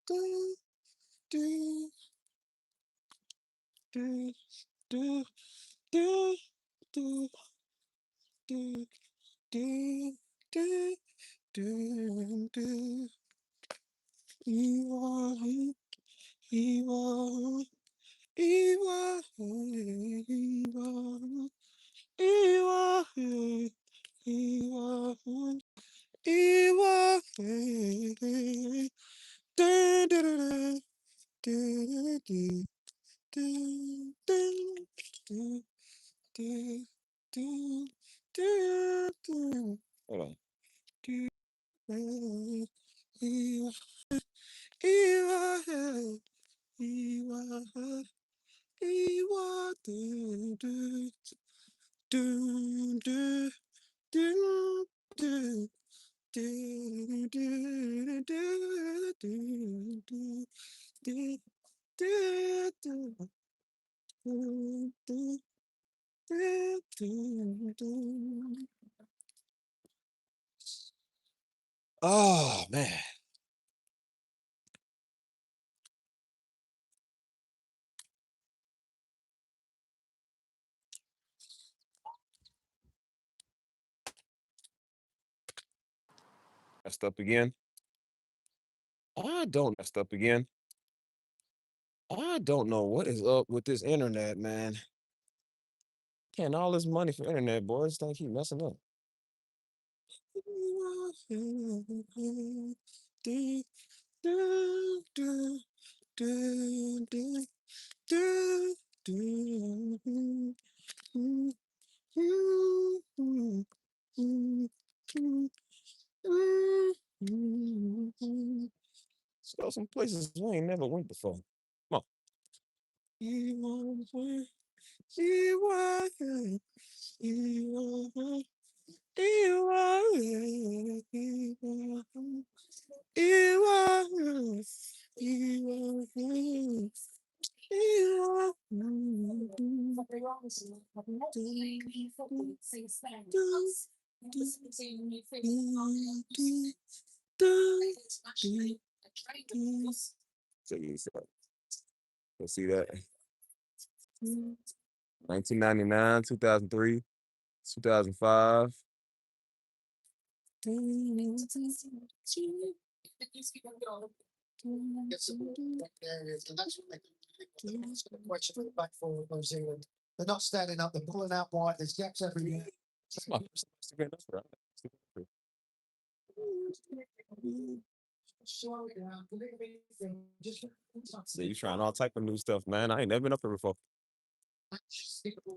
do, do, do, do, do, do, do, do, do, do, do. You are who you are. You are who you are. You are who you are. You are who. Do, do, do, do, do, do, do, do, do, do, do, do. Hold on. Do, you, you are, you are, you are, do, do, do, do, do, do. Do, do, do, do, do, do, do, do, do, do, do, do, do. Oh man, messed up again. I don't know what is up with this internet, man. Can't all this money for internet, boys. Don't keep messing up. Do, do, do, do, do, do, do, do, Let's go some places we ain't never went before. Come on. You are, you are, you are, you are, you are, you are, you are, you are. Let's see that. 1999, 2003, 2005. That's my first Instagram. That's right. So you trying all type of new stuff, man. I ain't never been up there before.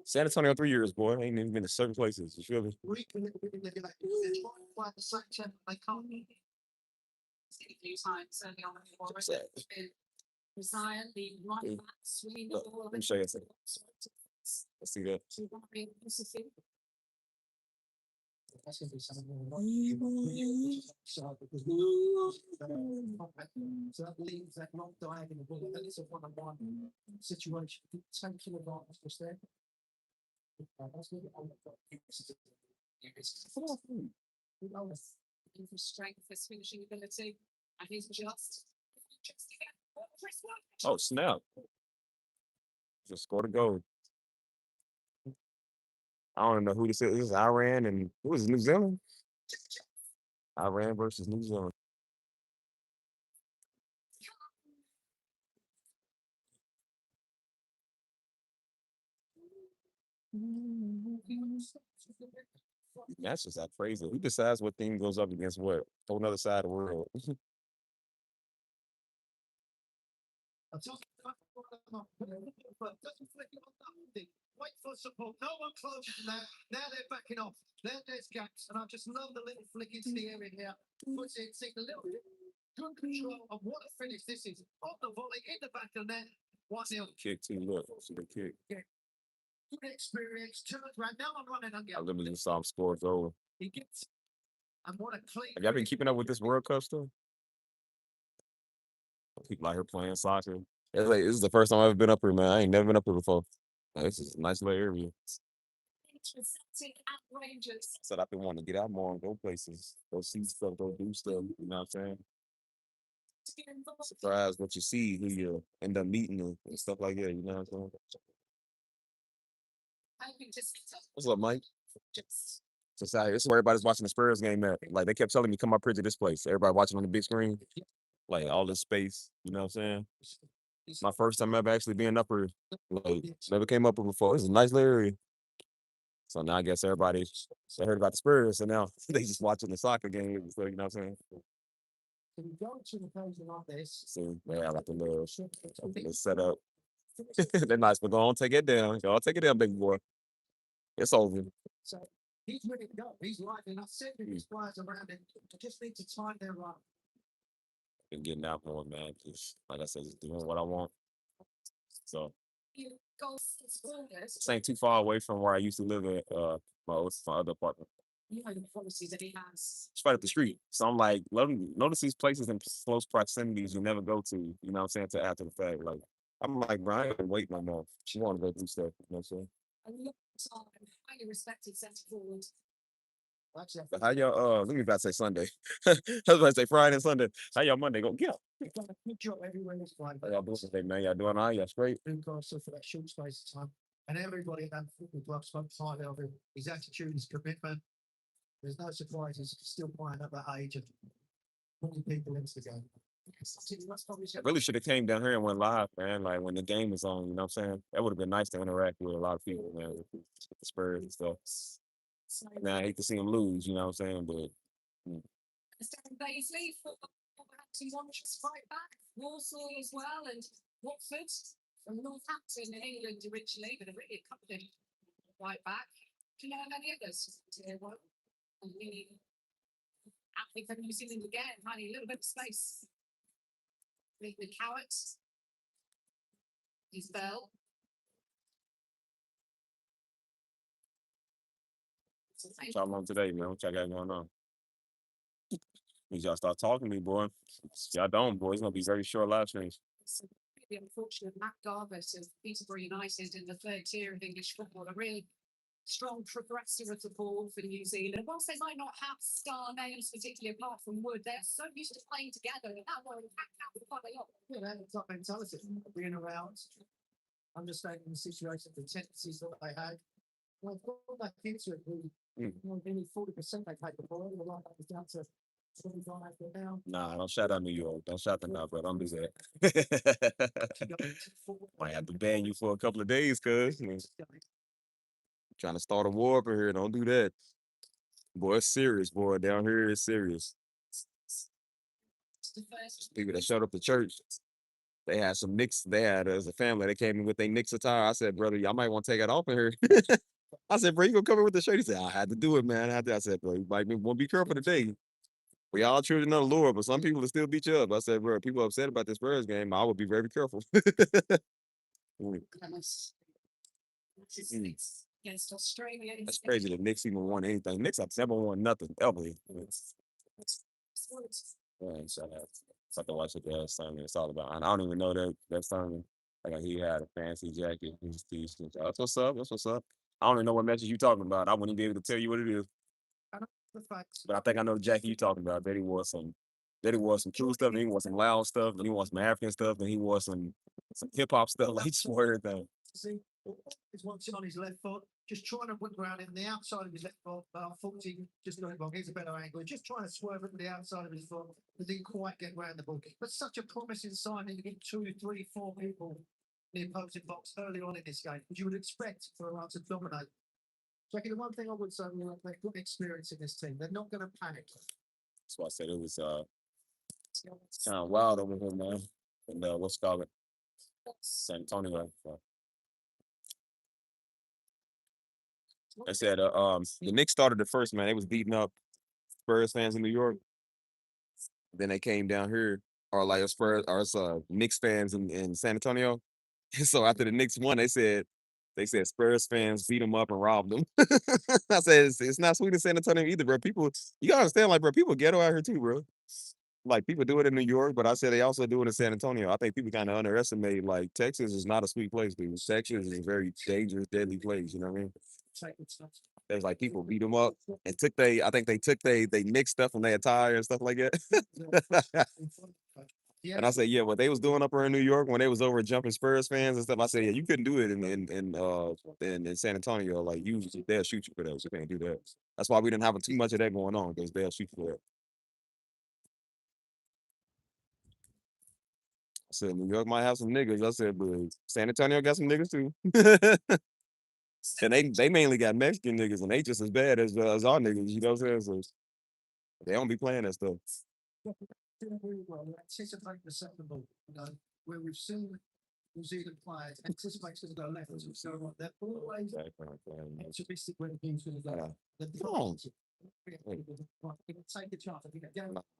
San Antonio 3 years, boy. I ain't even been to certain places. You feel me? What's that? Look, let me show you something. Let's see that. Oh, snap. Just scored a goal. I don't know who this is. This is Iran and who is it, New Zealand? Iran versus New Zealand. That's just that crazy. Who decides what team goes up against what? Whole other side of the world. Kick too. Look, see the kick. I literally just saw him score. It's over. Have y'all been keeping up with this World Cup stuff? People out here playing soccer. It's like this is the first time I've ever been up here, man. I ain't never been up here before. This is a nice little area. Said I've been wanting to get out more and go places, go see stuff, go do stuff. You know what I'm saying? Surprised what you see, who you end up meeting and stuff like that. You know what I'm saying? What's up, Mike? Society. This is where everybody's watching the Spurs game at. Like they kept telling me, come up here to this place. Everybody watching on the big screen, like all this space. You know what I'm saying? My first time ever actually being up here. Like never came up here before. This is a nice little area. So now I guess everybody they heard about the Spurs, so now they just watching the soccer game. So you know what I'm saying? So they have like a little setup. They're nice, but go on, take it down. Go on, take it down, big boy. It's over. Been getting out more, man. Just like I said, just doing what I want. So this ain't too far away from where I used to live at my other apartment. It's right up the street. So I'm like, notice these places in close proximities you never go to, you know what I'm saying, to after the fact. Like I'm like, bro, I ain't gonna wait no more. She wanna go through stuff, you know what I'm saying? But how y'all let me about to say Sunday. I was about to say Friday and Sunday. How y'all Monday go? Get up. How y'all doing today, man? Y'all doing all right? Y'all straight? I really should have came down here and went live, man. Like when the game was on, you know what I'm saying? That would have been nice to interact with a lot of people, man, with the Spurs and stuff. Now I hate to see them lose, you know what I'm saying? But mm, what y'all on today, man? What y'all got going on? Need y'all start talking to me, boy. Y'all don't, boy. It's gonna be very short live streams. Nah, don't shout out New York. Don't shout them out, bro. Don't do that. Might have to ban you for a couple of days, cuz. Trying to start a war up in here. Don't do that. Boy, it's serious, boy. Down here, it's serious. People that showed up to church, they had some Knicks. They had as a family. They came in with their Knicks attire. I said, brother, y'all might want to take it off in here. I said, bro, you gonna come in with the shirt? He said, I had to do it, man. I said, bro, you might want to be careful today. We all children of the Lord, but some people will still beat you up. I said, bro, people are upset about this Spurs game. I would be very careful. Mm. Mm. That's crazy. The Knicks even won anything. Knicks have never won nothing ever. Man, shut up. I have to watch the sermon. It's all about. And I don't even know that sermon. Like he had a fancy jacket. His t-shirt. That's what's up. That's what's up. I don't even know what message you talking about. I wouldn't be able to tell you what it is. But I think I know the jacket you talking about. That he wore some. That he wore some true stuff. And he wore some loud stuff. And he wore some African stuff. And he wore some hip hop stuff. Like just wore everything. That's why I said it was kind of wild over here, man. And what's called it? San Antonio. I said the Knicks started it first, man. They was beating up Spurs fans in New York. Then they came down here, or like Spurs or it's Knicks fans in San Antonio. So after the Knicks won, they said Spurs fans beat them up and robbed them. I said it's not sweet in San Antonio either, bro. People, you gotta understand, like, bro, people ghetto out here too, bro. Like people do it in New York, but I said they also do it in San Antonio. I think people kind of underestimate like Texas is not a sweet place, dude. Texas is a very dangerous, deadly place. You know what I mean? There's like people beat them up and I think they took they Knicks stuff from their attire and stuff like that. And I said, yeah, what they was doing up here in New York when they was over jumping Spurs fans and stuff. I said, yeah, you couldn't do it in San Antonio. Like you, they'll shoot you for that. You can't do that. That's why we didn't have too much of that going on because they'll shoot you for that. I said New York might have some niggas. I said, but San Antonio got some niggas too. And they mainly got Mexican niggas, and they just as bad as our niggas. You know what I'm saying? So they don't be playing that stuff. Come on.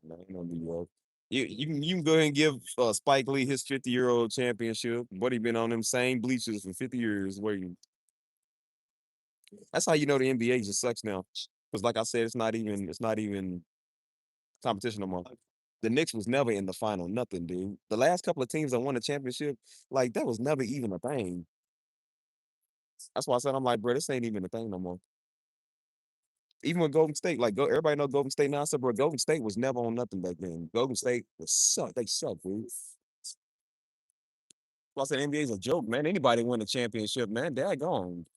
No, ain't no New York. You can go ahead and give Spike Lee his 50-year-old championship. But he been on them same bleachers for 50 years waiting. That's how you know the NBA just sucks now. Because like I said, it's not even competition no more. The Knicks was never in the final, nothing, dude. The last couple of teams that won the championship, like that was never even a thing. That's why I said I'm like, bro, this ain't even a thing no more. Even with Golden State, like everybody know Golden State now. I said, bro, Golden State was never on nothing back then. Golden State was suck. They suck, dude. Well, I said NBA is a joke, man. Anybody win a championship, man, they're gone.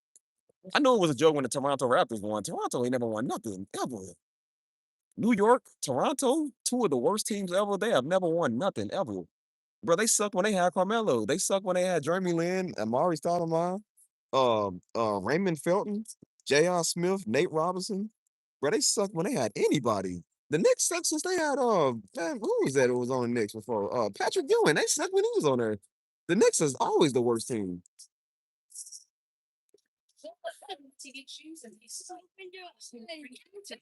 I know it was a joke when the Toronto Raptors won. Toronto ain't never won nothing ever. New York, Toronto, two of the worst teams ever. They have never won nothing ever. Bro, they sucked when they had Carmelo. They sucked when they had Jeremy Lin, Amari Stoudemire, Raymond Felton, J.R. Smith, Nate Robinson. Bro, they sucked when they had anybody. The Knicks sucked since they had damn, who was that who was on the Knicks before? Patrick Ewing. They sucked when he was on there. The Knicks is always the worst team.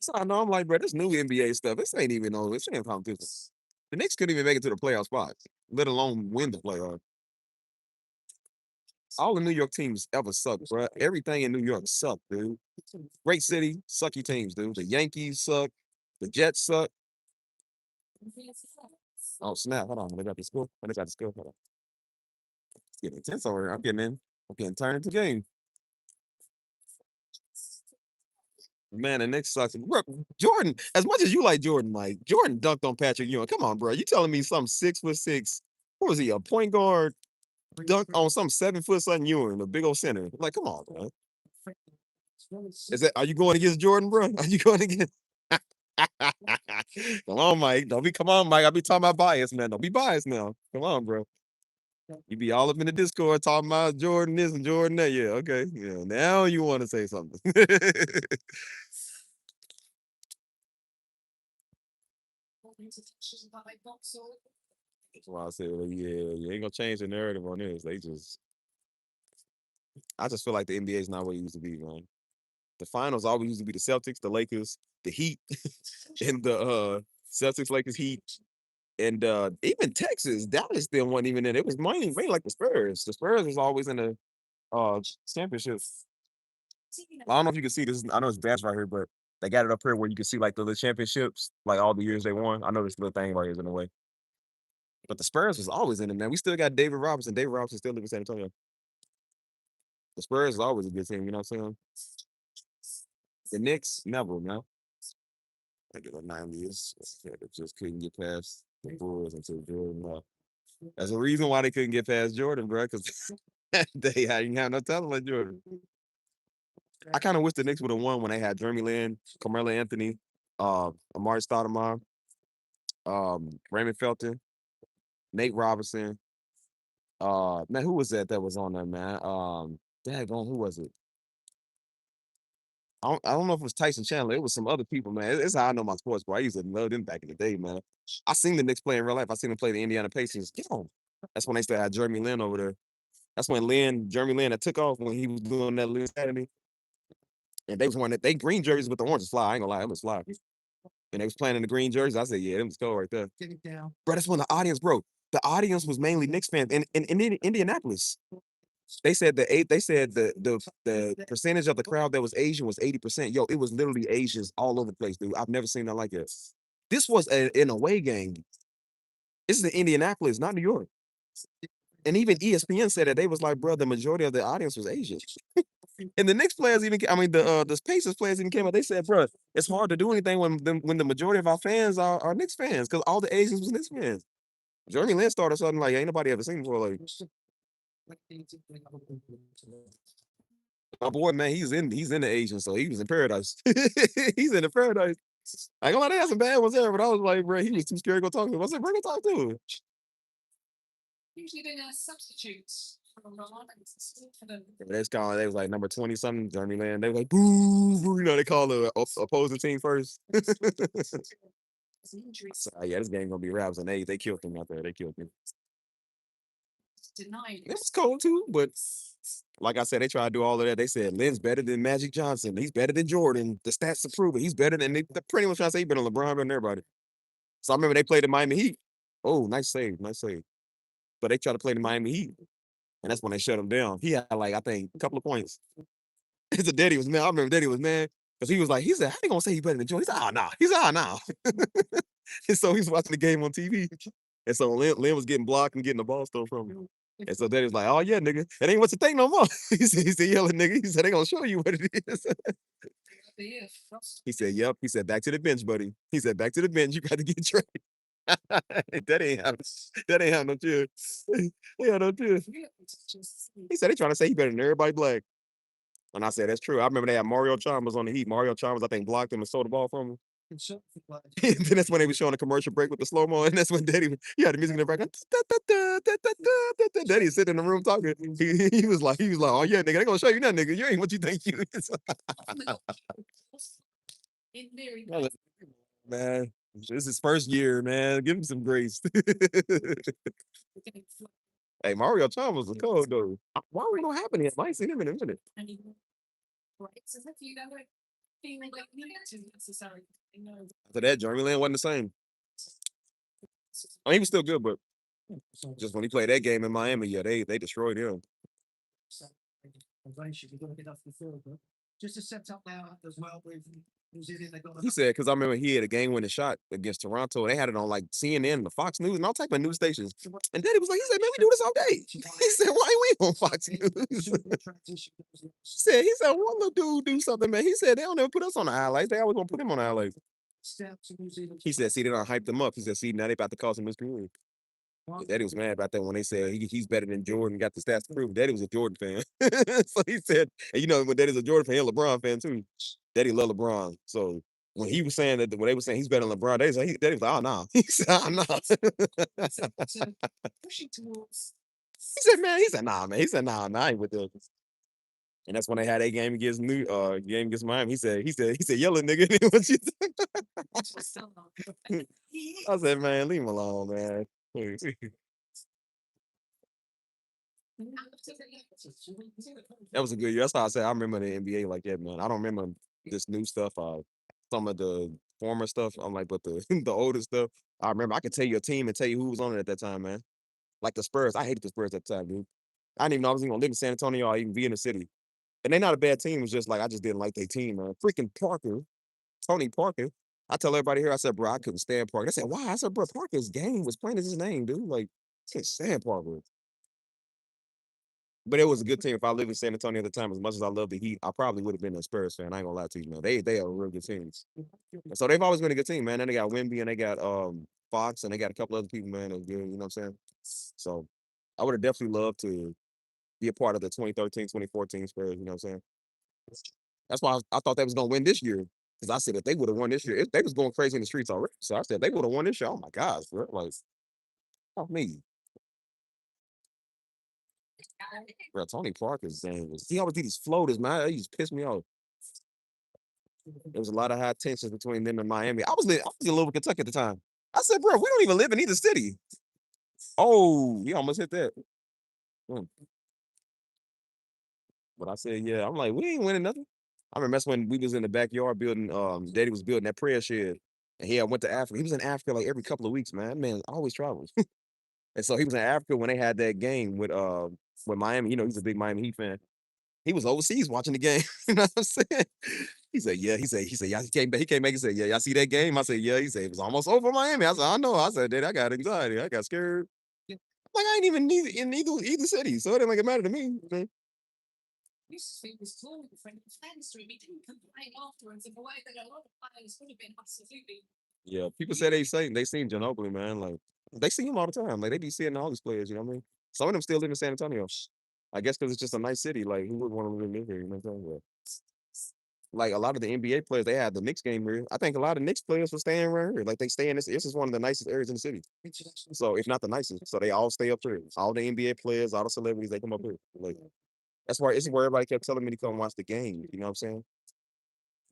So I know I'm like, bro, this new NBA stuff, this ain't even on this ain't competition. The Knicks couldn't even make it to the playoff spot, let alone win the playoff. All the New York teams ever suck, bro. Everything in New York sucked, dude. Great city, sucky teams, dude. The Yankees suck. The Jets suck. Oh snap! Hold on, they got the score. Oh, they got the score. Hold on. It's getting intense over here. I'm getting in. I'm getting turned into game. Man, the Knicks sucks. Bro, Jordan, as much as you like Jordan, like Jordan dunked on Patrick Ewing. Come on, bro. You telling me some 6'6"? What was he? A point guard dunk on some 7 foot something Ewing, a big old center. Like, come on, bro. Is that are you going against Jordan, bro? Are you going against? Come on, Mike. Don't be come on, Mike. I be talking about bias, man. Don't be biased now. Come on, bro. You be all up in the Discord talking about Jordan this and Jordan that. Yeah, okay. Yeah. Now you want to say something. That's why I said, well, yeah, you ain't gonna change the narrative on this. I just feel like the NBA is not what it used to be, man. The finals always used to be the Celtics, the Lakers, the Heat, and the Celtics, Lakers, Heat, and even Texas, Dallas still wasn't even in. It was mainly like the Spurs. The Spurs was always in the championships. I don't know if you can see this. I know it's bad right here, but they got it up here where you can see like the championships, like all the years they won. I know this little thing right here is in the way. But the Spurs was always in it, man. We still got David Robinson. David Robinson still lives in San Antonio. The Spurs is always a good team, you know what I'm saying? The Knicks, never, man. I get a 90s. They just couldn't get past the Bulls until Jordan left. That's a reason why they couldn't get past Jordan, bro, because they didn't have no talent like Jordan. I kind of wish the Knicks would have won when they had Jeremy Lin, Carmelo Anthony, Amari Stoudemire, Raymond Felton, Nate Robinson. Man, who was that was on there, man? Daggone, who was it? I don't know if it was Tyson Chandler. It was some other people, man. It's how I know my sports, bro. I used to love them back in the day, man. I seen the Knicks play in real life. I seen them play the Indiana Pacers. Get on. That's when they still had Jeremy Lin over there. That's when Jeremy Lin, that took off when he was doing that Lin Academy. And they was one that they green jerseys with the orange fly. I ain't gonna lie, it was fly. And they was playing in the green jerseys. I said, yeah, them was cool right there. Bro, that's when the audience, bro. The audience was mainly Knicks fans in Indianapolis. They said the percentage of the crowd that was Asian was 80%. Yo, it was literally Asians all over the place, dude. I've never seen that like it. This was an away game. This is in Indianapolis, not New York. And even ESPN said that they was like, bro, the majority of the audience was Asian. And the Knicks players even, I mean, the Pacers players even came out. They said, bro, it's hard to do anything when the majority of our fans are Knicks fans because all the Asians was Knicks fans. Jeremy Lin started something like ain't nobody ever seen before. Like my boy, man, he's in the Asian, so he was in paradise. He's in the paradise. I ain't gonna lie, they had some bad ones there, but I was like, bro, he was too scared to go talk to him. I said, bro, go talk to him. That's kind of they was like number 20 something, Jeremy Lin. They was like, boo, boo, you know, they call the opposing team first. So, yeah, this game gonna be Rabs and they killed him out there. They killed him. It was cold too, but like I said, they tried to do all of that. They said Lynn's better than Magic Johnson. He's better than Jordan. The stats to prove it. He's better than they pretty much trying to say he's better than LeBron, better than everybody. So I remember they played the Miami Heat. Oh, nice save, nice save. But they tried to play the Miami Heat, and that's when they shut him down. He had like I think a couple of points. It's a Daddy was mad. I remember Daddy was mad because he said, how they gonna say he's better than Jordan? He said, oh nah. He said, oh nah. And so he's watching the game on TV. And so Lynn was getting blocked and getting the ball stolen from him. And so Daddy was like, oh yeah, nigga. It ain't what you think no more. He said, yelling, nigga. He said, they gonna show you what it is. He said, yep. He said, back to the bench, buddy. He said, back to the bench. You got to get trained. that ain't how no chill. They had no chill. He said they trying to say he better than everybody black. And I said, that's true. I remember they had Mario Chalmers on the Heat. Mario Chalmers, I think, blocked him and stole the ball from him. And then that's when they was showing a commercial break with the slow-mo. And that's when Daddy, he had the music in the background. Daddy sitting in the room talking. He was like, oh yeah, nigga, they gonna show you that, nigga. You ain't what you think you is. Man, this is his first year, man. Give him some grace. Hey, Mario Chalmers was cold, though. Why are we gonna happen here? I ain't seen him in a minute. After that, Jeremy Lin wasn't the same. I mean, he was still good, but just when he played that game in Miami, yeah, they destroyed him. He said, because I remember he had a game-winning shot against Toronto. They had it on like CNN, the Fox News, and all type of news stations. And Daddy was like, he said, man, we do this all day. He said, why ain't we on Fox News? he said, one little dude do something, man. He said, they don't ever put us on the highlights. They always gonna put him on the highlights. He said, see, they don't hype them up. He said, see, now they about to cause him miscommunication. Daddy was mad about that when they said he's better than Jordan, got the stats to prove. Daddy was a Jordan fan. So he said, and you know, when Daddy's a Jordan fan, he's a LeBron fan too. Daddy love LeBron. So when he was saying that, when they were saying he's better than LeBron, Daddy was like, oh, no. He said, oh, no. He said, nah, man. He said, nah, I ain't with this. And that's when they had a game against Miami. He said, yellow nigga. What you I said, man, leave him alone, man. That was a good year. That's how I said I remember the NBA like that, man. I don't remember this new stuff. Some of the former stuff. I'm like, but the the older stuff, I remember. I could tell you a team and tell you who was on it at that time, man. Like the Spurs. I hated the Spurs at the time, dude. I didn't even know I was even gonna live in San Antonio or even be in the city. And they're not a bad team. It was just like I just didn't like their team, man. Freaking Parker, Tony Parker. I tell everybody here, I said, bro, I couldn't stand Parker. They said, why? I said, bro, Parker's game was plain as his name, dude. Like, I can't stand Parker. But it was a good team. If I lived in San Antonio at the time, as much as I love the Heat, I probably would have been a Spurs fan. I ain't gonna lie to you, man. They are a real good team. So they've always been a good team, man. Then they got Wemby and they got Fox and they got a couple other people, man, that's good, you know what I'm saying? So I would have definitely loved to be a part of the 2013, 2014 Spurs, you know what I'm saying? That's why I thought they was gonna win this year. Because I said if they would have won this year, they was going crazy in the streets already. So I said they would have won this year. Oh my gosh, bro. Like, oh me. Bro, Tony Parker's game was he always did these floaters, man. He just pissed me off. There was a lot of high tensions between them and Miami. I was in Louisville, Kentucky at the time. I said, bro, we don't even live in either city. Oh, he almost hit that. Mm. But I said, yeah. I'm like, we ain't winning nothing. I remember that's when we was in the backyard building, Daddy was building that prayer shed. And he had went to Africa. He was in Africa like every couple of weeks, man. That man always travels. And so he was in Africa when they had that game with Miami. You know, he's a big Miami Heat fan. He was overseas watching the game. You know what I'm saying? He said, yeah. He said, yeah, he came back. He came back and said, yeah, y'all see that game? I said, yeah. He said, it was almost over Miami. I said, I know. I said, Dad, I got anxiety. I got scared. Like, I ain't even in either city. So it didn't make it matter to me. Yeah, people say they seen Ginobili, man. Like, They see him all the time. Like they be seeing all these players. You know what I mean? Some of them still live in San Antonio. I guess because it's just a nice city. Like who would want to live here? You know what I'm saying? Like a lot of the NBA players, they had the Knicks game here. I think a lot of Knicks players were staying around here. Like they stay in this. This is one of the nicest areas in the city. So if not the nicest, so they all stay up here. All the NBA players, all the celebrities, they come up here. Like that's why it's where everybody kept telling me to come watch the game. You know what I'm saying?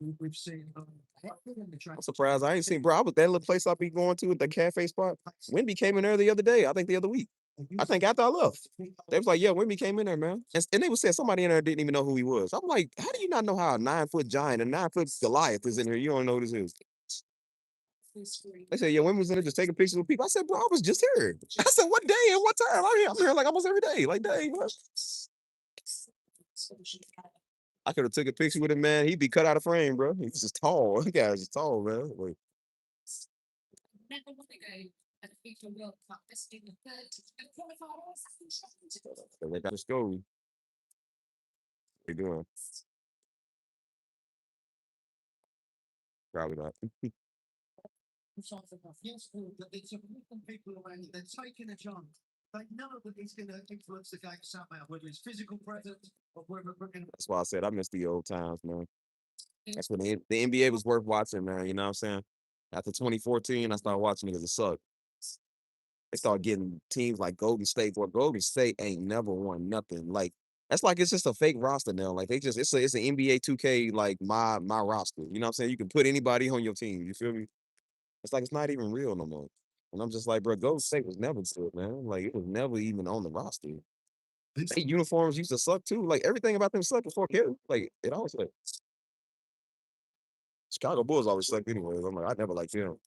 I'm surprised I ain't seen, bro. I was that little place I be going to, the cafe spot. Wimby came in there the other day. I think the other week. I think after I left, they was like, "Yeah, Wimby came in there, man," and they was saying somebody in there didn't even know who he was. I'm like, "How do you not know how a 9 foot giant, a 9 foot Goliath is in here? You don't know who this is?" They said, "Yeah, Wimby was in there just taking pictures with people." I said, "Bro, I was just here." I said, "What day and what time? I'm here like almost every day. Like, dang, bro." I could have took a picture with him, man. He'd be cut out of frame, bro. He's just tall. That guy's just tall, man. Like, they got to school. They doing probably not. That's why I said I miss the old times, man. That's when the NBA was worth watching, man. You know what I'm saying? After 2014, I started watching it because it sucked. They started getting teams like Golden State, where Golden State ain't never won nothing. Like that's like it's just a fake roster now. Like they just it's an NBA 2K like my roster. You know what I'm saying? You can put anybody on your team. You feel me? It's like it's not even real no more. And I'm just like, bro, Golden State was never good, man. Like it was never even on the roster. They uniforms used to suck too. Like everything about them sucked before Kerry. Like it always like Chicago Bulls always sucked anyways. I'm like, I never liked them.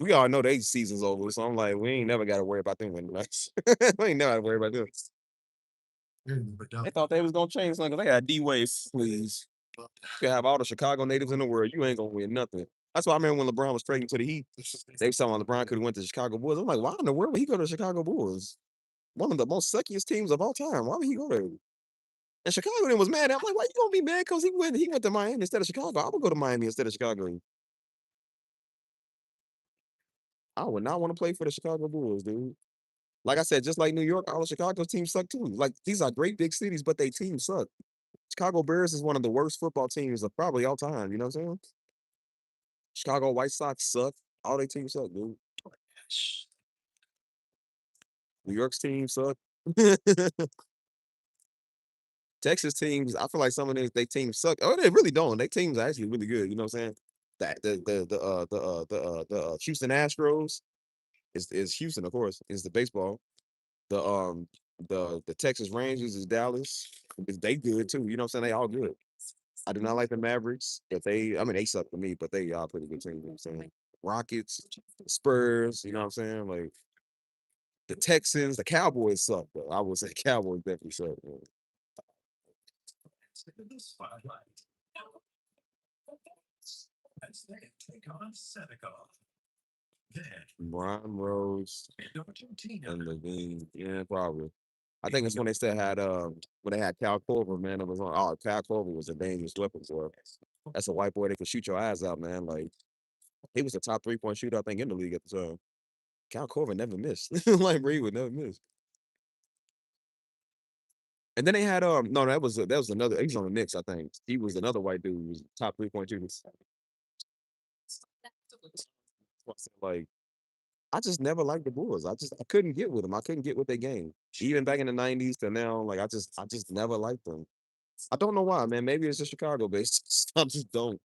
We all know they season's over, so I'm like, we ain't never got to worry about them winning nights. We ain't never got to worry about them. They thought they was gonna change something. 'Cause they had D Wade, please. You can have all the Chicago natives in the world. You ain't gonna win nothing. That's why I remember when LeBron was trading to the Heat. They was talking about LeBron could have went to the Chicago Bulls. I'm like, why in the world would he go to the Chicago Bulls? One of the most suckiest teams of all time. Why would he go there? And Chicago then was mad. I'm like, why you gonna be mad? Because he went to Miami instead of Chicago. I would go to Miami instead of Chicago. I would not want to play for the Chicago Bulls, dude. Like I said, just like New York, all the Chicago teams suck too. Like these are great big cities, but they teams suck. Chicago Bears is one of the worst football teams of probably all time. You know what I'm saying? Chicago White Sox suck. All their teams suck, dude. New York's team suck. Texas teams, I feel like some of they teams suck. Oh, they really don't. Their teams are actually really good. You know what I'm saying? That the Houston Astros is Houston, of course, is the baseball. The Texas Rangers is Dallas. They good too. You know what I'm saying? They all good. I do not like the Mavericks, but I mean, they suck to me, but they are pretty good team. You know what I'm saying? Rockets, Spurs, you know what I'm saying? Like the Texans, the Cowboys suck, but I would say Cowboys definitely suck. Man. Brian Rose and Levine, yeah, probably. I think it's when they still had when they had Cal Corver, man. It was on. Oh, Cal Corver was a dangerous weapon for. That's a white boy that could shoot your eyes out, man. Like he was the top 3 point shooter I think in the league at the time. Cal Corver never missed. Like Reed would never miss. And then they had no, that was another. He was on the Knicks, I think. He was another white dude. Who was top 3 point shooter. Like I just never liked the Bulls. I couldn't get with them. I couldn't get with their game. Even back in the '90s to now, like I just never liked them. I don't know why, man. Maybe it's just Chicago based. I just don't.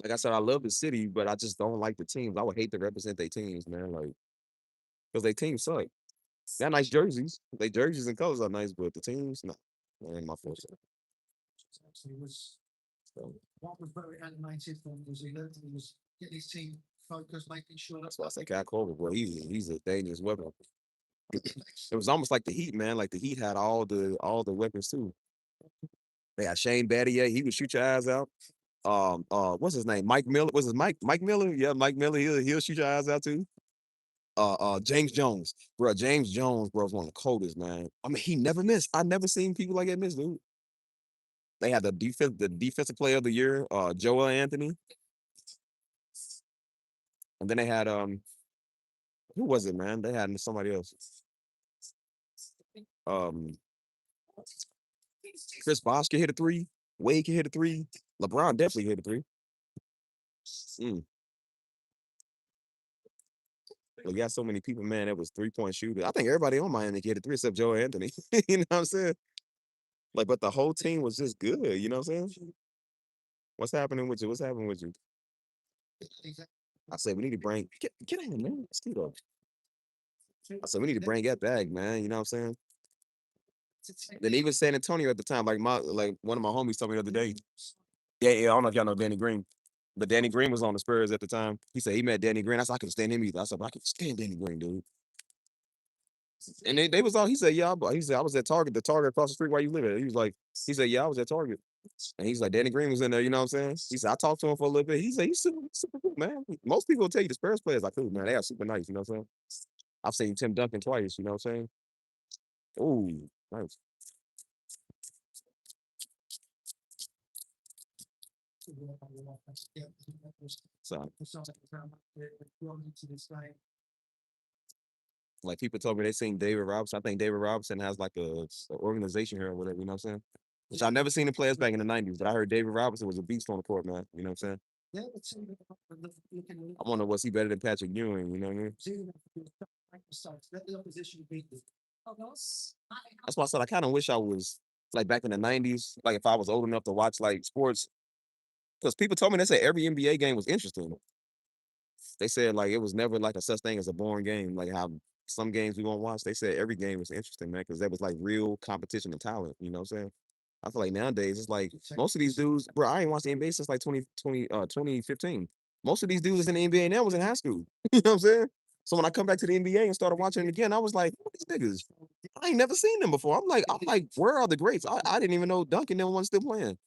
Like I said, I love the city, but I just don't like the teams. I would hate to represent their teams, man. Like because they teams suck. They're nice jerseys. They jerseys and colors are nice, but the teams, no. That ain't my forte. So, that's why I say Cat Clover, boy. He's a dangerous weapon. It was almost like the Heat, man. Like the Heat had all the weapons too. They had Shane Battier. He would shoot your eyes out. What's his name? Mike Miller. Was it Mike Miller? Yeah, Mike Miller. He'll shoot your eyes out too. James Jones, bro. James Jones, bro, was one of the coldest, man. I mean, he never missed. I never seen people like that miss, dude. They had the defensive player of the year, Joel Anthony. And then they had who was it, man? They had somebody else. Um, Chris Bosh can hit a three. Wade can hit a three. LeBron definitely hit a three. Mm. We got so many people, man. That was 3-point shooters. I think everybody on Miami can hit a three except Joe Anthony. You know what I'm saying? Like, but the whole team was just good. You know what I'm saying? What's happening with you? What's happening with you? I said we need to bring get in, man. Let's do that. I said we need to bring that back, man. You know what I'm saying? Then even San Antonio at the time, like one of my homies told me the other day. Yeah, I don't know if y'all know Danny Green, but Danny Green was on the Spurs at the time. He said he met Danny Green. I said I couldn't stand him either. I said but I could stand Danny Green, dude. And they was all. He said yeah. He said I was at Target, the Target across the street where you live at. He was like, he said yeah, I was at Target. And he's like, Danny Green was in there, you know what I'm saying? He said, I talked to him for a little bit. He said, he's super cool, man. Most people will tell you the Spurs players are cool, man. They are super nice, you know what I'm saying? I've seen Tim Duncan twice, you know what I'm saying? Oh, nice. So, like, people told me they seen David Robinson. I think David Robinson has like a organization here or whatever, you know what I'm saying? Which I never seen the players back in the 90s, but I heard David Robinson was a beast on the court, man. You know what I'm saying? I wonder was he better than Patrick Ewing, you know what I mean? That's why I said I kind of wish I was like back in the 90s, like if I was old enough to watch like sports. Because people told me they said every NBA game was interesting. They said like it was never like a such thing as a boring game, like how some games we won't watch. They said every game was interesting, man, because that was like real competition and talent. You know what I'm saying? I feel like nowadays it's like most of these dudes, bro. I ain't watched the NBA since like 2015. Most of these dudes in the NBA now was in high school. You know what I'm saying? So when I come back to the NBA and started watching it again, I was like, who are these niggas? I ain't never seen them before. I'm like, where are the greats? I didn't even know Duncan them was still playing.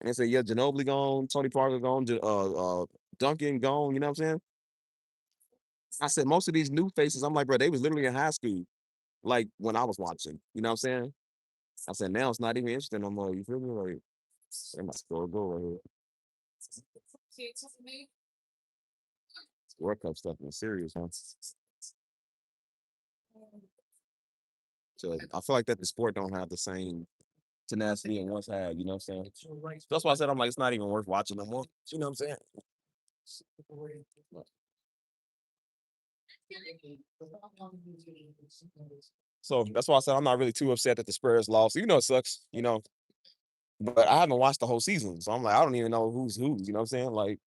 And they said, yeah, Ginobili gone, Tony Parker gone, Duncan gone. You know what I'm saying? I said most of these new faces, I'm like, bro, they was literally in high school, like when I was watching. You know what I'm saying? I said now it's not even interesting no more. You feel me? Like, I'm not score a goal right here. World Cup stuff is serious, huh? So I feel like that the sport don't have the same tenacity it once had. You know what I'm saying? That's why I said I'm like it's not even worth watching no more. You know what I'm saying? So that's why I said I'm not really too upset that the Spurs lost. You know, it sucks. You know, but I haven't watched the whole season, so I'm like I don't even know who's who. You know what I'm saying? Like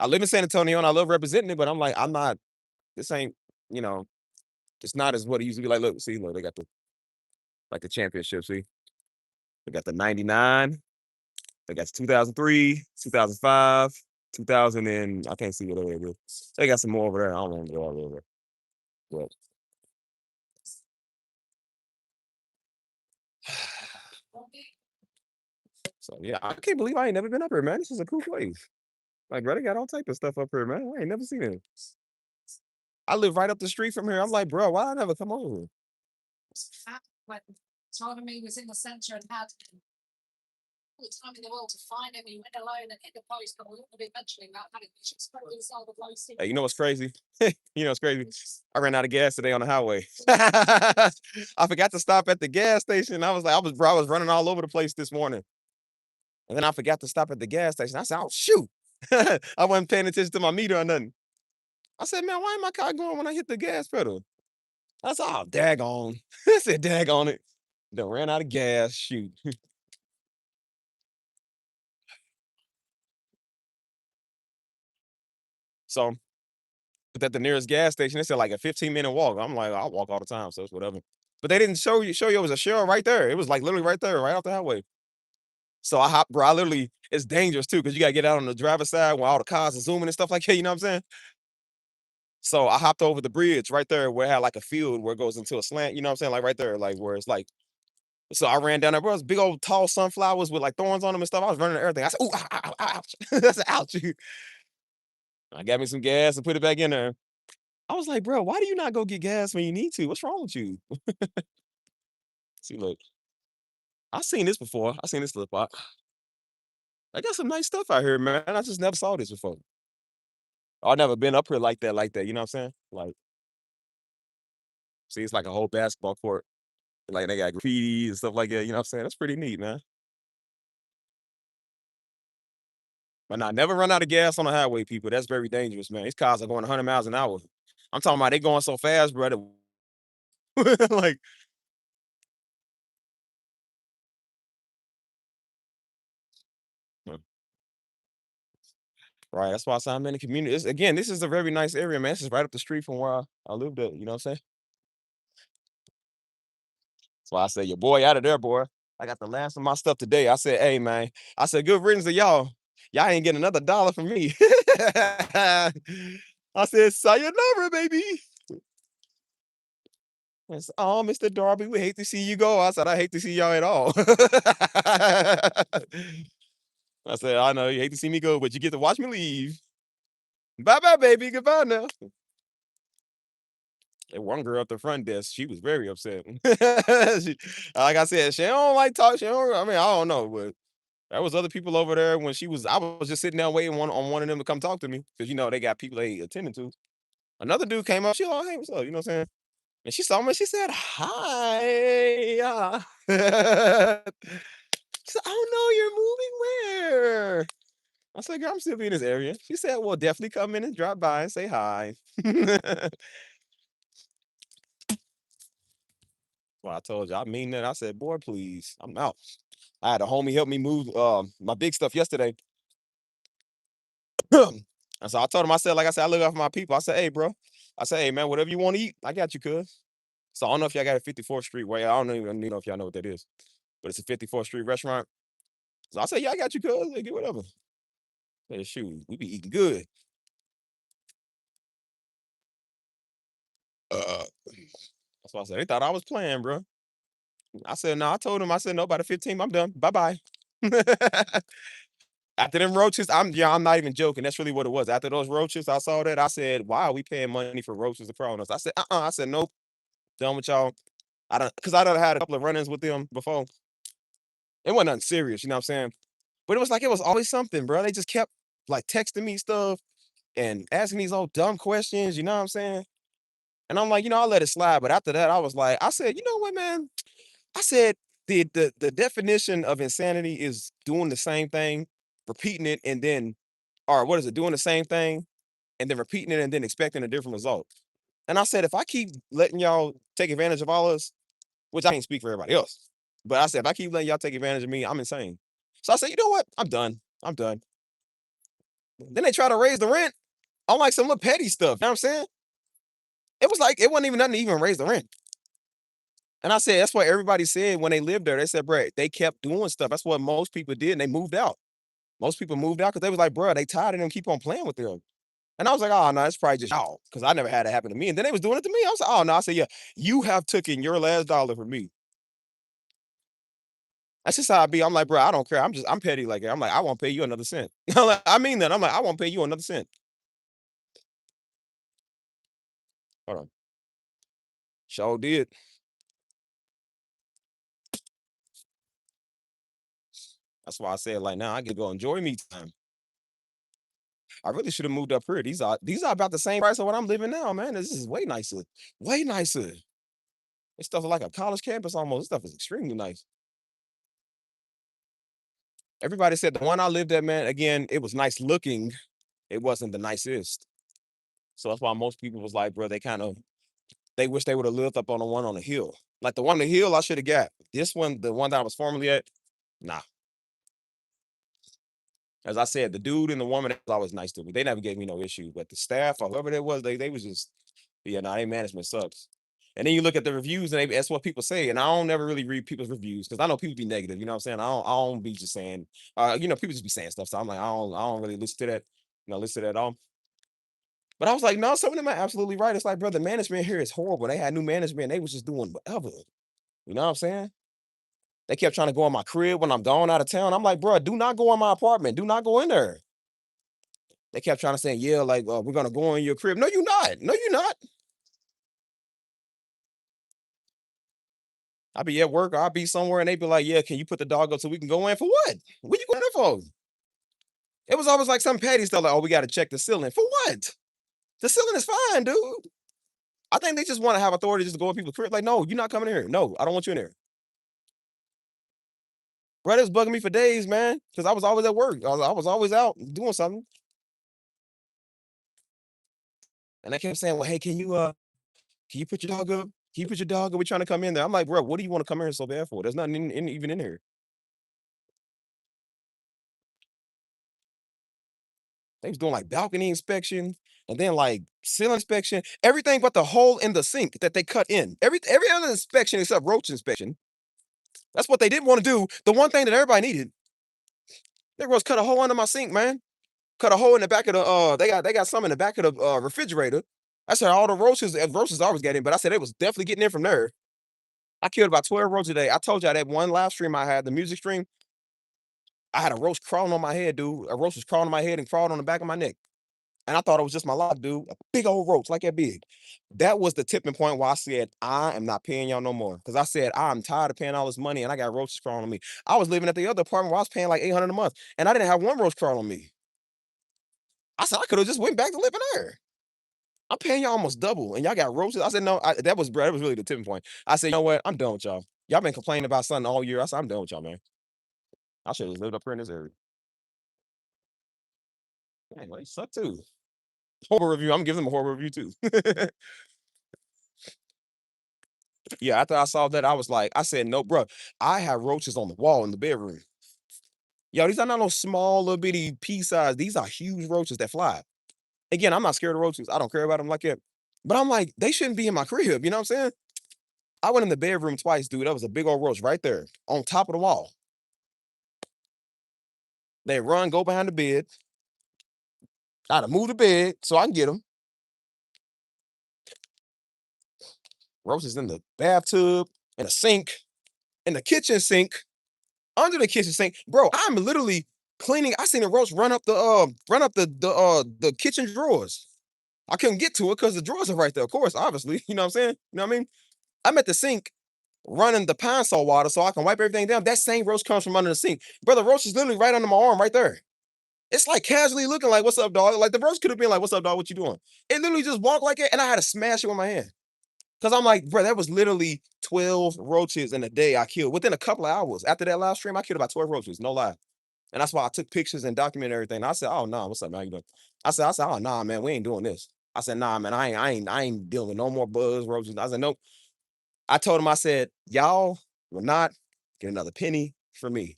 I live in San Antonio and I love representing it, but I'm like I'm not. This ain't. You know, it's not as what it used to be. Like look, see, look, they got the championship. See, they got the '99. They got 2003, 2005, 2000, and I can't see what other it is. They got some more over there. I don't remember all over. But so yeah, I can't believe I ain't never been up here, man. This is a cool place. Like, bro, they got all type of stuff up here, man. I ain't never seen it. I live right up the street from here. I'm like, bro, why I never come over? Hey, you know what's crazy? You know what's crazy? I ran out of gas today on the highway. I forgot to stop at the gas station. I was running all over the place this morning. And then I forgot to stop at the gas station. I said, oh shoot. I wasn't paying attention to my meter or nothing. I said, man, why ain't my car going when I hit the gas pedal? I said, oh, daggone. I said, daggone it. Done ran out of gas. Shoot. So, but at the nearest gas station, they said like a 15-minute walk. I'm like, I'll walk all the time, so it's whatever. But they didn't show you it was a Shell right there. It was like literally right there, right off the highway. So I hopped, bro. I literally, it's dangerous too, because you gotta get out on the driver's side where all the cars are zooming and stuff like that. You know what I'm saying? So I hopped over the bridge right there where it had like a field where it goes into a slant, you know what I'm saying? Like right there, like where it's like, so I ran down there, bro. It was big old tall sunflowers with like thorns on them and stuff. I was running everything. I said, ooh, ow, ow, ow, ouch. I said, ouch. I got me some gas and put it back in there. I was like, bro, why do you not go get gas when you need to? What's wrong with you? See, look, I seen this before. I seen this little spot. I got some nice stuff out here, man. I just never saw this before. I never been up here like that. You know what I'm saying? Like, see, it's like a whole basketball court. Like they got graffiti and stuff like that. You know what I'm saying? That's pretty neat, man. But nah, never run out of gas on the highway, people. That's very dangerous, man. These cars are going 100 miles an hour. I'm talking about they going so fast, brother. Like, right. That's why I say I'm in the community. Again, this is a very nice area, man. This is right up the street from where I lived at. You know what I'm saying? That's why I say, your boy out of there, boy. I got the last of my stuff today. I said, hey, man. I said, good riddance to y'all. Y'all ain't getting another dollar from me. I said, sayonara, baby. It's, oh, Mr. Darby, we hate to see you go. I said, I hate to see y'all at all. I said, I know you hate to see me go, but you get to watch me leave. Bye bye, baby. Goodbye now. And one girl at the front desk, she was very upset. Like I said, she don't like talk. She don't, I mean, I don't know, but there was other people over there when I was just sitting down waiting on one of them to come talk to me. Cause you know, they got people they attending to. Another dude came up, she like, hey, what's up? You know what I'm saying? And she saw me, she said, hi. She said, oh no, you're moving where? I said, girl, I'm still in this area. She said, well, definitely come in and drop by and say hi. Well, I told you, I mean that. I said, boy, please, I'm out. I had a homie help me move my big stuff yesterday. And so I told him, I said, like I said, I look out for my people. I said, hey, bro. I said, hey, man, whatever you want to eat, I got you, cuz. So I don't know if y'all got a 54th Street way. I don't even know if y'all know what that is, but it's a 54th Street restaurant. So I said, yeah, I got you, cuz. Hey, get whatever. Hey, shoot, we be eating good. That's why I said, they thought I was playing, bro. I said, no, I told him, I said, no, by the 15th, I'm done. Bye-bye. After them roaches, I'm not even joking. That's really what it was. After those roaches, I saw that. I said, why are we paying money for roaches to crawl on us? I said, I said, nope, done with y'all. I done had a couple of run-ins with them before. It wasn't nothing serious, you know what I'm saying? But it was like it was always something, bro. They just kept like texting me stuff and asking these old dumb questions, you know what I'm saying? And I'm like, I let it slide. But after that, I was like, I said, you know what, man? I said the definition of insanity is doing the same thing, repeating it, and then, or what is it? Doing the same thing and then repeating it and then expecting a different result. And I said, if I keep letting y'all take advantage of all this, which I can't speak for everybody else, but I said, if I keep letting y'all take advantage of me, I'm insane. So I said, you know what? I'm done. I'm done. Then they try to raise the rent on like some little petty stuff. You know what I'm saying? It was like, it wasn't even nothing to even raise the rent. And I said, that's what everybody said when they lived there. They said, bro, they kept doing stuff. That's what most people did. And they moved out. Most people moved out because they was like, bro, they tired of them keep on playing with them. And I was like, oh no, it's probably just y'all. Cause I never had it happen to me. And then they was doing it to me. I was like, oh no, I said, yeah, you have taken your last dollar from me. That's just how I be. I'm like, bro, I don't care. I'm petty like that. I'm like, I won't pay you another cent. I'm like, I mean that. I'm like, I won't pay you another cent. Hold on. Sure did. That's why I said, like, now I get to go enjoy me time. I really should have moved up here. These are about the same price of what I'm living now, man. This is way nicer. Way nicer. This stuff is like a college campus almost. This stuff is extremely nice. Everybody said the one I lived at, man, again, it was nice looking. It wasn't the nicest. So that's why most people was like, bro, they wish they would have lived up on the one on the hill. Like the one on the hill, I should have got. This one, the one that I was formerly at, nah. As I said, the dude and the woman was always nice to me. They never gave me no issue. But the staff or whoever it was, they was just, yeah, nah, they management sucks. And then you look at the reviews and that's what people say. And I don't never really read people's reviews because I know people be negative. You know what I'm saying? I don't be just saying, people just be saying stuff. So I'm like, I don't really listen to that, listen to that at all. But I was like, no, some of them are absolutely right. It's like, brother, management here is horrible. They had new management. They was just doing whatever. You know what I'm saying? They kept trying to go in my crib when I'm gone out of town. I'm like, bro, do not go in my apartment. Do not go in there. They kept trying to say, yeah, like, we're going to go in your crib. No, you're not. No, you're not. I'll be at work or I'll be somewhere and they be like, yeah, can you put the dog up so we can go in for what? What you going there for? It was always like some petty stuff like, "Oh, we gotta check the ceiling." For what? The ceiling is fine, dude. I think they just wanna have authority just to go in people's crib. Like, "No, you're not coming in here. No, I don't want you in here." Bro, it was bugging me for days, man, because I was always at work. I was always out doing something, and they kept saying, "Well, hey, can you put your dog up? Can you put your dog up? We're trying to come in there." I'm like, "Bro, what do you wanna come in here so bad for? There's nothing even in here." They was doing, like, balcony inspection, and then, like, ceiling inspection, everything but the hole in the sink that they cut in. Every other inspection except roach inspection. That's what they didn't wanna do. The one thing that everybody needed, they was cut a hole under my sink, man. Cut a hole in the back of the, they got some in the back of the, refrigerator. I said all the roaches I was getting, but I said it was definitely getting in from there. I killed about 12 roaches a day. I told y'all that one live stream I had, the music stream, I had a roach crawling on my head, dude. A roach was crawling on my head and crawled on the back of my neck. And I thought it was just my life, dude. A big old roach, like that big. That was the tipping point where I said, I am not paying y'all no more. Because I said, I'm tired of paying all this money and I got roaches crawling on me. I was living at the other apartment where I was paying like 800 a month and I didn't have one roach crawl on me. I said, I could have just went back to living there. I'm paying y'all almost double and y'all got roaches. I said, no, that was, bro, that was really the tipping point. I said, you know what? I'm done with y'all. Y'all been complaining about something all year. I said, I'm done with y'all, man. I should have lived up here in this area. Dang, well, they suck too. Horrible review. I'm giving them a horrible review too. Yeah, after I saw that, I was like, I said, no, bro, I have roaches on the wall in the bedroom. Yo, these are not no small little bitty pea size. These are huge roaches that fly. Again, I'm not scared of roaches. I don't care about them like that. But I'm like, they shouldn't be in my crib. You know what I'm saying? I went in the bedroom twice, dude. That was a big old roach right there on top of the wall. They run, go behind the bed. I had to move the bed so I can get them. Roaches in the bathtub, in the sink, in the kitchen sink, under the kitchen sink. Bro, I'm literally cleaning. I seen a roach run up the kitchen drawers. I couldn't get to it because the drawers are right there, of course, obviously. You know what I'm saying? You know what I mean? I'm at the sink running the pine salt water so I can wipe everything down. That same roach comes from under the sink. Brother, roach is literally right under my arm, right there. It's like casually looking like, what's up, dog? Like the roach could have been like, what's up, dog? What you doing? It literally just walked like it, and I had to smash it with my hand. Cause I'm like, bro, that was literally 12 roaches in a day I killed within a couple of hours. After that live stream, I killed about 12 roaches, no lie. And that's why I took pictures and documented everything. I said, oh no, what's up, man? How you doing? I said, oh nah, man, we ain't doing this. I said, nah, man, I ain't dealing with no more bugs, roaches. I said, nope. I told him, I said, y'all will not get another penny from me.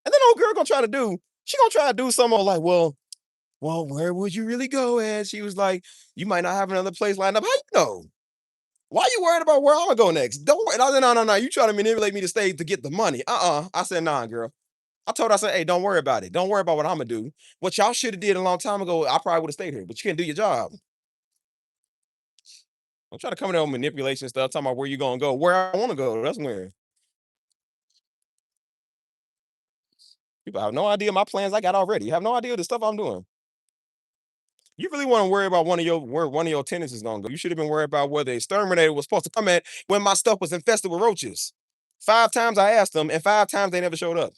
And then old girl gonna try to do, she gonna try to do something like, well, where would you really go at? She was like, you might not have another place lined up. How you know? Why you worried about where I'm gonna go next? Don't worry. I said, no, no, no. You trying to manipulate me to stay to get the money. I said, nah, girl. I told her, I said, hey, don't worry about it. Don't worry about what I'm gonna do. What y'all should have did a long time ago, I probably would have stayed here, but you can't do your job. I'm trying to come in there with manipulation stuff, talking about where you gonna go. Where I want to go. That's where people have no idea my plans I got already. You have no idea the stuff I'm doing. You really want to worry about where one of your tenants is gonna go. You should have been worried about where the exterminator was supposed to come at when my stuff was infested with roaches. 5 times I asked them, and 5 times they never showed up.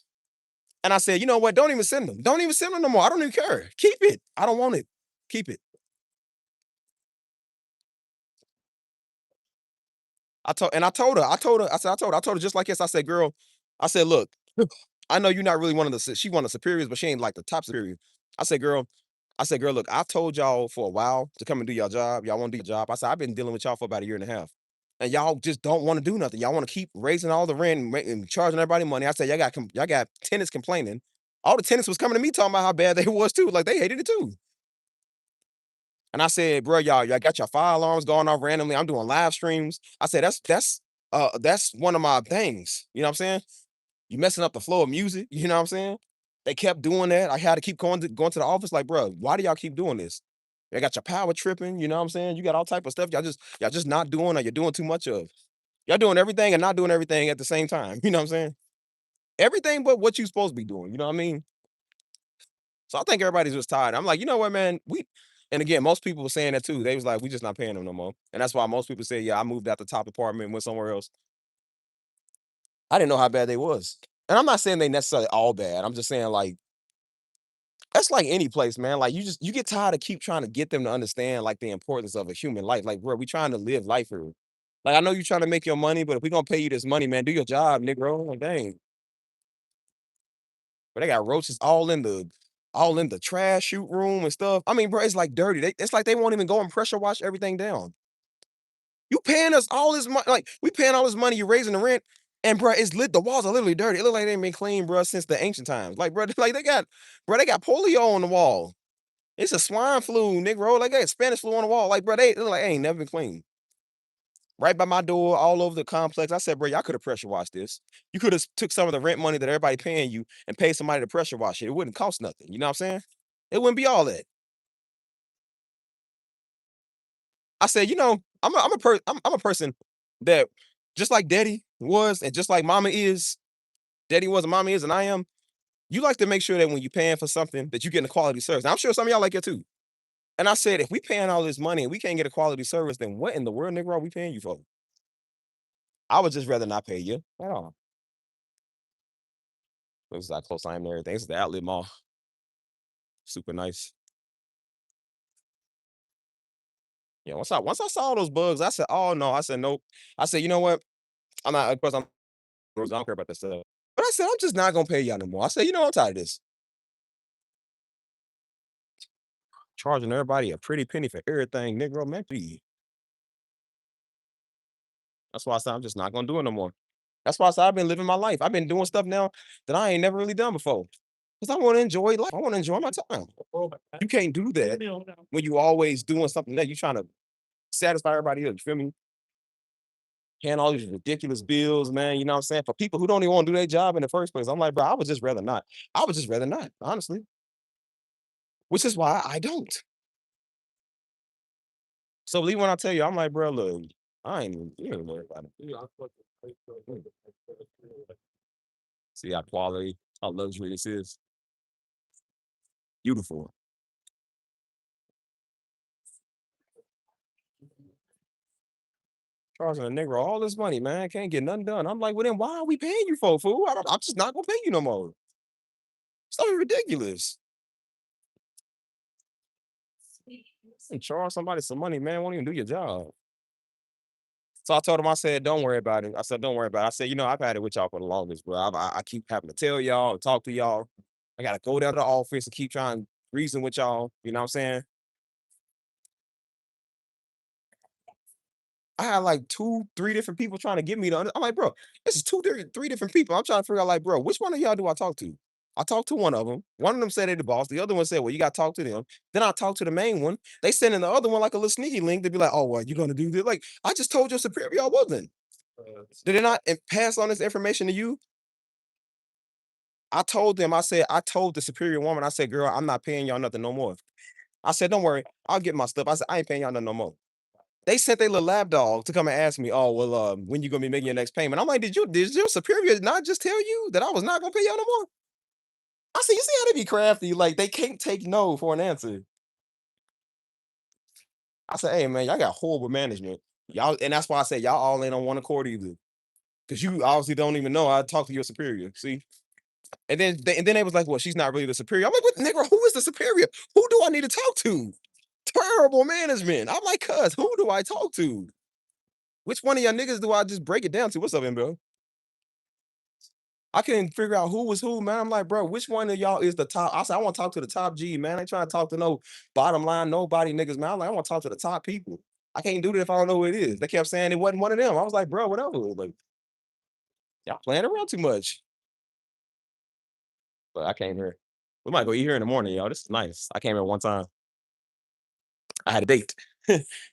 And I said, you know what? Don't even send them. Don't even send them no more. I don't even care. Keep it. I don't want it. Keep it. I told her just like this. I said, girl, I said, look, I know you're not really one of she one of the superiors, but she ain't like the top superior. I said, girl, look, I've told y'all for a while to come and do your job. Y'all want to do your job. I said, I've been dealing with y'all for about a year and a half. And y'all just don't want to do nothing. Y'all want to keep raising all the rent and charging everybody money. I said, y'all got tenants complaining. All the tenants was coming to me talking about how bad they was too. Like they hated it too. And I said, bro, y'all got your fire alarms going off randomly. I'm doing live streams. I said, that's one of my things. You know what I'm saying? You messing up the flow of music. You know what I'm saying? They kept doing that. I had to keep going to the office. Like, bro, why do y'all keep doing this? They got your power tripping. You know what I'm saying? You got all type of stuff. Y'all just not doing, or you're doing too much of. Y'all doing everything and not doing everything at the same time. You know what I'm saying? Everything but what you supposed to be doing. You know what I mean? So I think everybody's just tired. I'm like, you know what, man? And again, most people were saying that too. They was like, we just not paying them no more. And that's why most people say, yeah, I moved out the top apartment and went somewhere else. I didn't know how bad they was. And I'm not saying they necessarily all bad. I'm just saying like that's like any place, man. Like you get tired of keep trying to get them to understand like the importance of a human life. Like, bro, we trying to live life here. Like I know you're trying to make your money, but if we gonna pay you this money, man, do your job, nigga. Like, dang. But they got roaches all in the trash shoot room and stuff. I mean, bro, it's like dirty. It's like they won't even go and pressure wash everything down. You paying us all this money, like we paying all this money, you raising the rent, and bro, it's lit. The walls are literally dirty. It look like they ain't been clean, bro, since the ancient times. Like, bro, like they got polio on the wall. It's a swine flu, Negro. Like they got Spanish flu on the wall. Like, bro, they look like they ain't never been clean. Right by my door, all over the complex. I said, bro, y'all could have pressure washed this. You could have took some of the rent money that everybody paying you and paid somebody to pressure wash it. It wouldn't cost nothing. You know what I'm saying? It wouldn't be all that. I said, you know, I'm a person that just like daddy was and just like mama is, daddy was and mama is, and I am, you like to make sure that when you're paying for something that you getting a quality service. Now, I'm sure some of y'all like it too. And I said, if we paying all this money and we can't get a quality service, then what in the world, nigga, are we paying you for? I would just rather not pay you at all. This is how close I am to everything. This is the outlet mall. Super nice. Yeah, once I saw those bugs, I said, oh no. I said, nope. I said, you know what? I'm not, of course, I don't care about that stuff. But I said, I'm just not gonna pay y'all no more. I said, you know, I'm tired of this. Charging everybody a pretty penny for everything, nigga. Man, please. That's why I said I'm just not gonna do it no more. That's why I said I've been living my life. I've been doing stuff now that I ain't never really done before. Because I want to enjoy life. I want to enjoy my time. You can't do that when you always doing something that you trying to satisfy everybody else. You feel me? Paying all these ridiculous bills, man. You know what I'm saying? For people who don't even want to do their job in the first place. I'm like, bro, I would just rather not. I would just rather not, honestly. Which is why I don't. So believe when I tell you, I'm like, bro, look, I ain't even you ain't worried about it. See how quality, how luxury this is. Beautiful. Charging a nigga all this money, man. Can't get nothing done. I'm like, well, then why are we paying you for, fool? I'm just not gonna pay you no more. Stuff is ridiculous. And charge somebody some money, man. Won't even do your job. So I told him, I said, don't worry about it. I said, don't worry about it. I said, you know, I've had it with y'all for the longest, bro. I keep having to tell y'all and talk to y'all. I gotta go down to the office and keep trying to reason with y'all. You know what I'm saying? I had like 2, 3 different people trying to get me to I'm like, "Bro, this is 2, 3 different people." I'm trying to figure out like, "Bro, which one of y'all do I talk to?" I talked to one of them. One of them said they the boss. The other one said, "Well, you gotta talk to them." Then I talked to the main one. They sent in the other one like a little sneaky link to be like, "Oh, well, you gonna do this?" Like, I just told your superior I wasn't. Did they not pass on this information to you? I told them, I said, I told the superior woman, I said, "Girl, I'm not paying y'all nothing no more." I said, "Don't worry, I'll get my stuff." I said, "I ain't paying y'all nothing no more." They sent their little lab dog to come and ask me, "Oh, well, when you gonna be making your next payment?" I'm like, did your superior not just tell you that I was not gonna pay y'all no more?" I said, "You see how they be crafty? Like they can't take no for an answer." I said, "Hey man, y'all got horrible management. Y'all," and that's why I said y'all all ain't on one accord either. Cause you obviously don't even know I talked to your superior. See? And then they was like, "Well, she's not really the superior." I'm like, "What nigga, who is the superior? Who do I need to talk to?" Terrible management. I'm like, "Cuz, who do I talk to? Which one of y'all niggas do I just break it down to? What's up, bro?" I couldn't figure out who was who, man. I'm like, bro, which one of y'all is the top? I said, I want to talk to the top G, man. I ain't trying to talk to no bottom line, nobody niggas, man. I'm like, I want to talk to the top people. I can't do that if I don't know who it is. They kept saying it wasn't one of them. I was like, bro, whatever. Like, y'all playing around too much. But I came here. We might go eat here in the morning, y'all. This is nice. I came here one time. I had a date.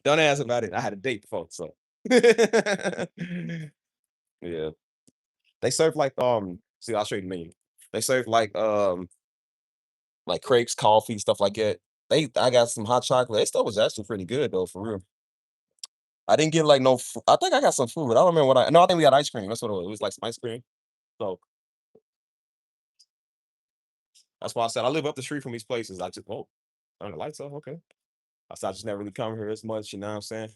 Don't ask about it. I had a date before, so yeah. They serve see, I'll show you the menu. They serve like crepes, coffee, stuff like that. I got some hot chocolate. That stuff was actually pretty good though, for real. I didn't get like no I think I got some food. I don't remember what I no, I think we got ice cream. That's what it was. It was like some ice cream. So that's why I said I live up the street from these places. I just turn the lights off. Okay. I said I just never really come here as much, you know what I'm saying?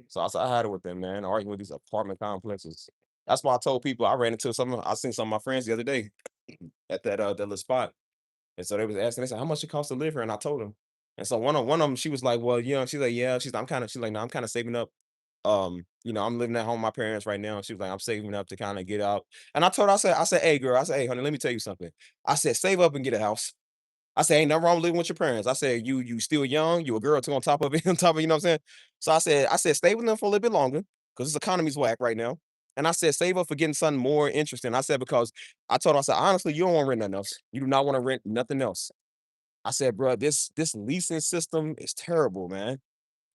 So I said I had it with them, man, arguing with these apartment complexes. That's why I told people I ran into I seen some of my friends the other day at that little spot. And so they was asking, they said, "How much it costs to live here?" And I told them. And so one of them, she was like, "Well, she's like, yeah, she's like, no, I'm kind of saving up. I'm living at home with my parents right now." She was like, "I'm saving up to kind of get out." And I told her, I said, "Hey, girl," I said, "Hey, honey, let me tell you something." I said, "Save up and get a house." I said, "Ain't nothing wrong with living with your parents." I said, "You still young, you a girl too on top of it, on top of, you know what I'm saying?" So I said, "Stay with them for a little bit longer, because this economy's whack right now." And I said, "Save up for getting something more interesting." I said, because I told her, I said, "Honestly, you don't want to rent nothing else. You do not want to rent nothing else." I said, "Bro, this leasing system is terrible, man."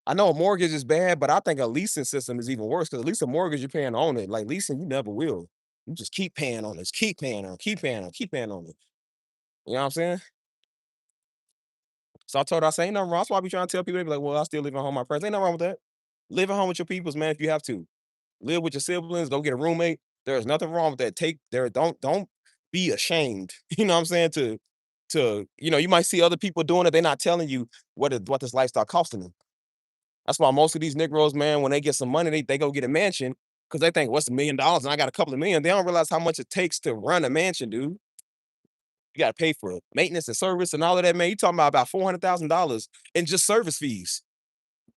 I know a mortgage is bad, but I think a leasing system is even worse, because at least a mortgage you're paying on it. Like leasing, you never will. You just keep paying on this, keep paying on, keep paying on, keep paying on it. You know what I'm saying? So I told her, I say, "Ain't nothing wrong." That's why I be trying to tell people, they be like, "Well, I still live at home with my parents." Ain't nothing wrong with that. Live at home with your peoples, man, if you have to. Live with your siblings, go get a roommate. There's nothing wrong with that. Take there, don't be ashamed. You know what I'm saying? You might see other people doing it. They're not telling you what this lifestyle costing them. That's why most of these Negroes, man, when they get some money, they go get a mansion, because they think, "What's $1 million? And I got a couple of million." They don't realize how much it takes to run a mansion, dude. You gotta pay for maintenance and service and all of that, man. You talking about $400,000 in just service fees.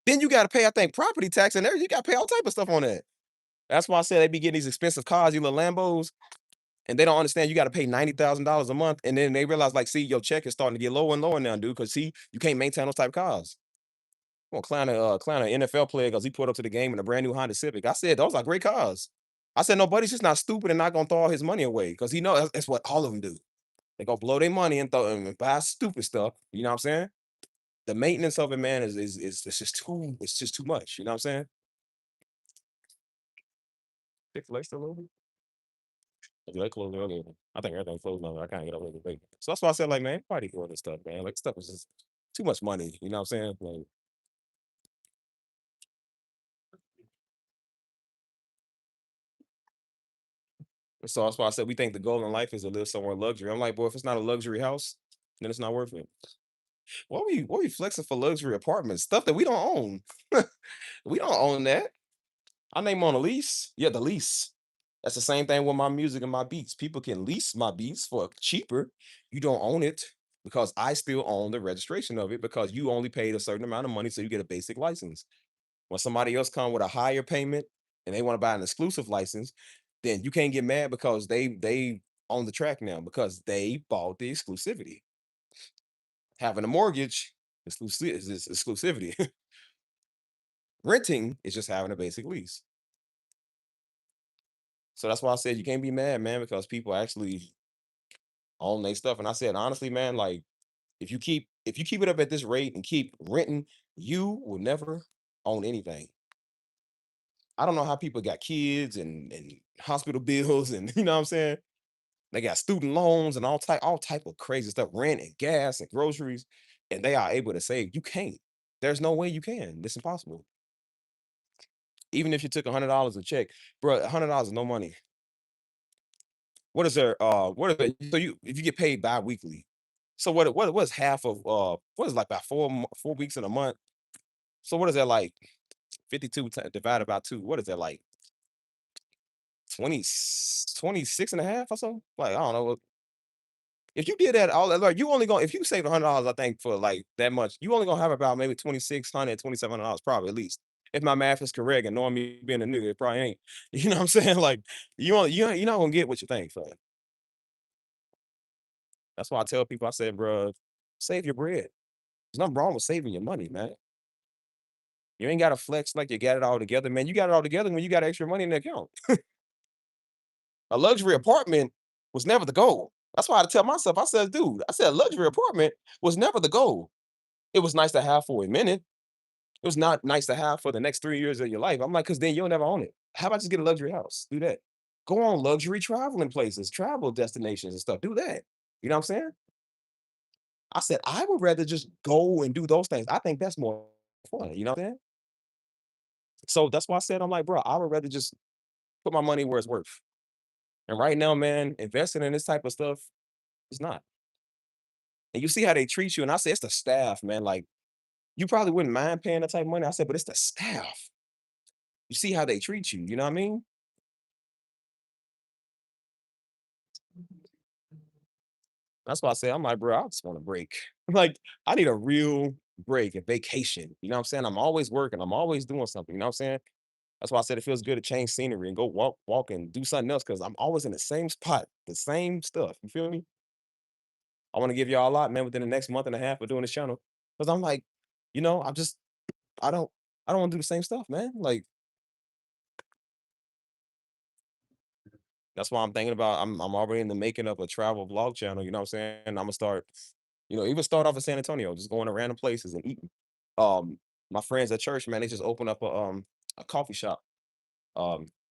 Then you gotta pay, I think, property tax and everything. You gotta pay all type of stuff on that. That's why I said they be getting these expensive cars, these little Lambos, and they don't understand you gotta pay $90,000 a month. And then they realize, like, see, your check is starting to get lower and lower now, dude. Because see, you can't maintain those type of cars. I'm gonna clown an NFL player because he pulled up to the game in a brand new Honda Civic. I said, those are great cars. I said, nobody's just not stupid and not gonna throw all his money away, because he knows that's what all of them do. They go blow their money and throw and buy stupid stuff. You know what I'm saying? The maintenance of it, man, is it's just too much. You know what I'm saying? Chick-fil-A still open? Yeah, they closed earlier. I think everything closed now. I can't get over the date. So that's why I said, like, man, everybody go this stuff, man. Like, stuff is just too much money. You know what I'm saying? Like, so that's why I said we think the goal in life is to live somewhere luxury. I'm like, boy, if it's not a luxury house, then it's not worth it. What we flexing for luxury apartments? Stuff that we don't own. We don't own that. I name on a lease. Yeah, the lease. That's the same thing with my music and my beats. People can lease my beats for cheaper. You don't own it, because I still own the registration of it, because you only paid a certain amount of money, so you get a basic license. When somebody else come with a higher payment and they want to buy an exclusive license, then you can't get mad, because they own the track now, because they bought the exclusivity. Having a mortgage is exclusivity. Renting is just having a basic lease. So that's why I said you can't be mad, man, because people actually own their stuff. And I said, honestly, man, like, if you keep it up at this rate and keep renting, you will never own anything. I don't know how people got kids and hospital bills, and you know what I'm saying? They got student loans and all type of crazy stuff, rent and gas and groceries, and they are able to save. You can't. There's no way you can. It's impossible. Even if you took $100 a check, bro, $100 is no money. What is there? What is it? So you if you get paid bi-weekly, so what's half of what is like about 4 weeks in a month? So what is that like? 52 divided by two. What is that like? 20, 26 and a half or so? Like, I don't know. If you did that all like you only going if you save $100, I think, for like that much, you only gonna have about maybe 2,600, $2,700 probably, at least. If my math is correct, and knowing me being a nigga, it probably ain't. You know what I'm saying? Like, you're not gonna get what you think. So that's why I tell people, I said, bro, save your bread. There's nothing wrong with saving your money, man. You ain't gotta flex like you got it all together, man. You got it all together when you got extra money in the account. A luxury apartment was never the goal. That's why I tell myself, I said, dude, I said, a luxury apartment was never the goal. It was nice to have for a minute. It was not nice to have for the next 3 years of your life. I'm like, because then you'll never own it. How about just get a luxury house? Do that. Go on luxury traveling places, travel destinations and stuff. Do that. You know what I'm saying? I said, I would rather just go and do those things. I think that's more fun. You know what I'm saying? So that's why I said, I'm like, bro, I would rather just put my money where it's worth. And right now, man, investing in this type of stuff is not. And you see how they treat you. And I said, it's the staff, man. Like, you probably wouldn't mind paying that type of money. I said, but it's the staff. You see how they treat you. You know what I mean? That's why I say I'm like, bro, I just want a break. Like, I need a real break, a vacation. You know what I'm saying? I'm always working. I'm always doing something. You know what I'm saying? That's why I said it feels good to change scenery and go walk and do something else because I'm always in the same spot, the same stuff. You feel me? I want to give y'all a lot, man, within the next month and a half of doing this channel. Because I'm like, I'm just I don't I don't want to do the same stuff, man. Like that's why I'm thinking about I'm already in the making of a travel vlog channel, you know what I'm saying? I'm gonna start, even start off in San Antonio, just going to random places and eating. My friends at church, man, they just opened up a coffee shop.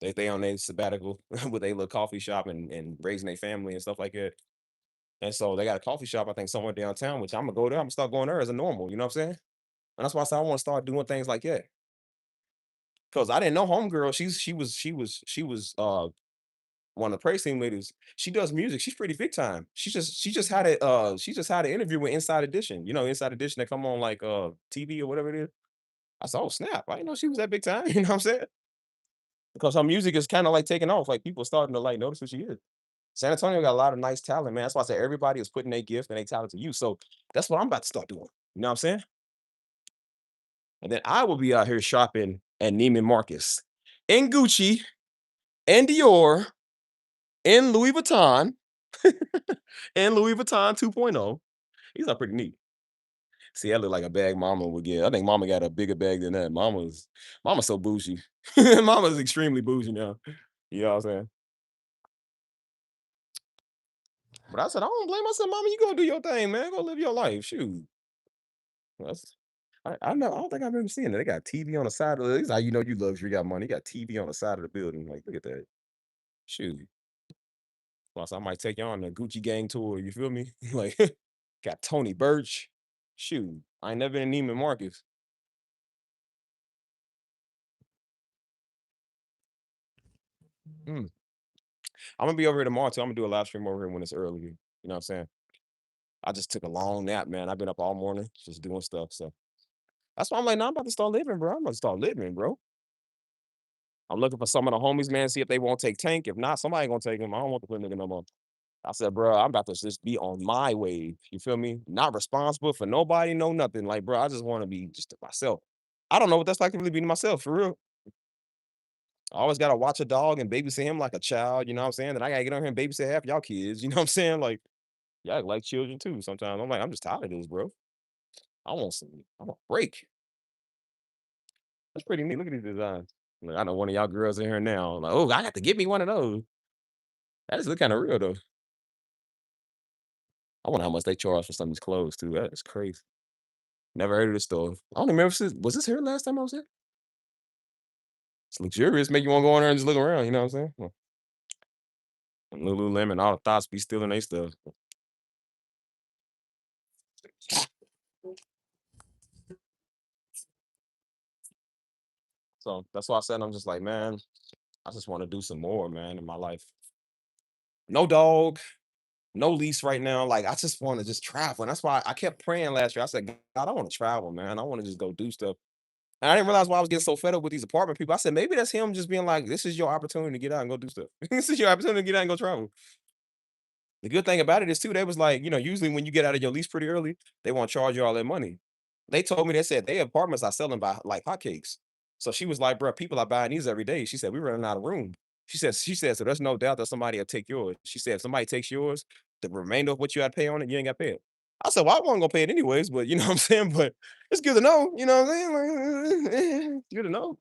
They on their sabbatical with a little coffee shop and raising their family and stuff like that. And so they got a coffee shop, I think, somewhere downtown, which I'm gonna go there. I'm gonna start going there as a normal, you know what I'm saying? And that's why I said I want to start doing things like that. Cause I didn't know homegirl. She was one of the praise team ladies. She does music. She's pretty big time. She just had an interview with Inside Edition. Inside Edition that come on like TV or whatever it is. I said, oh snap. I didn't know she was that big time. You know what I'm saying? Because her music is kind of like taking off. Like people starting to like notice who she is. San Antonio got a lot of nice talent, man. That's why I said everybody is putting their gift and their talent to use. So that's what I'm about to start doing. You know what I'm saying? And then I will be out here shopping at Neiman Marcus, in Gucci, and Dior, in Louis Vuitton, and Louis Vuitton 2.0. These are pretty neat. See, I look like a bag mama would get. I think mama got a bigger bag than that. Mama's so bougie. Mama's extremely bougie now. You know what I'm saying? But I said, I don't blame myself, mama. You go do your thing, man. Go live your life. Shoot. That's I know. I don't think I've ever seen it. They got TV on the side of it. This is how you know you luxury got money. You got TV on the side of the building. Like, look at that. Shoot. Plus, I might take you on a Gucci gang tour. You feel me? Like, got Tony Birch. Shoot. I ain't never been in Neiman Marcus. Mm. I'm gonna be over here tomorrow too. I'm gonna do a live stream over here when it's early. You know what I'm saying? I just took a long nap, man. I've been up all morning just doing stuff. So that's why I'm like, nah, I'm about to start living, bro. I'm about to start living, bro. I'm looking for some of the homies, man, see if they won't take Tank. If not, somebody gonna take him. I don't want to put nigga no more. I said, bro, I'm about to just be on my wave. You feel me? Not responsible for nobody, no nothing. Like, bro, I just want to be just myself. I don't know what that's like to really be myself for real. I always gotta watch a dog and babysit him like a child. You know what I'm saying? Then I gotta get on here and babysit half y'all kids. You know what I'm saying? Like, y'all like children too. Sometimes I'm like, I'm just tired of this, bro. I want a break. That's pretty neat. Look at these designs. Like, I know one of y'all girls in here now. Like, oh, I have to get me one of those. That just look kind of real though. I wonder how much they charge for some of these clothes too. That is crazy. Never heard of this store. I don't remember if was this here last time I was here? It's luxurious, make you want to go in there and just look around, you know what I'm saying? Lululemon, all the thoughts be stealing they stuff. So that's why I said I'm just like, man, I just want to do some more, man, in my life. No dog, no lease right now. Like I just want to just travel. And that's why I kept praying last year. I said, God, I want to travel, man. I want to just go do stuff. And I didn't realize why I was getting so fed up with these apartment people. I said, maybe that's him just being like, this is your opportunity to get out and go do stuff. This is your opportunity to get out and go travel. The good thing about it is too, they was like, usually when you get out of your lease pretty early, they won't charge you all that money. They told me they said they apartments are selling by like hotcakes. So she was like, bro, people are buying these every day. She said, we're running out of room. So there's no doubt that somebody will take yours. She said, if somebody takes yours, the remainder of what you had to pay on it, you ain't got to pay it. I said, well, I wasn't gonna pay it anyways, but you know what I'm saying? But it's good to know, you know what I'm saying? Like, good to know.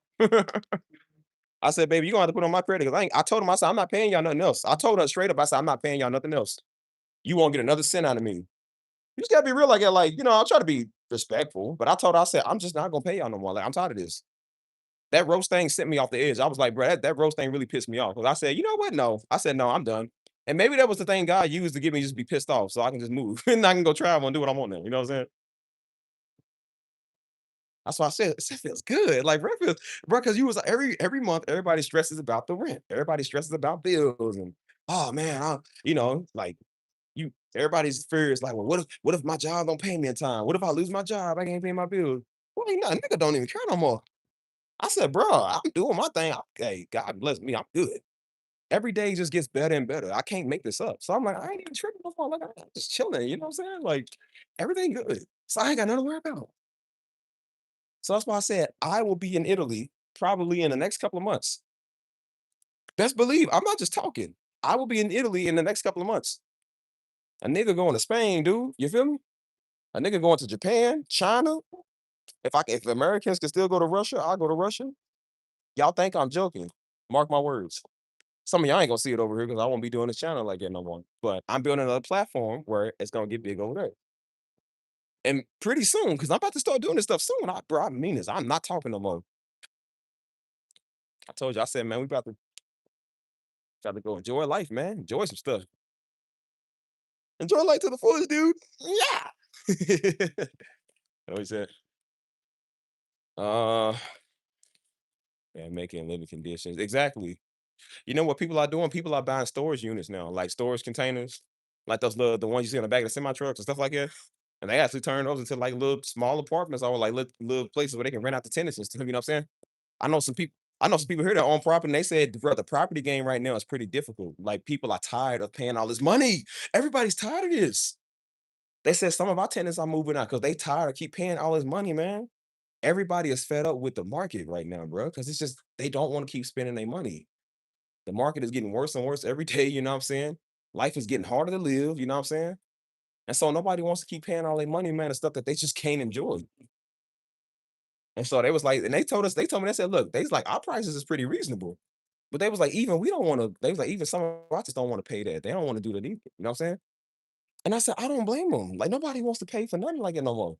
I said, baby, you're gonna have to put on my credit because I told him, I said, I'm not paying y'all nothing else. I told her straight up, I said, I'm not paying y'all nothing else. You won't get another cent out of me. You just gotta be real like that. Like, I'll try to be respectful, but I told her, I said, I'm just not gonna pay y'all no more. Like, I'm tired of this. That roast thing sent me off the edge. I was like, bro, that roast thing really pissed me off. Because I said, you know what? No. I said, no, I'm done. And maybe that was the thing God used to get me just be pissed off so I can just move and I can go travel and do what I want now. You know what I'm saying? That's why I said it feels good. Like rent feels, bro, because you was every month, everybody stresses about the rent. Everybody stresses about bills and oh man, like everybody's fear is like, well, what if my job don't pay me in time? What if I lose my job? I can't pay my bills. Well, ain't nothing, nigga don't even care no more. I said, bro, I'm doing my thing. Hey, God bless me. I'm good. Every day just gets better and better. I can't make this up. So I'm like, I ain't even tripping no more. Like I'm just chilling. You know what I'm saying? Like everything good. So I ain't got nothing to worry about. So that's why I said I will be in Italy probably in the next couple of months. Best believe I'm not just talking. I will be in Italy in the next couple of months. A nigga going to Spain, dude. You feel me? A nigga going to Japan, China. If Americans can still go to Russia, I'll go to Russia. Y'all think I'm joking. Mark my words. Some of y'all ain't gonna see it over here because I won't be doing this channel like that no more. But I'm building another platform where it's gonna get big over there. And pretty soon, because I'm about to start doing this stuff soon. I mean this. I'm not talking no more. I told you, I said, man, we about to go enjoy life, man. Enjoy some stuff. Enjoy life to the fullest, dude. Yeah. What he said? Uh and making living conditions. Exactly. You know what people are doing? People are buying storage units now, like storage containers, like those little the ones you see on the back of the semi trucks and stuff like that. And they actually turn those into like little small apartments or like little places where they can rent out to tenants and stuff. You know what I'm saying? I know some people. I know some people here that own property, and they said, bro, the property game right now is pretty difficult. Like people are tired of paying all this money. Everybody's tired of this. They said some of our tenants are moving out because they tired of keep paying all this money, man. Everybody is fed up with the market right now, bro, because it's just they don't want to keep spending their money. The market is getting worse and worse every day, you know what I'm saying? Life is getting harder to live, you know what I'm saying? And so nobody wants to keep paying all their money, man, and stuff that they just can't enjoy. And so they was like, and they told me, they said, look, they was like, our prices is pretty reasonable. But they was like, even we don't want to, they was like, even some of us just don't want to pay that. They don't want to do that either. You know what I'm saying? And I said, I don't blame them. Like nobody wants to pay for nothing like it no more.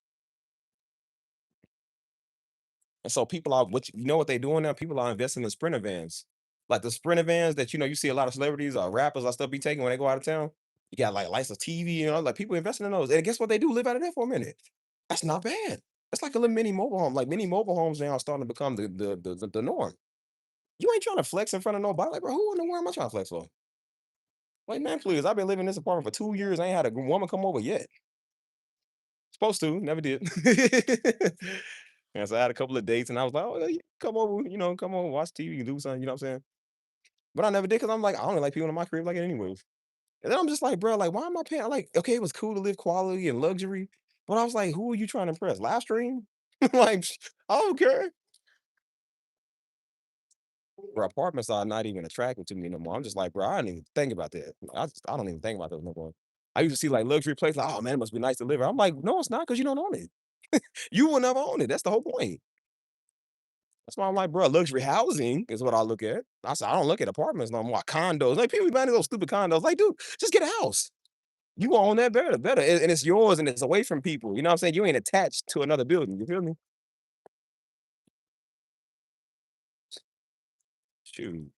And so people are what you know what they doing now? People are investing in sprinter vans. Like the sprinter vans that you see a lot of celebrities or rappers or stuff be taking when they go out of town. You got like lights of TV, like people investing in those. And guess what they do? Live out of that for a minute. That's not bad. That's like a little mini mobile home. Like mini mobile homes now are starting to become the norm. You ain't trying to flex in front of nobody. Like, bro, who in the world am I trying to flex for? Like, man, please. I've been living in this apartment for 2 years. I ain't had a woman come over yet. Supposed to, never did. And so I had a couple of dates and I was like, oh, yeah, you come over, come over, watch TV, do something, you know what I'm saying? But I never did because I'm like, I don't like people in my crib like it anyways. And then I'm just like, bro, like, why am I paying? Like, okay, it was cool to live quality and luxury, but I was like, who are you trying to impress? Live stream? Like, I don't care. Bro, apartments are not even attractive to me no more. I'm just like, bro, I didn't even think about that. I don't even think about those no more. I used to see like luxury places, like, oh man, it must be nice to live here. I'm like, no, it's not because you don't own it. You will never own it. That's the whole point. That's why I'm like, bro, luxury housing is what I look at. I said, I don't look at apartments no more. Condos. Like people be buying those stupid condos. Like, dude, just get a house. You own that better. And it's yours and it's away from people. You know what I'm saying? You ain't attached to another building. You feel me? Shoot.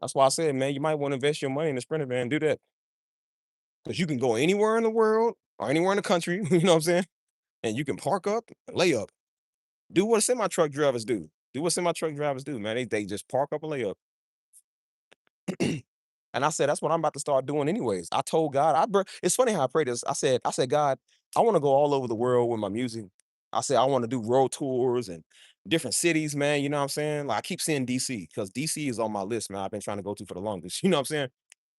That's why I said, man, you might want to invest your money in the Sprinter van. Do that. Because you can go anywhere in the world or anywhere in the country, you know what I'm saying? And you can park up, lay up. Do what semi truck drivers do. Do what semi truck drivers do, man. They just park up and lay up. And I said, that's what I'm about to start doing anyways. I told God, it's funny how I pray this. I said, God, I want to go all over the world with my music. I said, I want to do road tours and different cities, man. You know what I'm saying? Like I keep seeing DC because DC is on my list, man. I've been trying to go to for the longest. You know what I'm saying?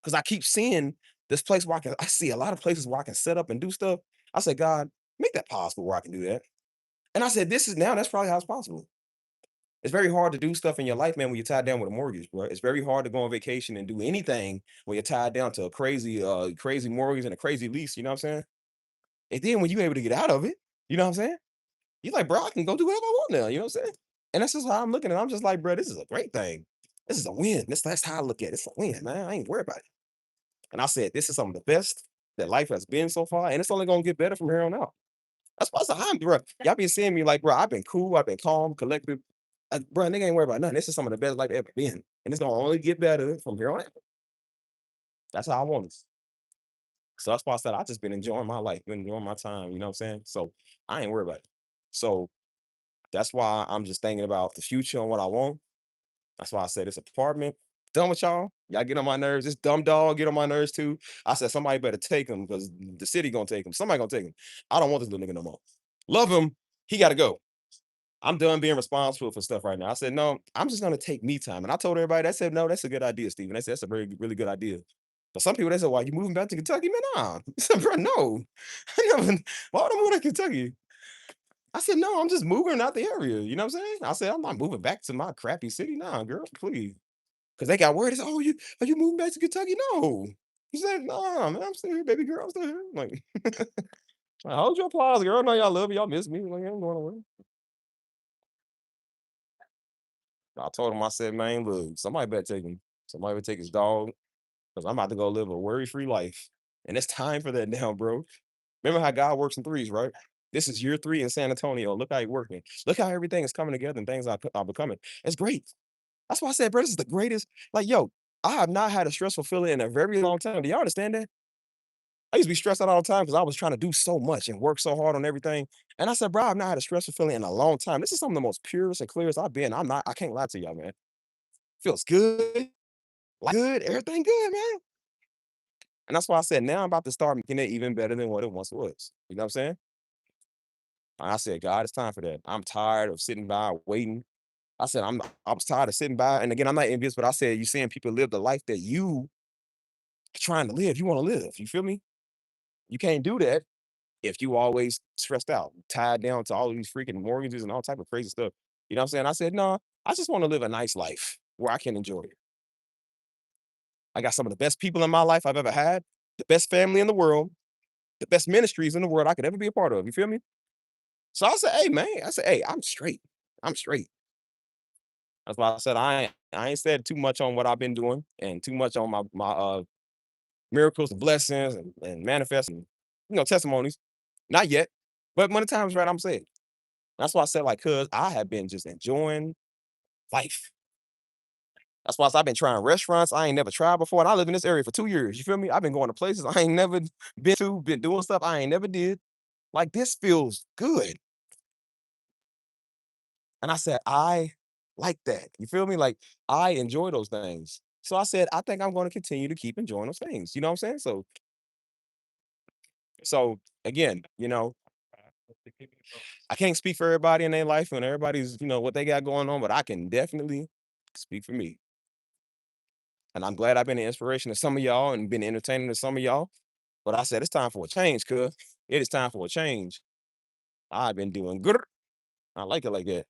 Because I keep seeing this place where I see a lot of places where I can set up and do stuff. I said, God, make that possible where I can do that. And I said, that's probably how it's possible. It's very hard to do stuff in your life, man, when you're tied down with a mortgage, bro. It's very hard to go on vacation and do anything when you're tied down to a crazy mortgage and a crazy lease. You know what I'm saying? And then when you're able to get out of it, you know what I'm saying? You're like, bro, I can go do whatever I want now. You know what I'm saying? And that's just how I'm looking at it. I'm just like, bro, this is a great thing. This is a win. That's how I look at it. It's a win, man. I ain't worried about it. And I said, this is some of the best that life has been so far, and it's only gonna get better from here on out. That's why I said, bro. Y'all been seeing me like, bro, I've been cool, I've been calm, collected. Bro, nigga ain't worried about nothing. This is some of the best life ever been. And it's gonna only get better from here on out. That's how I want it. So that's why I said I just been enjoying my life, been enjoying my time, you know what I'm saying? So I ain't worried about it. So that's why I'm just thinking about the future and what I want. That's why I said this apartment. Done with y'all. Y'all get on my nerves. This dumb dog get on my nerves too. I said somebody better take him because the city gonna take him. Somebody gonna take him. I don't want this little nigga no more. Love him. He gotta go. I'm done being responsible for stuff right now. I said, no, I'm just gonna take me time. And I told everybody, that said, no, that's a good idea, Steven. They said that's a very really good idea. But some people they said, why you moving back to Kentucky? Man, nah. I said, bro, no. I never, why would I move to Kentucky? I said, no, I'm just moving out the area. You know what I'm saying? I said, I'm not moving back to my crappy city. Nah, girl, please. Because they got worried. They said, oh, are you moving back to Kentucky? No. He said, nah, man, I'm still here, baby girl. I'm still here. Like, hold your applause, girl. I know y'all love me. Y'all miss me. Like, I'm going away. I told him, I said, man, look, somebody better take him. Somebody better take his dog because I'm about to go live a worry-free life. And it's time for that now, bro. Remember how God works in threes, right? This is year 3 in San Antonio. Look how he working. Look how everything is coming together and things are becoming. It's great. That's why I said, bro, this is the greatest. Like, yo, I have not had a stressful feeling in a very long time. Do y'all understand that? I used to be stressed out all the time because I was trying to do so much and work so hard on everything. And I said, bro, I've not had a stressful feeling in a long time. This is some of the most purest and clearest I've been. I can't lie to y'all, man. Feels good, good, everything good, man. And that's why I said now I'm about to start making it even better than what it once was. You know what I'm saying? And I said, God, it's time for that. I'm tired of sitting by waiting. I said, I was tired of sitting by. And again, I'm not envious, but I said, you seeing people live the life that you trying to live, you want to live. You feel me? You can't do that if you always stressed out, tied down to all of these freaking mortgages and all type of crazy stuff. You know what I'm saying? I said, no, I just want to live a nice life where I can enjoy it. I got some of the best people in my life I've ever had, the best family in the world, the best ministries in the world I could ever be a part of. You feel me? So I said, hey, man, I said, hey, I'm straight. I'm straight. That's why I said I ain't said too much on what I've been doing and too much on my miracles and blessings and manifesting, testimonies. Not yet. But when the time's right, I'm saying. That's why I said, like, cause I have been just enjoying life. That's why I said I've been trying restaurants I ain't never tried before. And I live in this area for 2 years. You feel me? I've been going to places I ain't never been to, been doing stuff I ain't never did. Like this feels good. And I said, I like that. You feel me? Like I enjoy those things. So I said, I think I'm going to continue to keep enjoying those things. You know what I'm saying? So again, I can't speak for everybody in their life and everybody's, what they got going on, but I can definitely speak for me. And I'm glad I've been an inspiration to some of y'all and been entertaining to some of y'all. But I said it's time for a change, cuz it is time for a change. I've been doing good. I like it like that.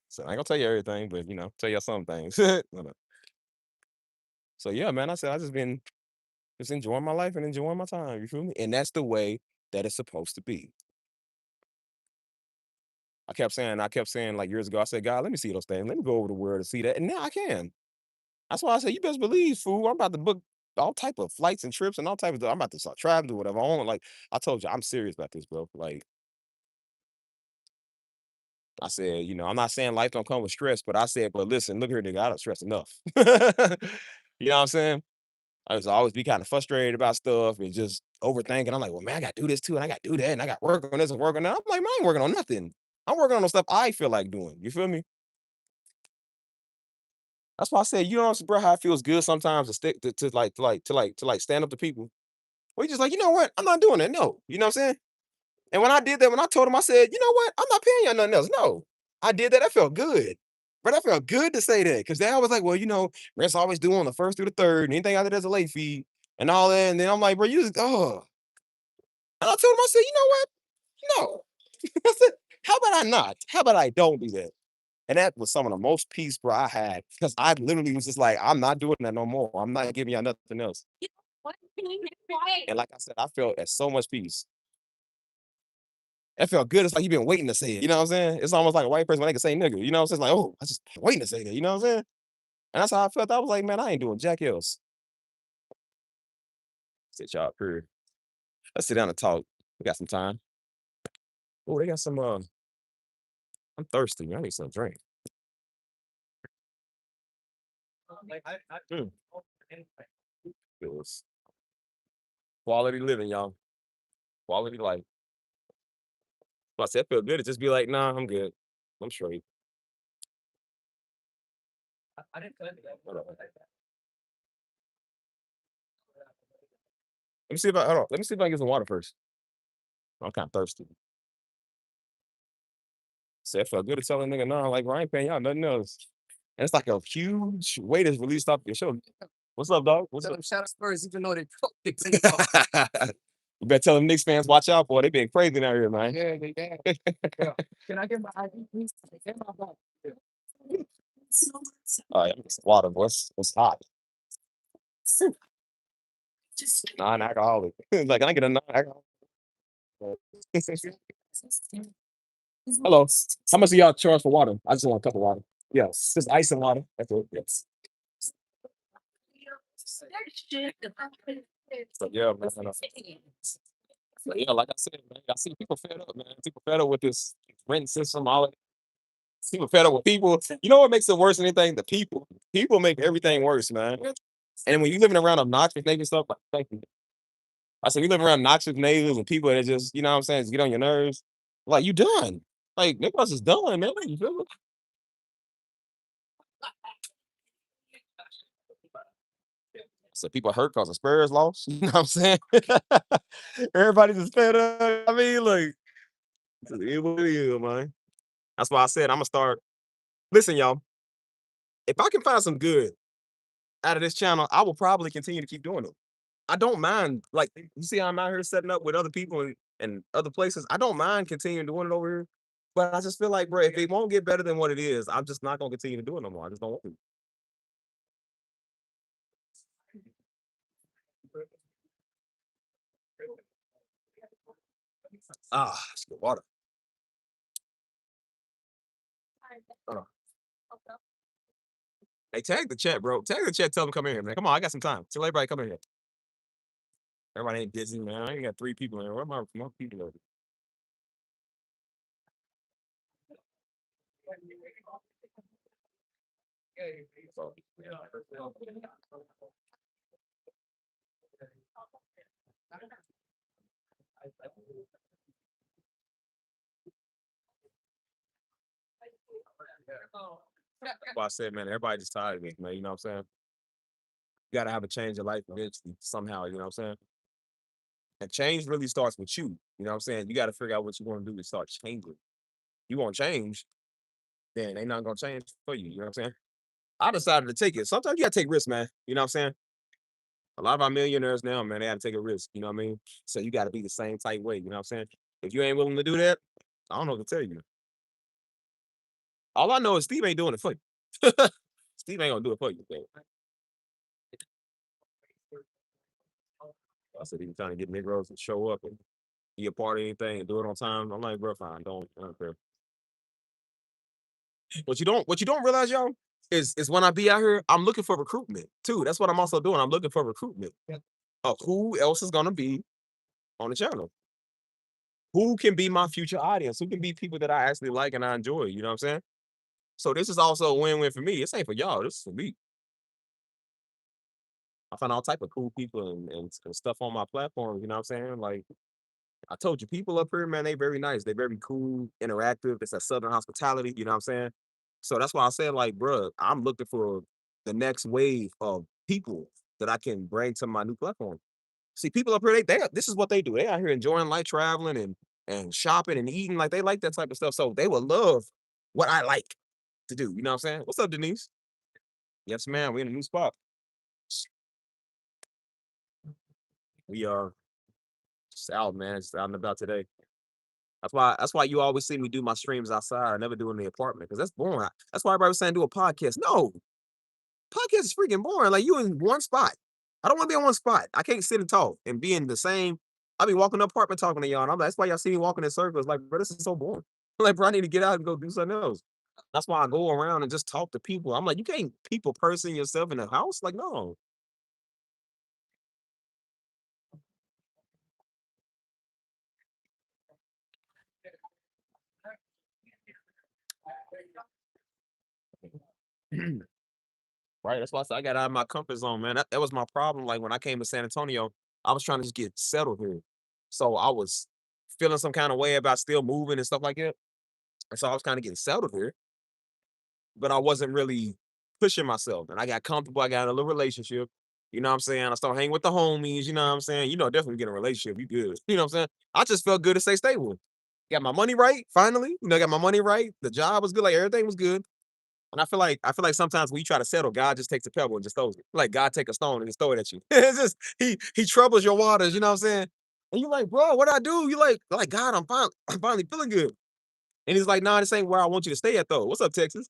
So I ain't gonna tell you everything, but tell y'all some things. No. So yeah, man, I said I just enjoying my life and enjoying my time. You feel me? And that's the way that it's supposed to be. I kept saying like years ago, I said, God, let me see those things. Let me go over the world to see that. And now I can. That's why I said, you best believe, fool. I'm about to book all type of flights and trips and all type of stuff. I'm about to start traveling, do whatever I want. Like I told you, I'm serious about this, bro. Like I said, I'm not saying life don't come with stress, but I said, but listen, look here, nigga, I don't stress enough. You know what I'm saying? I was always be kind of frustrated about stuff and just overthinking. I'm like, well, man, I gotta do this too, and I gotta do that, and I got work on this and work on that. I'm like, man, I ain't working on nothing. I'm working on the stuff I feel like doing. You feel me? That's why I said, bro, how it feels good sometimes to stick to stand up to people. We just like, you know what? I'm not doing that. No. You know what I'm saying? And when I did that, when I told him, I said, you know what? I'm not paying you nothing else. No. I did that. That felt good. But that felt good to say that. Because they always like, well, rent's always due on the first through the third, and anything after that's a late fee and all that. And then I'm like, bro, you just And I told him, I said, you know what? No. I said, how about I not? How about I don't do that? And that was some of the most peace, bro, I had. Because I literally was just like, I'm not doing that no more. I'm not giving y'all nothing else. And like I said, I felt at so much peace. That felt good. It's like you've been waiting to say it. You know what I'm saying? It's almost like a white person when they can say nigga. You know what I'm saying? It's like, oh, I just been waiting to say that. You know what I'm saying? And that's how I felt. I was like, man, I ain't doing jack else. Sit y'all up here. Let's sit down and talk. We got some time. Oh, they got some I'm thirsty, man. I need some drink. Mm. Feels quality living, y'all. Quality life. If I said feel good, it just be like, nah, I'm good. I'm straight. Hold on. Let me see if I hold on. Let me see if I can get some water first. I'm kind of thirsty. So it felt good to tell a nigga, no, like, bro, I ain't paying y'all nothing else. And it's like a huge weight is released off your shoulder. What's up, dog? What's up? Shout out Spurs, even though they You better tell them Knicks fans, watch out, boy. They been crazy out here, man. Yeah, they yeah. Can I get my ID, please? Get my ball. All right, some water, boy. It's hot. Non-alcoholic. Like, can I get a non-alcoholic? Hello. How much do y'all charge for water? I just want a cup of water. Yes, just ice and water. That's it. Yes. So yeah, man. So, yeah, like I said, man, I see people fed up, man. People fed up with this rent system, all of people fed up with people. You know what makes it worse than anything? The people. People make everything worse, man. And when you living around obnoxious neighbors stuff, like thank you. I said, you live around noxious neighbors and people that just, you know what I'm saying, just get on your nerves. Like, you done. Like, niggas is done, man. You feel me? So people hurt because the Spurs lost. You know what I'm saying? Everybody just fed up. I mean, like, it what it is, man. That's why I said I'm gonna start. Listen, y'all. If I can find some good out of this channel, I will probably continue to keep doing them. I don't mind. Like, you see, how I'm out here setting up with other people and other places. I don't mind continuing doing it over here. But I just feel like, bro, if it won't get better than what it is, I'm just not gonna continue to do it no more. I just don't want to. Ah, it's good water. Hold on. Hey, tag the chat, bro. Tag the chat. Tell them come in here, man. Come on, I got some time. Tell everybody come in here. Everybody ain't busy, man. I ain't got 3 people in here. Where my people at? So, well, I said, man, everybody just tired of me, man. You know what I'm saying? You gotta have a change of life eventually, somehow, you know what I'm saying? And change really starts with you. You know what I'm saying? You gotta figure out what you want to do to start changing. You want change, then they not gonna change for you. You know what I'm saying? I decided to take it. Sometimes you gotta take risks, man. You know what I'm saying? A lot of our millionaires now, man, they gotta take a risk. You know what I mean? So you gotta be the same type way. You know what I'm saying? If you ain't willing to do that, I don't know what to tell you. All I know is Steve ain't doing it for you. Steve ain't gonna do it for you. Man. I said he was trying to get Negroes to show up and be a part of anything and do it on time. I'm like, bro, fine, I don't care. What you don't realize, y'all, is when I be out here, I'm looking for recruitment too. That's what I'm also doing. I'm looking for recruitment of who else is gonna be on the channel. Who can be my future audience? Who can be people that I actually like and I enjoy? You know what I'm saying? So this is also a win-win for me. This ain't for y'all. This is for me. I find all type of cool people and stuff on my platform. You know what I'm saying? Like I told you, people up here, man, they very nice. They very cool, interactive. It's a Southern hospitality. You know what I'm saying? So that's why I said, like, bro, I'm looking for the next wave of people that I can bring to my new platform. See, people up here, they this is what they do. They out here enjoying life, traveling and shopping and eating. Like they like that type of stuff. So they would love what I like to do. You know what I'm saying? What's up, Denise? Yes, ma'am. We in a new spot. We are just out, man. Just out and about today. That's why you always see me do my streams outside. I never do it in the apartment because that's boring. That's why everybody was saying do a podcast. No, podcast is freaking boring. Like you in one spot. I don't want to be in one spot. I can't sit and talk and be in the same. I be walking the apartment talking to y'all. And I'm like, that's why y'all see me walking in circles. Like, bro, this is so boring. Like, bro, I need to get out and go do something else. That's why I go around and just talk to people. I'm like, you can't people person yourself in a house. Like, no. Right. That's why I said I got out of my comfort zone, man. That was my problem. Like when I came to San Antonio, I was trying to just get settled here. So I was feeling some kind of way about still moving and stuff like that. And so I was kind of getting settled here, but I wasn't really pushing myself. And I got comfortable. I got in a little relationship. You know what I'm saying? I start hanging with the homies, you know what I'm saying? You know, definitely get in a relationship, you good. You know what I'm saying? I just felt good to stay stable. Got my money right, finally. You know, got my money right. The job was good, like everything was good. And I feel like sometimes when you try to settle, God just takes a pebble and just throws it. Like God take a stone and just throw it at you. It's just he troubles your waters, you know what I'm saying? And you're like, bro, what I do? You like God, I'm finally feeling good. And he's like, nah, this ain't where I want you to stay at though. What's up, Texas?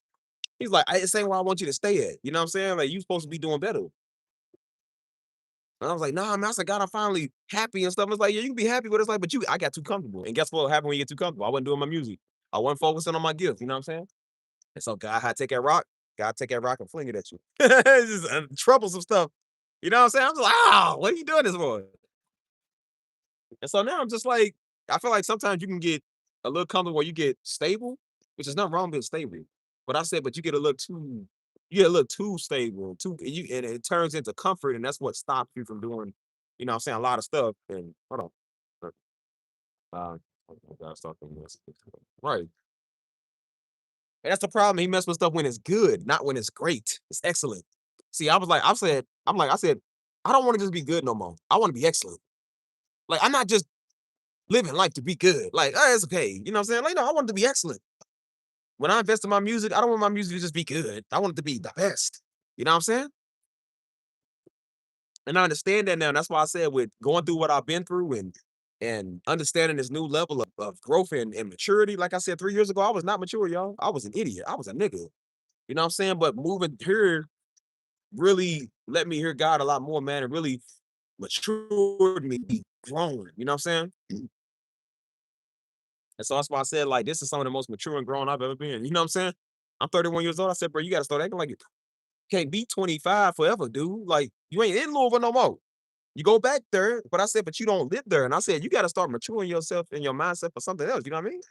He's like, this ain't where I want you to stay at. You know what I'm saying? Like you supposed to be doing better. And I was like, nah, man. I said, God, I'm finally happy and stuff. It's like, yeah, you can be happy, but it's like, but I got too comfortable. And guess what happened when you get too comfortable? I wasn't doing my music. I wasn't focusing on my gift. You know what I'm saying? And so God had to take that rock. God take that rock and fling it at you. It's just troublesome stuff. You know what I'm saying? I'm just like, what are you doing this for? And so now I'm just like, I feel like sometimes you can get a little comfortable where you get stable, which is nothing wrong with stable. But I said, but you get a little too stable, and it turns into comfort, and that's what stops you from doing, you know what I'm saying, a lot of stuff. And hold on. Uh, I gotta start thinking this. Right. And that's the problem. He messed with stuff when it's good, not when it's great. It's excellent. See, I said, I don't want to just be good no more. I want to be excellent. Like, I'm not just living life to be good. Like, oh, it's okay. You know what I'm saying? Like, no, I want it to be excellent. When I invest in my music, I don't want my music to just be good. I want it to be the best. You know what I'm saying? And I understand that now. That's why I said with going through what I've been through and understanding this new level of growth and maturity. Like I said, 3 years ago, I was not mature, y'all. I was an idiot. I was a nigga. You know what I'm saying? But moving here really let me hear God a lot more, man. It really matured me, grown. You know what I'm saying? And so that's why I said, like, this is some of the most mature and grown I've ever been. You know what I'm saying? I'm 31 years old. I said, bro, you gotta start acting like it. Can't be 25 forever, dude. Like, you ain't in Louisville no more. You go back there, but I said, but you don't live there. And I said, you gotta start maturing yourself and your mindset for something else. You know what I mean?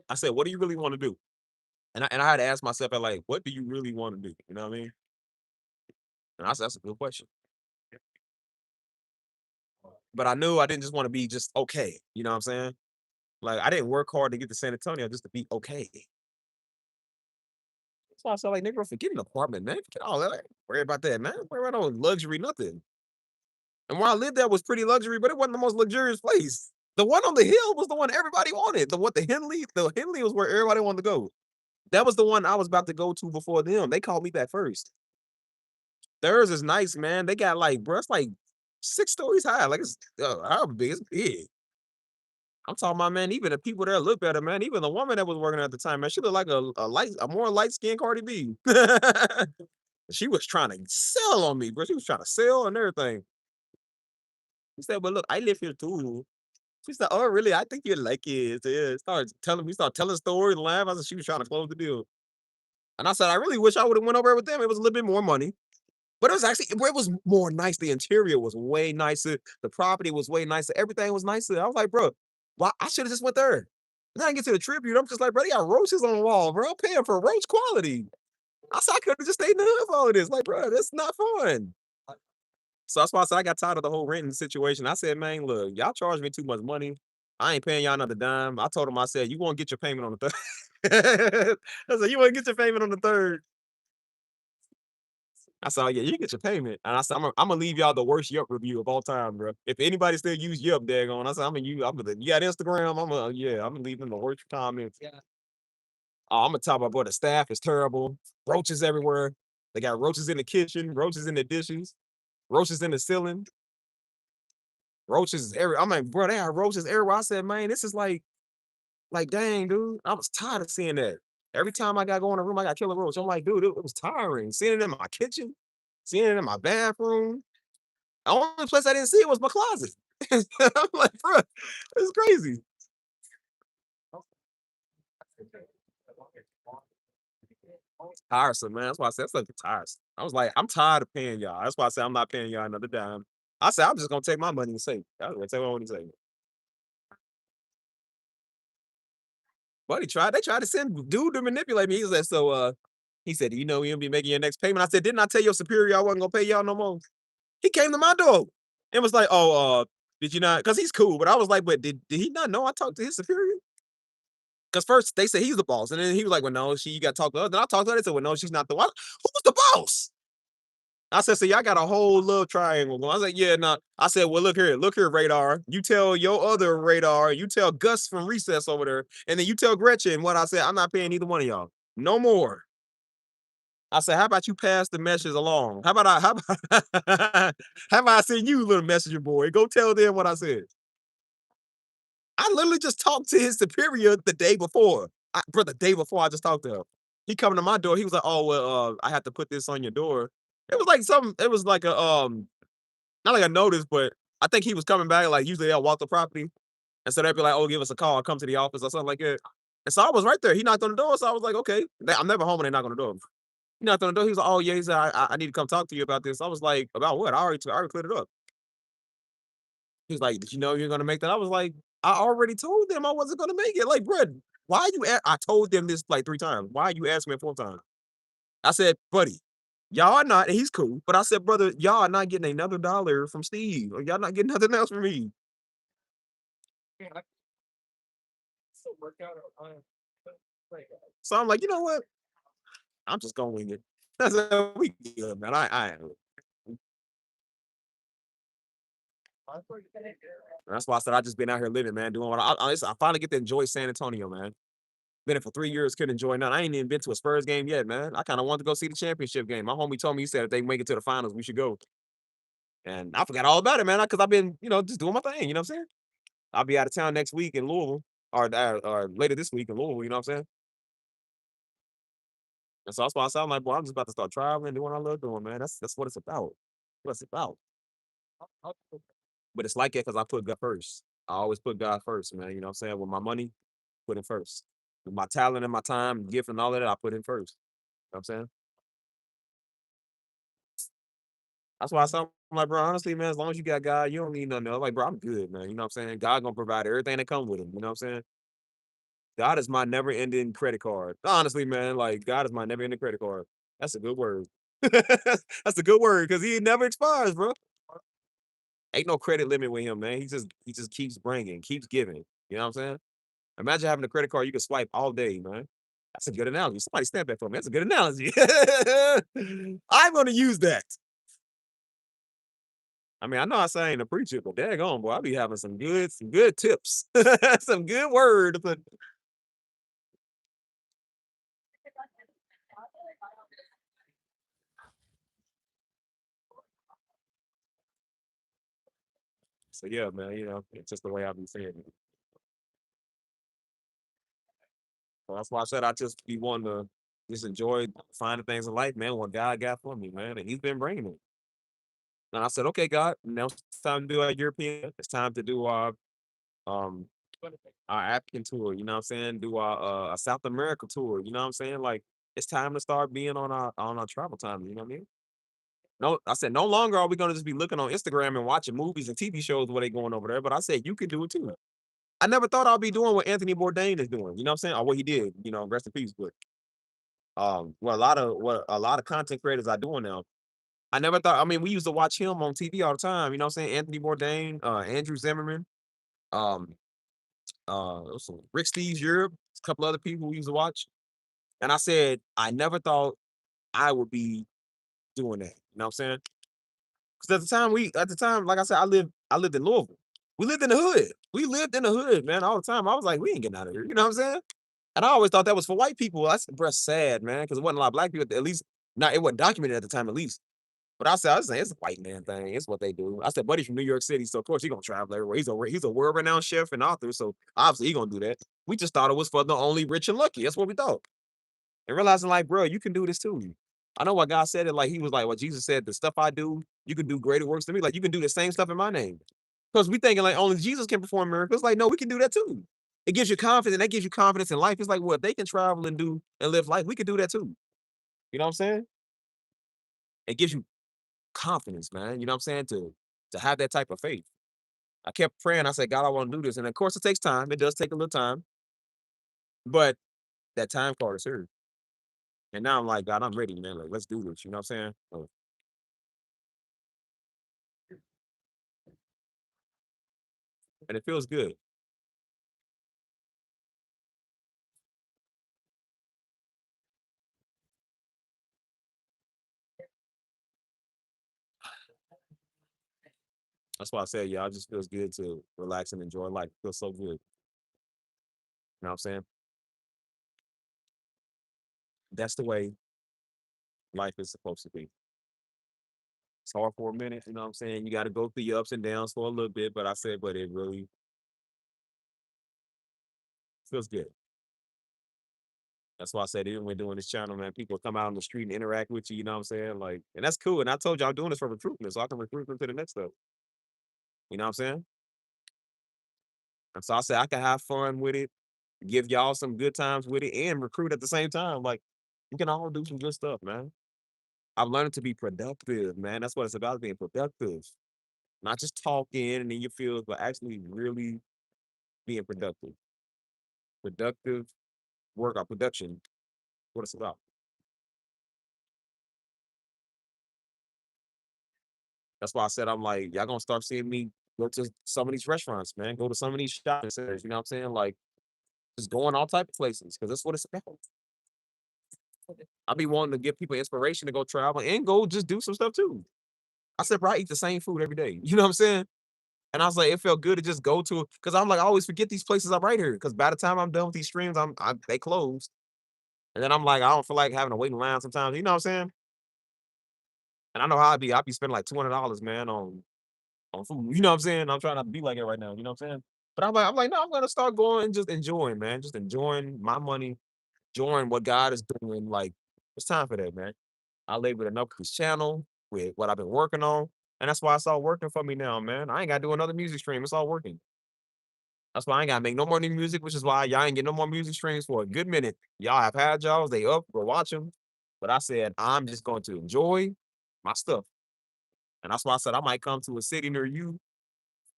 I said, what do you really want to do? And I had to ask myself, like, what do you really want to do? You know what I mean? And I said, that's a good question. But I knew I didn't just want to be just okay. You know what I'm saying? Like I didn't work hard to get to San Antonio just to be okay. That's why I said, like, nigga, forget an apartment, man. Forget all that. Worry about that, man. Worry about no luxury, nothing. And where I lived there was pretty luxury, but it wasn't the most luxurious place. The one on the hill was the one everybody wanted. The Henley was where everybody wanted to go. That was the one I was about to go to before them. They called me back first. Theirs is nice, man. They got like, bro, it's like 6 stories high. Like it's how big? It's big. I'm talking about, man, even the people there look better, man. Even the woman that was working at the time, man, she looked like a more light skinned Cardi B. She was trying to sell on me, bro. She was trying to sell and everything. He said, "But look, I live here too." She said, "Oh, really? I think you like it." Yeah, start telling stories and laugh. I said she was trying to close the deal. And I said, I really wish I would have went over there with them. It was a little bit more money. But it was more nice. The interior was way nicer. The property was way nicer. Everything was nicer. I was like, bro, why I should have just went there. And then I get to the tribute. I'm just like, bro, they got roaches on the wall, bro. I'm paying for roach quality. I said I could have just stayed in the hood for all of this. Like, bro, that's not fun. So that's why I said I got tired of the whole renting situation. I said, man, look, y'all charge me too much money. I ain't paying y'all another dime. I told him, I said, you want to get your payment on the third. I said, you want to get your payment on the third. I said, "Oh, yeah, you get your payment." And I said, "Imma leave y'all the worst Yelp review of all time, bro. If anybody still use Yelp, daggone," I said, Imma you got Instagram? Imma leave them the worst comments. Yeah. Oh, Imma talk about, boy, the staff is terrible, roaches everywhere. They got roaches in the kitchen, roaches in the dishes, roaches in the ceiling, roaches every I'm like, "Bro, they have roaches everywhere." I said, "Man, this is like, dang, dude." I was tired of seeing that. Every time I got go in a room, I got kill a roach. I'm like, "Dude, it was tiring." Seeing it in my kitchen, seeing it in my bathroom. The only place I didn't see it was my closet. I'm like, "Bruh, it's crazy." Tiresome, man. That's why I said that's like tiresome. I was like, I'm tired of paying y'all. That's why I said I'm not paying y'all another dime. I said I'm just gonna take my money and save it. I was gonna take my money and save it. But they tried to send dude to manipulate me. He said, he said, you know, you'll be making your next payment. I said, didn't I tell your superior I wasn't gonna pay y'all no more? He came to my door and was like, oh, did you not? Because he's cool. But I was like, but did he not know I talked to his superior? Because first they said he's the boss, and then he was like, "Well, no, she you got to talk to her." Then I talked to her. They said, "Well, no, she's not the one. Who's the boss?" I said, "So y'all got a whole little triangle going." I was like, "Yeah, no." I said, "Well, look here, Radar. You tell your other Radar. You tell Gus from Recess over there, and then you tell Gretchen what I said. I'm not paying either one of y'all. No more." I said, "How about you pass the message along? How about how about I send you, little messenger boy? Go tell them what I said." I literally just talked to his superior the day before. The day before I just talked to him. He coming to my door. He was like, "Oh well, I have to put this on your door." It was like something. It was like a not like a notice, but I think he was coming back. Like usually they'll walk the property, and so they'd be like, "Oh, give us a call. Or come to the office or something like that." And so I was right there. He knocked on the door, so I was like, "Okay." I'm never home when they knock on the door. He knocked on the door. He was like, "Oh yeah," he said, I need to come talk to you about this." I was like, "About what?" I already cleared it up. He's like, "Did you know you're gonna make that?" I was like, "I already told them I wasn't gonna make it." Like, "Bro, why you I told them this like 3 times. Why are you asking me a 4th time?" I said, "Buddy, y'all are not," and he's cool, but I said, "Brother, y'all are not getting another dollar from Steve, or y'all not getting nothing else from me." So I'm like, "You know what? I'm just gonna wing it." I said, "We good, man. I That's why I said I just been out here living, man, doing what I finally get to enjoy San Antonio, man. Been there for 3 years, couldn't enjoy none. I ain't even been to a Spurs game yet, man. I kinda wanted to go see the championship game. My homie told me, he said, "If they make it to the finals, we should go." And I forgot all about it, man, because I've been, just doing my thing, you know what I'm saying? I'll be out of town next week in Louisville, or later this week in Louisville, you know what I'm saying? And so that's why I sound like, "Boy, I'm just about to start traveling, doing what I love doing, man." That's what it's about. What it's about. But it's like that because I put God first. I always put God first, man, you know what I'm saying? With my money, put him first. With my talent and my time, gift and all of that, I put him first. You know what I'm saying? That's why I sound like, bro, honestly, man, as long as you got God, you don't need nothing else. Like, bro, I'm good, man. You know what I'm saying? God gonna provide everything that comes with him. You know what I'm saying? God is my never ending credit card. Honestly, man, like God is my never ending credit card. That's a good word. That's a good word because he never expires, bro. Ain't no credit limit with him, man. He just keeps bringing, keeps giving. You know what I'm saying? Imagine having a credit card you can swipe all day, man. That's a good analogy. Somebody stamp that for me. That's a good analogy. I'm gonna use that. I mean, I know I say I ain't a preacher, but daggone, boy, I be having some good tips, some good word. But so yeah, man, it's just the way I be saying it. So that's why I said I just be wanting to just enjoy finding things in life, man. What God got for me, man, and He's been bringing it. And I said, okay, God, now it's time to do our European. It's time to do um our African tour. You know what I'm saying? Do our South America tour. You know what I'm saying? Like it's time to start being on our travel time. You know what I mean? No, I said no longer are we gonna just be looking on Instagram and watching movies and TV shows where they going over there. But I said you can do it too. I never thought I'd be doing what Anthony Bourdain is doing. You know what I'm saying? Or what he did. Rest in peace. But what a lot of content creators are doing now. I never thought. I mean, we used to watch him on TV all the time. You know what I'm saying? Anthony Bourdain, Andrew Zimmerman, um, also Rick Steves Europe, a couple other people we used to watch. And I said I never thought I would be doing that. You know what I'm saying? Because at the time, like I said, I lived in Louisville. We lived in the hood. We lived in the hood, man, all the time. I was like, we ain't getting out of here. You know what I'm saying? And I always thought that was for white people. That's bruh sad, man, because it wasn't a lot of black people. At least, not it wasn't documented at the time, at least. But I was saying it's a white man thing. It's what they do. I said, buddy's from New York City, so of course he gonna travel everywhere. He's a world renowned chef and author, so obviously he gonna do that. We just thought it was for the only rich and lucky. That's what we thought. And realizing like, bro, you can do this too. I know what God said it like he was like what Jesus said, the stuff I do, you can do greater works than me. Like you can do the same stuff in my name. Because we thinking like only Jesus can perform miracles. Like, no, we can do that too. It gives you confidence. That gives you confidence in life. It's like, well, if they can travel and do and live life, we can do that too. You know what I'm saying? It gives you confidence, man. You know what I'm saying? To have that type of faith. I kept praying. I said, God, I want to do this. And of course, it takes time. It does take a little time, but that time card is here. And now I'm like, God, I'm ready, man. Like, let's do this. You know what I'm saying? And it feels good. That's why I said, yeah, it just feels good to relax and enjoy life. It feels so good. You know what I'm saying? That's the way life is supposed to be. It's hard for a minute, you know what I'm saying? You got to go through your ups and downs for a little bit, but I said, but it really feels good. That's why I said, even when doing this channel, man, people come out on the street and interact with you, you know what I'm saying? Like, and that's cool. And I told you I'm doing this for recruitment, so I can recruit them to the next step. You know what I'm saying? And so I said I can have fun with it, give y'all some good times with it, and recruit at the same time. Like, we can all do some good stuff, man. I've learned to be productive, man. That's what it's about, being productive. Not just talking and in your field, but actually really being productive. Productive workout production, what it's about. That's why I said I'm like, y'all gonna start seeing me go to some of these restaurants, man. Go to some of these shopping centers, you know what I'm saying? Like, just going all type of places, because that's what it's about. I be wanting to give people inspiration to go travel and go just do some stuff too. I said, bro, I eat the same food every day. You know what I'm saying? And I was like, it felt good to just go to, because I'm like, I always forget these places are right here. Because by the time I'm done with these streams, they closed. And then I'm like, I don't feel like having to wait in line sometimes. You know what I'm saying? And I know how I be. I be spending like $200, man, on food. You know what I'm saying? I'm trying not to be like it right now. You know what I'm saying? But I'm like, no, I'm gonna start going and just enjoying, man. Just enjoying my money, enjoying what God is doing. Like, it's time for that, man. I labored enough with this channel, with what I've been working on. And that's why it's all working for me now, man. I ain't gotta do another music stream. It's all working. That's why I ain't gotta make no more new music, which is why y'all ain't getting no more music streams for a good minute. Y'all have had y'all, they up, go watch them. But I said, I'm just going to enjoy my stuff. And that's why I said I might come to a city near you,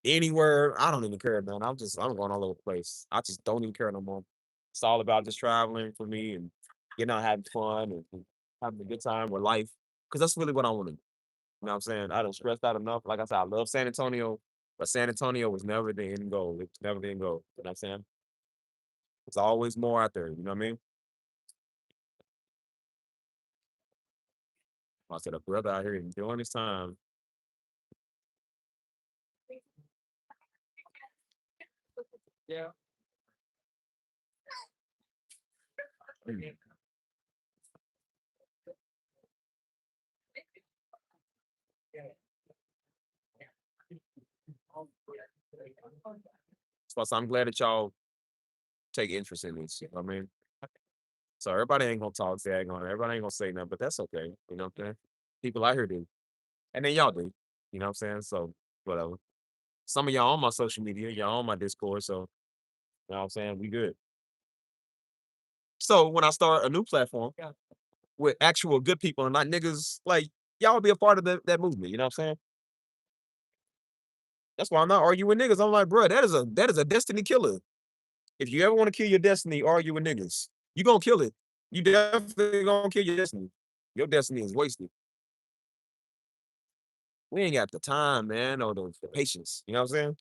anywhere. I don't even care, man. I'm going all over the place. I just don't even care no more. It's all about just traveling for me and getting out having fun and having a good time with life. Cause that's really what I want to do. You know what I'm saying? I done stressed out enough. Like I said, I love San Antonio, but San Antonio was never the end goal. It's never the end goal. You know what I'm saying? It's always more out there. You know what I mean? I said, a brother out here enjoying his time. Yeah. Mm. So I'm glad that y'all take interest in this. You know what I mean? So everybody ain't gonna talk dag on it. Everybody ain't gonna say nothing, but that's okay. You know what I'm saying? People out here do. And then y'all do. You know what I'm saying? So whatever. Some of y'all on my social media, y'all on my Discord, so you know what I'm saying? We good. So when I start a new platform, yeah, with actual good people and not niggas, like, y'all be a part of that movement. You know what I'm saying? That's why I'm not arguing with niggas. I'm like, bro, that is a destiny killer. If you ever want to kill your destiny, argue with niggas. You gonna kill it. You definitely gonna kill your destiny. Your destiny is wasted. We ain't got the time, man, or the patience. You know what I'm saying?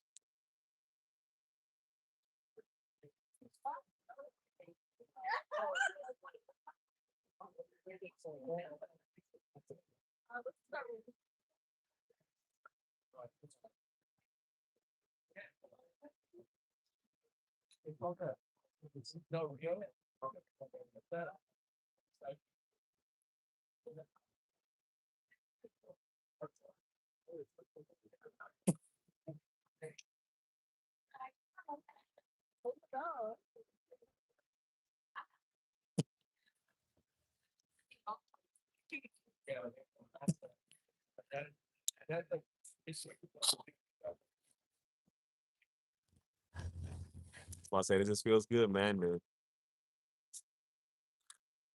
That's why I say it just feels good, man, to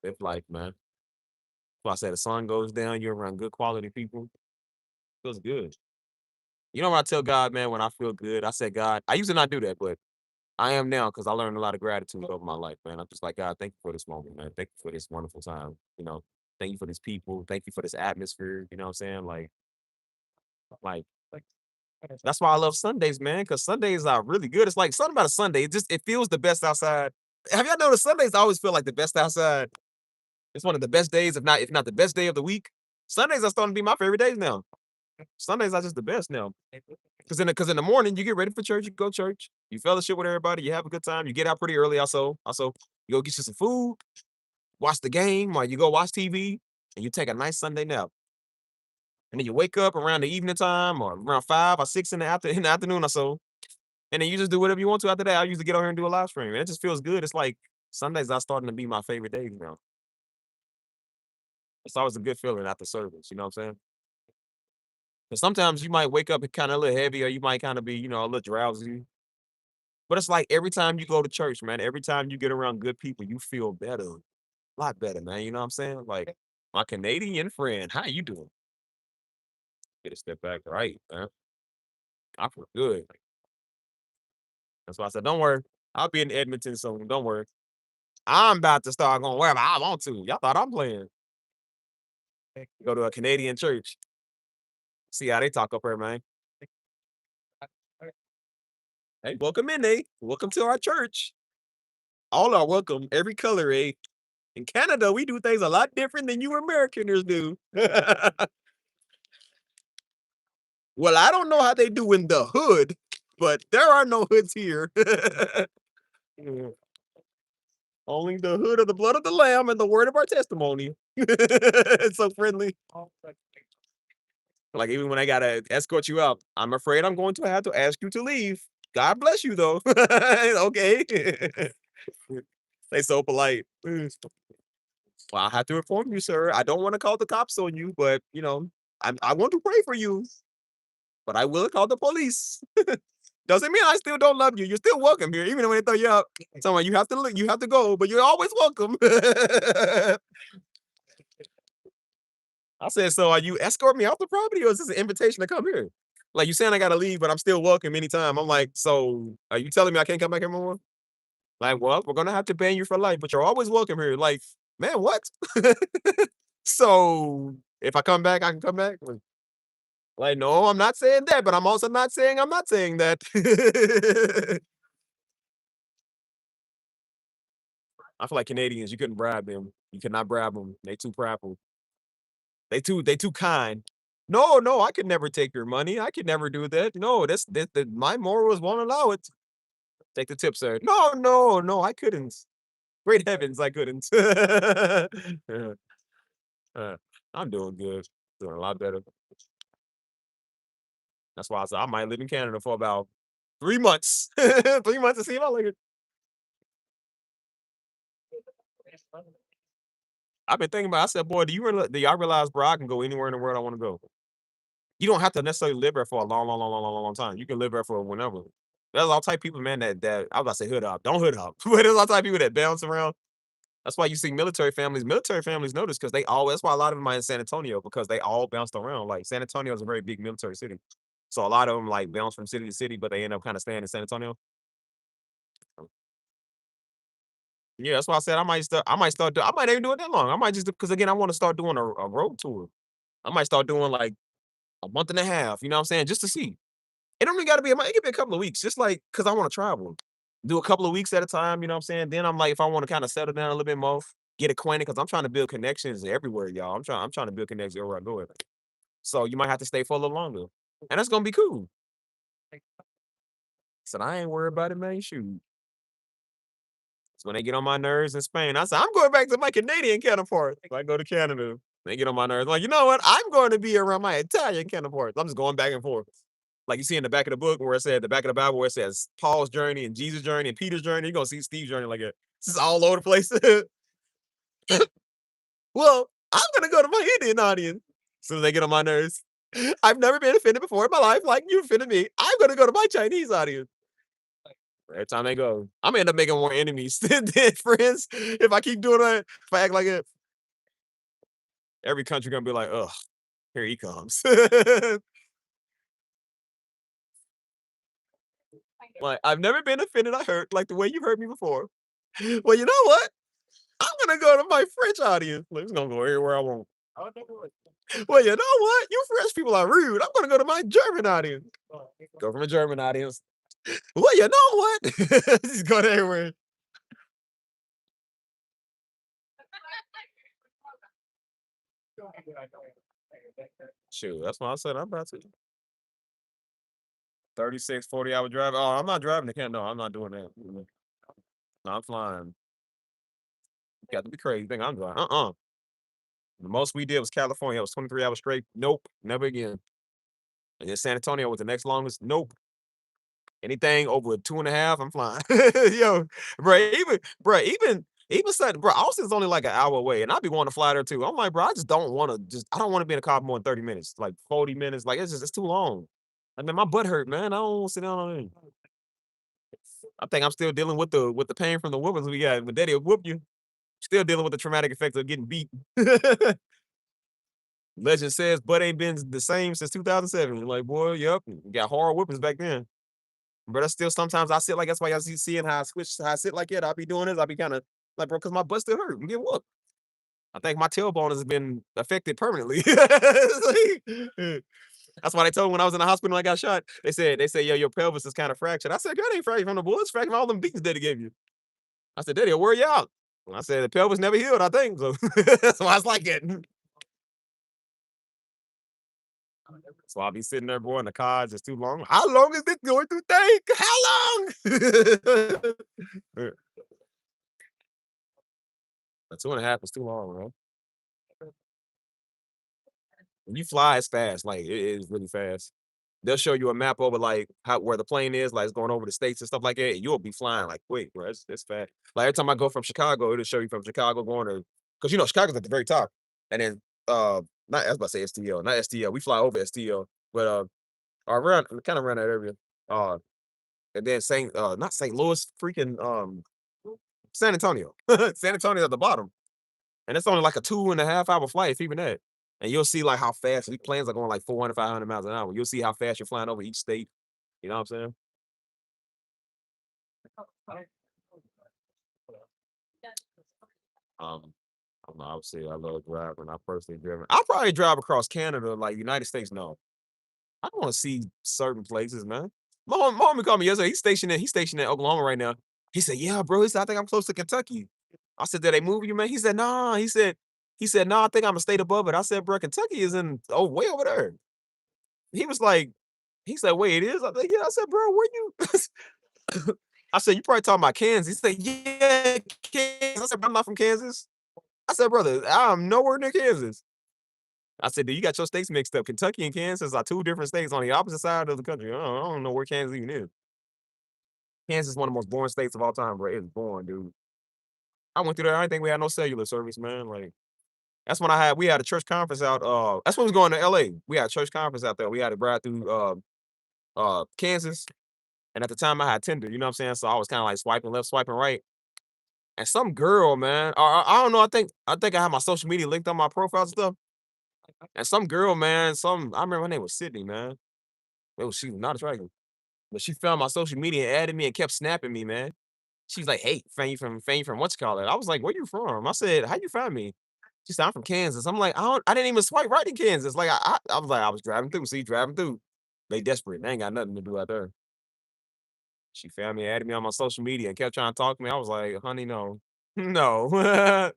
live life, man. That's why I say the sun goes down, you're around good quality people. Feels good. You know what I tell God, man, when I feel good? I said, God, I used to not do that, but I am now because I learned a lot of gratitude over my life, man. I'm just like, God, thank you for this moment, man. Thank you for this wonderful time. Thank you for these people. Thank you for this atmosphere. You know what I'm saying? Like that's why I love Sundays, man, because Sundays are really good. It's like something about a Sunday. It feels the best outside. Have y'all noticed Sundays always feel like the best outside? It's one of the best days, if not the best day of the week. Sundays are starting to be my favorite days now. Sundays are just the best now. Because in the morning, you get ready for church, you go to church, you fellowship with everybody, you have a good time, you get out pretty early also, you go get you some food, watch the game, or you go watch TV, and you take a nice Sunday nap. And then you wake up around the evening time or around 5 or 6 in the afternoon or so, and then you just do whatever you want to after that. I usually get on here and do a live stream, and it just feels good. It's like Sundays are starting to be my favorite days now. It's always a good feeling after service, you know what I'm saying? 'Cause sometimes you might wake up kinda a little heavy or you might kinda be, a little drowsy. But it's like every time you go to church, man, every time you get around good people, you feel better, a lot better, man, you know what I'm saying? Like, my Canadian friend, "How you doing?" Get a step back, right, man. I feel good. That's why I said, "Don't worry, I'll be in Edmonton soon, don't worry. I'm about to start going wherever I want to. Y'all thought I'm playing." Go to a Canadian church, see how they talk up here, man. "Hey, welcome in, eh? Welcome to our church. All are welcome, every color, eh? In Canada, we do things a lot different than you Americaners do." "Well, I don't know how they do in the hood, but there are no hoods here." Mm. "Only the hood of the blood of the lamb and the word of our testimony." It's so friendly. Like, even when I gotta escort you out, "I'm afraid I'm going to have to ask you to leave. God bless you, though." "Okay." They so polite. "Well, I have to inform you, sir. I don't wanna call the cops on you, but, I want to pray for you, but I will call the police. Doesn't mean I still don't love you. You're still welcome here, even when they throw you out. Someone you have to go, but you're always welcome." I said, "So are you escorting me off the property or is this an invitation to come here? Like you saying I gotta leave, but I'm still welcome anytime." I'm like, "So are you telling me I can't come back here no more?" Like, "Well, we're gonna have to ban you for life, but you're always welcome here." Like, man, what? So if I come back, I can come back? Like, no, I'm not saying that, but I'm also not saying I'm not saying that. I feel like Canadians, you couldn't bribe them. You cannot bribe them. They too prideful. They too kind. "No, no, I could never take your money. I could never do that. No, that my morals won't allow it." "Take the tip, sir." "No, no, no, I couldn't. Great heavens, I couldn't." Uh, uh, I'm doing good. Doing a lot better. That's why I said I might live in Canada for about 3 months. 3 months to see if I like it. I've been thinking about I said, "Boy, do y'all realize, bro, I can go anywhere in the world I wanna go." You don't have to necessarily live there for a long, long, long, long, long, long, long time. You can live there for whenever. There's all type of people, man, that I was about to say hood up. Don't hood up. But there's all type of people that bounce around. That's why you see military families. Military families know this because they all that's why a lot of them are in San Antonio because they all bounced around. Like San Antonio is a very big military city. So a lot of them like bounce from city to city, but they end up kind of staying in San Antonio. Yeah, that's why I said I might even do it that long. I might just because again, I want to start doing a road tour. I might start doing like a month and a half, you know what I'm saying? Just to see. It don't even gotta be a month, it could be a couple of weeks, just like because I wanna travel. Do a couple of weeks at a time, you know what I'm saying? Then I'm like, if I wanna kinda settle down a little bit more, get acquainted, because 'cause I'm trying to build connections everywhere, y'all. I'm trying to build connections everywhere I go at. So you might have to stay for a little longer, and that's gonna be cool. Said, "I ain't worried about it, man, shoot." So when they get on my nerves in Spain, I said, "I'm going back to my Canadian counterpart." If I go to Canada, they get on my nerves, like, "You know what? I'm going to be around my Italian counterparts." I'm just going back and forth. Like you see in the back of the book where it said the back of the Bible where it says Paul's journey and Jesus' journey and Peter's journey, you're gonna see Steve's journey like that. This is all over the place. Well, I'm gonna go to my Indian audience. As soon as they get on my nerves. I've never been offended before in my life like you offended me. I'm gonna go to my Chinese audience. Every time they go, I'm gonna end up making more enemies than friends if I keep doing that. If I act like it, every country gonna be like, "Ugh, here he comes." Like, I've never been offended or hurt like the way you hurt me before. Well, you know what? I'm gonna go to my French audience. Like, it's gonna go everywhere I want. Well, you know what? You French people are rude. I'm gonna go to my German audience. Go from a German audience. Well, you know what? Just go everywhere. Shoot, that's what I said. I'm about to. 36, 40-hour drive. Oh, I'm not driving to Canada. No, I'm not doing that. Mm-mm. No, I'm flying. You got to be crazy. You think I'm driving? The most we did was California. It was 23 hours straight. Nope, never again. And then San Antonio was the next longest. Nope. Anything over 2.5, I'm flying. Yo, even something, bro. Austin's only like an hour away, and I'd be wanting to fly there too. I'm like, bro, I just don't want to. I don't want to be in a car for more than 30 minutes, like 40 minutes. Like it's too long. I mean, my butt hurt, man. I don't want to sit down on it. I think I'm still dealing with the pain from the whoopings we got. When daddy will whoop you, still dealing with the traumatic effects of getting beat. Legend says butt ain't been the same since 2007. Like, boy, yep, got hard whoopings back then. But I still sometimes I sit like that's why y'all see seeing how I sit like it. I'll be doing this. I'll be kind of like, bro, because my butt still hurt and get whooped. I think my tailbone has been affected permanently. That's why they told me when I was in the hospital and I got shot. They said, yo, your pelvis is kind of fractured. I said, God, ain't fractured from the bullets, fractured from all them beatings daddy gave you. I said, Daddy, I'll wear you out. I said the pelvis never healed, I think. So that's why it's like it. So I'll be sitting there, boy, in the car, it's just too long. How long is this going to take? How long? A 2.5 is too long, bro. When you fly, it's fast. Like it is really fast. They'll show you a map over like how where the plane is, like it's going over the states and stuff like that. And you'll be flying like quick, bro. It's fast. Like every time I go from Chicago, it'll show you from Chicago going to because Chicago's at the very top. And then not I was about to say STL, not STL. We fly over STL, but around kind of around that area. Uh and then St. Not St. Louis, freaking San Antonio. San Antonio at the bottom. And it's only like a 2.5 hour flight, if even that. And you'll see like how fast these planes are going like 400, 500 miles an hour. You'll see how fast you're flying over each state. You know what I'm saying? Um, I don't know. I would say I love driving. I personally driven. I'll probably drive across Canada, like United States. No, I want to see certain places, man. My homie called me yesterday. He's stationed in Oklahoma right now. He said, "Yeah, bro." He said, "I think I'm close to Kentucky." I said, "Did they move you, man?" He said, "Nah." He said, "No, I think I'm a state above it." I said, "Bro, Kentucky is way over there." He was like, he said, "Wait, it is?" I said, "Yeah." I said, "Bro, where you?" I said, "You probably talking about Kansas." He said, "Yeah, Kansas." I said, "I'm not from Kansas." I said, "Brother, I'm nowhere near Kansas." I said, "Dude, you got your states mixed up. Kentucky and Kansas are two different states on the opposite side of the country. I don't know where Kansas even is." Kansas is one of the most boring states of all time, bro. It's boring, dude. I went through there. I didn't think we had no cellular service, man. Like that's when we had a church conference out. That's when we was going to LA. We had a church conference out there. We had to ride through Kansas. And at the time I had Tinder, you know what I'm saying? So I was kind of like swiping left, swiping right. And some girl, man, I don't know. I think I had my social media linked on my profile and stuff. And some girl, man, I remember her name was Sydney, man. She was not attractive. But she found my social media and added me and kept snapping me, man. She's like, "Hey, fan you from what you call it?" I was like, "Where you from?" I said, "How you find me?" She said, "I'm from Kansas." I'm like, I didn't even swipe right in Kansas. Like I was like, I was driving through. See, driving through. They desperate. They ain't got nothing to do out there. She found me, added me on my social media, and kept trying to talk to me. I was like, "Honey, no, no."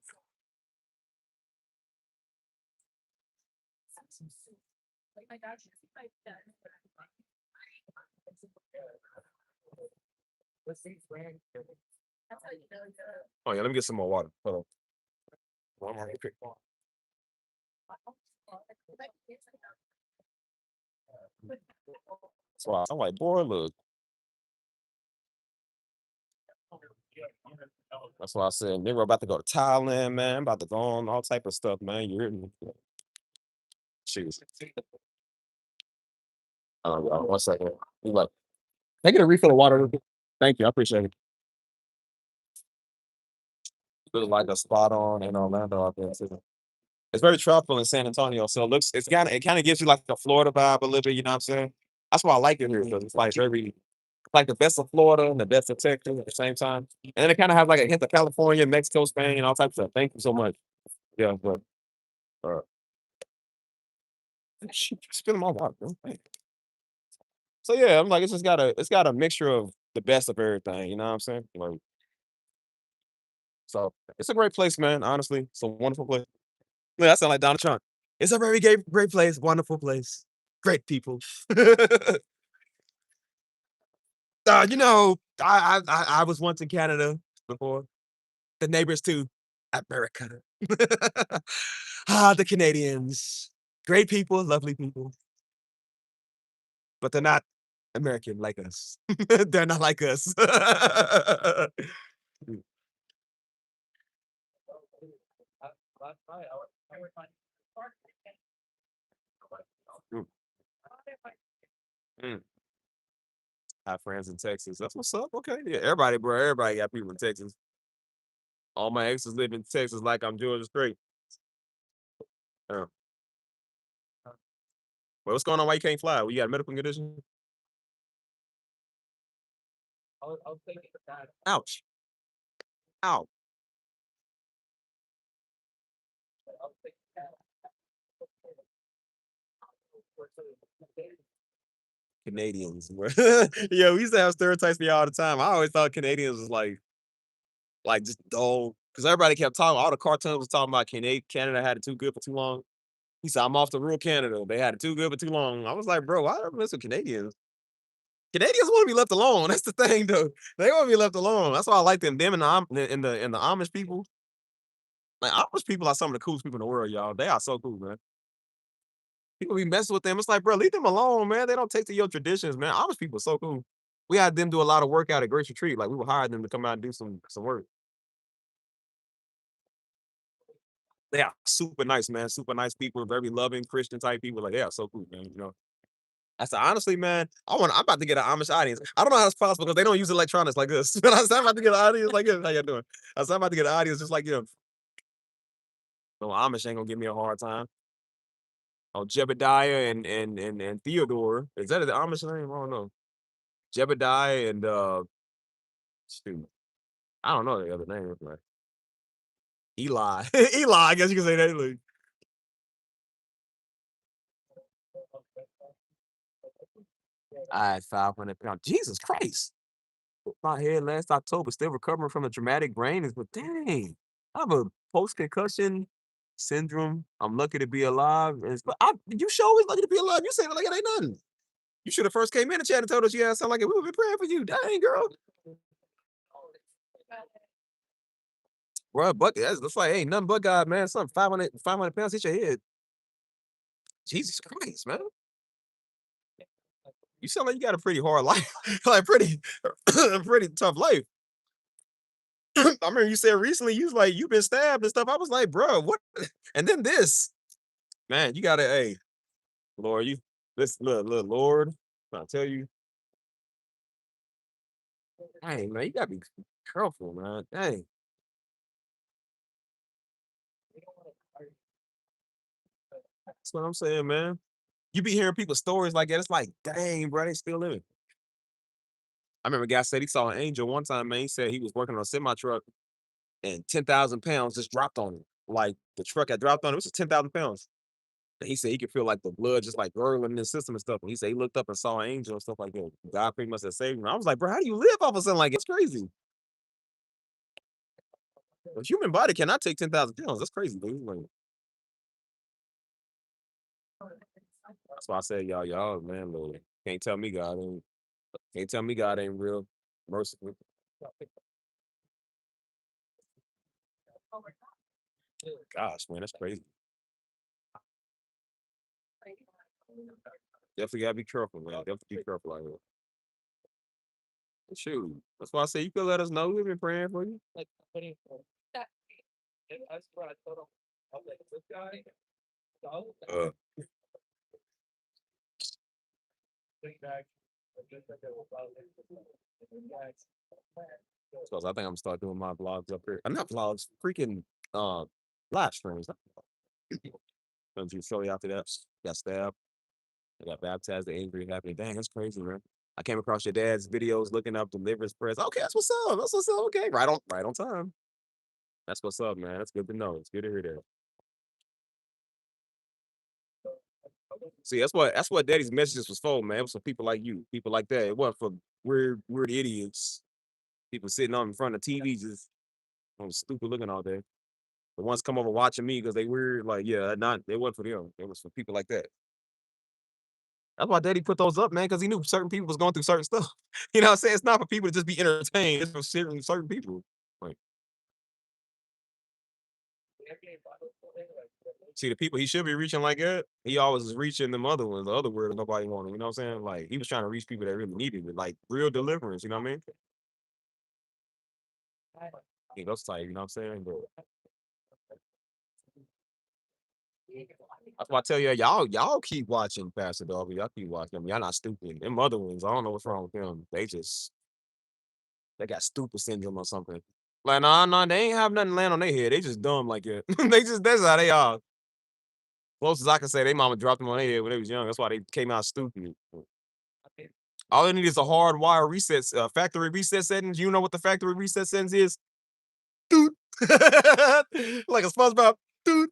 Oh yeah, let me get some more water. Hold on. One more real quick. So I'm like, boy, look. That's why I said, nigga, about to go to Thailand, man. I'm about to go on all type of stuff, man. You hear me? Shoot. One second. You like, can I get a refill of water? Real quick? Thank you. I appreciate it. Look like a spot on in Orlando out there. Too. It's very tropical in San Antonio, so it kind of gives you like the Florida vibe a little bit. You know what I'm saying? That's why I like it here because it's like the best of Florida and the best of Texas at the same time, and then it kind of has like a hint of California, Mexico, Spain, all types of stuff. Thank you so much. Yeah, but uh, spilling my water. Bro. Thank you. So yeah, I'm like it's got a mixture of the best of everything. You know what I'm saying? Like, so it's a great place, man. Honestly, it's a wonderful place. Yeah, I sound like Donald Trump. It's a very great place, wonderful place, great people. You know, I was once in Canada before. The neighbors to America. The Canadians. Great people, lovely people, but they're not American like us. They're not like us. Mm, mm. Have friends in Texas. That's what's up. Okay. Yeah, everybody, bro. Everybody got people in Texas. All my exes live in Texas like I'm Georgia Straight. Yeah. Well, what's going on? Why you can't fly? Well, you got a medical condition? Ouch. Ow. Canadians, bro. Yeah, we used to have stereotypes for y'all all the time. I always thought Canadians was like just dull. Because everybody kept talking, all the cartoons was talking about Canada had it too good for too long. He said, I'm off to real Canada. They had it too good for too long. I was like, bro, why do I mess with Canadians? Canadians want to be left alone. That's the thing, though. They want to be left alone. That's why I like them. Them and the Amish people. Like Amish people are some of the coolest people in the world, y'all. They are so cool, man. People be messing with them. It's like, bro, leave them alone, man. They don't take to your traditions, man. Amish people are so cool. We had them do a lot of work out at Grace Retreat. Like we would hire them to come out and do some work. They are super nice, man. Super nice people, very loving Christian type people. Like, they are so cool, man. You know. I said, honestly, man, I'm about to get an Amish audience. I don't know how it's possible because they don't use electronics like this. But I said, I'm about to get an audience like this. How you doing? I said, I'm about to get an audience just like you. No, Amish ain't gonna give me a hard time. Oh, Jebediah and Theodore. Is that the Amish name? I don't know. Jebediah and shoot. I don't know the other name. Like Eli. Eli, I guess you can say that. Like, I had 500 pounds. Jesus Christ. My head last October, still recovering from a traumatic brain. Is but dang, I have a post concussion syndrome. I'm lucky to be alive. But you sure always lucky to be alive. You saying it like it ain't nothing. You should have first came in the chat and told us you had something like it. We would be praying for you. Dang, girl. Bro, but that's like, hey, nothing but God, man. Something 500 pounds hit your head. Jesus Christ, man. You sound like you got a pretty hard life. Like pretty pretty tough life. I remember you said recently you was like you've been stabbed and stuff. I was like, bro, what? And then this, man, you gotta, hey, Lord, you this little Lord. I tell you, hey man, you gotta be careful, man. Dang, that's what I'm saying, man. You be hearing people's stories like that. It's like, dang, bro, they still living. I remember a guy said he saw an angel one time, man. He said he was working on a semi truck and 10,000 pounds just dropped on him. Like the truck had dropped on him. It was just 10,000 pounds. And he said he could feel like the blood just like gurgling in his system and stuff. And he said he looked up and saw an angel and stuff like that. God pretty much had saved him. I was like, bro, how do you live off of something like that? It's crazy. A human body cannot take 10,000 pounds. That's crazy, dude. Like, that's why I said, y'all, man, Lord, can't tell me God ain't real merciful. Gosh, man, that's crazy. Definitely gotta be careful, man. Definitely be careful out here. Shoot. That's why I say you could let us know. We've been praying for you. Uh, because I think I'm gonna start doing my vlogs up here. Not vlogs, freaking uh live streams. Don't you shortly after that got stabbed. I got baptized, the angry happening. Dang, that's crazy, man. I came across your dad's videos looking up deliverance prayers. Okay, that's what's up. That's what's up. Okay, right on time. That's what's up, man. That's good to know. It's good to hear that. See, that's what Daddy's messages was for, man. It was for people like you, people like that. It wasn't for weird idiots, people sitting on in front of TV just stupid looking all day. The ones come over watching me because they weird, like, yeah, not they wasn't for them. It was for people like that. That's why Daddy put those up, man, because he knew certain people was going through certain stuff. You know what I'm saying? It's not for people to just be entertained. It's for certain people. Like, see the people he should be reaching like that, he always is reaching them other ones, the other word nobody wanted. You know what I'm saying? Like he was trying to reach people that really needed it, like real deliverance. You know what I mean? He those type. You know what I'm saying? But that's why I tell you, y'all keep watching Pastor Dog. Y'all keep watching them. Y'all not stupid. Them other ones, I don't know what's wrong with them. They got stupid syndrome or something. Like, nah, they ain't have nothing land on their head. They just dumb like that. That's how they are. Close as I can say, they mama dropped them on their head when they was young. That's why they came out stupid. All they need is a hardwire reset, factory reset settings. You know what the factory reset settings is? Doot. Like a SpongeBob. Doot.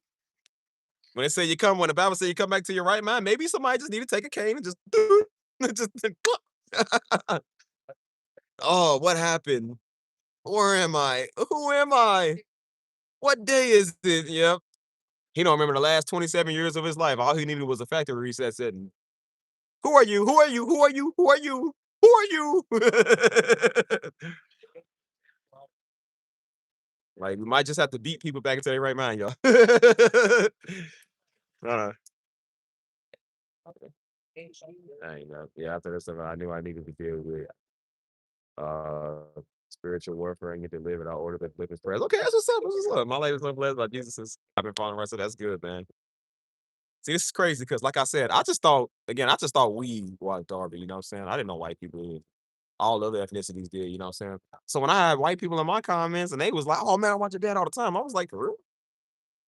When the Bible say you come back to your right mind, maybe somebody just need to take a cane and just doot. Just oh, what happened? Where am I? Who am I? What day is it? Yep. He don't remember the last 27 years of his life. All he needed was a factory reset setting. Who are you? Who are you? Who are you? Who are you? Who are you? Like we might just have to beat people back into their right mind, y'all. uh, I ain't know. Yeah, after this stuff, I knew I needed to deal with uh spiritual warfare and get delivered. I ordered the deliverance prayers. Okay, that's what's up. That's what's up. My life is so blessed by Jesus. I've been following right, so that's good, man. See, this is crazy because, like I said, I just thought we was Darby. You know what I'm saying? I didn't know white people did. All other ethnicities did. You know what I'm saying? So when I had white people in my comments and they was like, "Oh man, I watch your dad all the time," I was like, "For real?"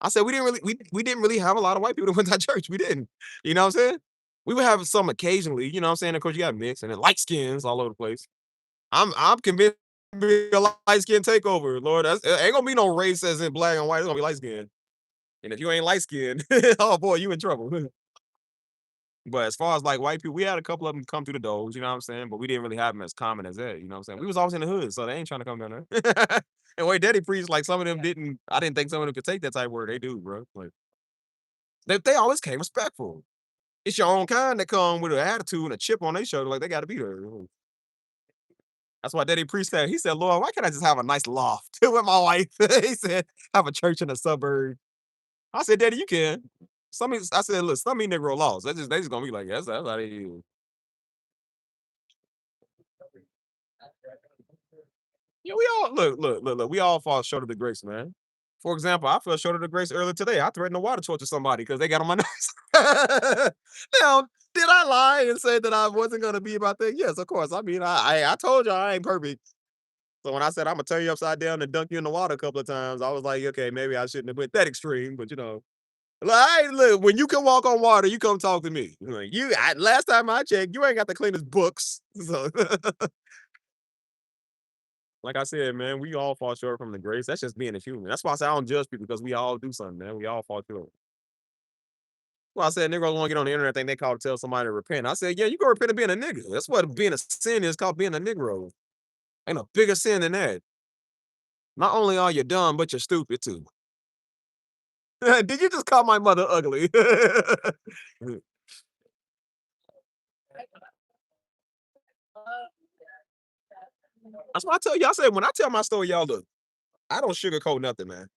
I said, "We didn't really have a lot of white people that went to church. We didn't. You know what I'm saying? We would have some occasionally. You know what I'm saying? Of course, you got mixed and then light skins all over the place. I'm convinced it'll be a light skin takeover, Lord. That's, it ain't gonna be no race as in black and white. It's gonna be light skin. And if you ain't light skinned, oh boy, you in trouble." But as far as like white people, we had a couple of them come through the doors, you know what I'm saying? But we didn't really have them as common as that, you know what I'm saying? We was always in the hood, so they ain't trying to come down there. And way Daddy preached, like some of them didn't. I didn't think some of them could take that type of word. They do, bro. Like they always came respectful. It's your own kind that come with an attitude and a chip on their shoulder, like they got to be there. That's why Daddy preached that. He said, "Lord, why can't I just have a nice loft with my wife?" He said, "Have a church in the suburb." I said, "Daddy, you can." I said, "Look, some of these Negro laws. They just gonna be like, that's how they is." Yeah, we all look. We all fall short of the grace, man. For example, I fell short of the grace earlier today. I threatened to water torture somebody because they got on my nerves. Now, did I lie and say that I wasn't gonna be about that? Yes, of course. I mean, I told you I ain't perfect. So when I said I'm gonna turn you upside down and dunk you in the water a couple of times, I was like, okay, maybe I shouldn't have went that extreme, but like, look, when you can walk on water, you come talk to me. Like, last time I checked, you ain't got the cleanest books. So like I said, man, we all fall short from the grace. That's just being a human. That's why I say I don't judge people because we all do something, man. We all fall short. Well, I said niggas want to get on the internet, think they call to tell somebody to repent. I said, yeah, you go repent of being a nigga. That's what being a sin is called being a Negro. Ain't a bigger sin than that. Not only are you dumb, but you're stupid too. Did you just call my mother ugly? That's why I tell y'all. I said when I tell my story, y'all look. I don't sugarcoat nothing, man.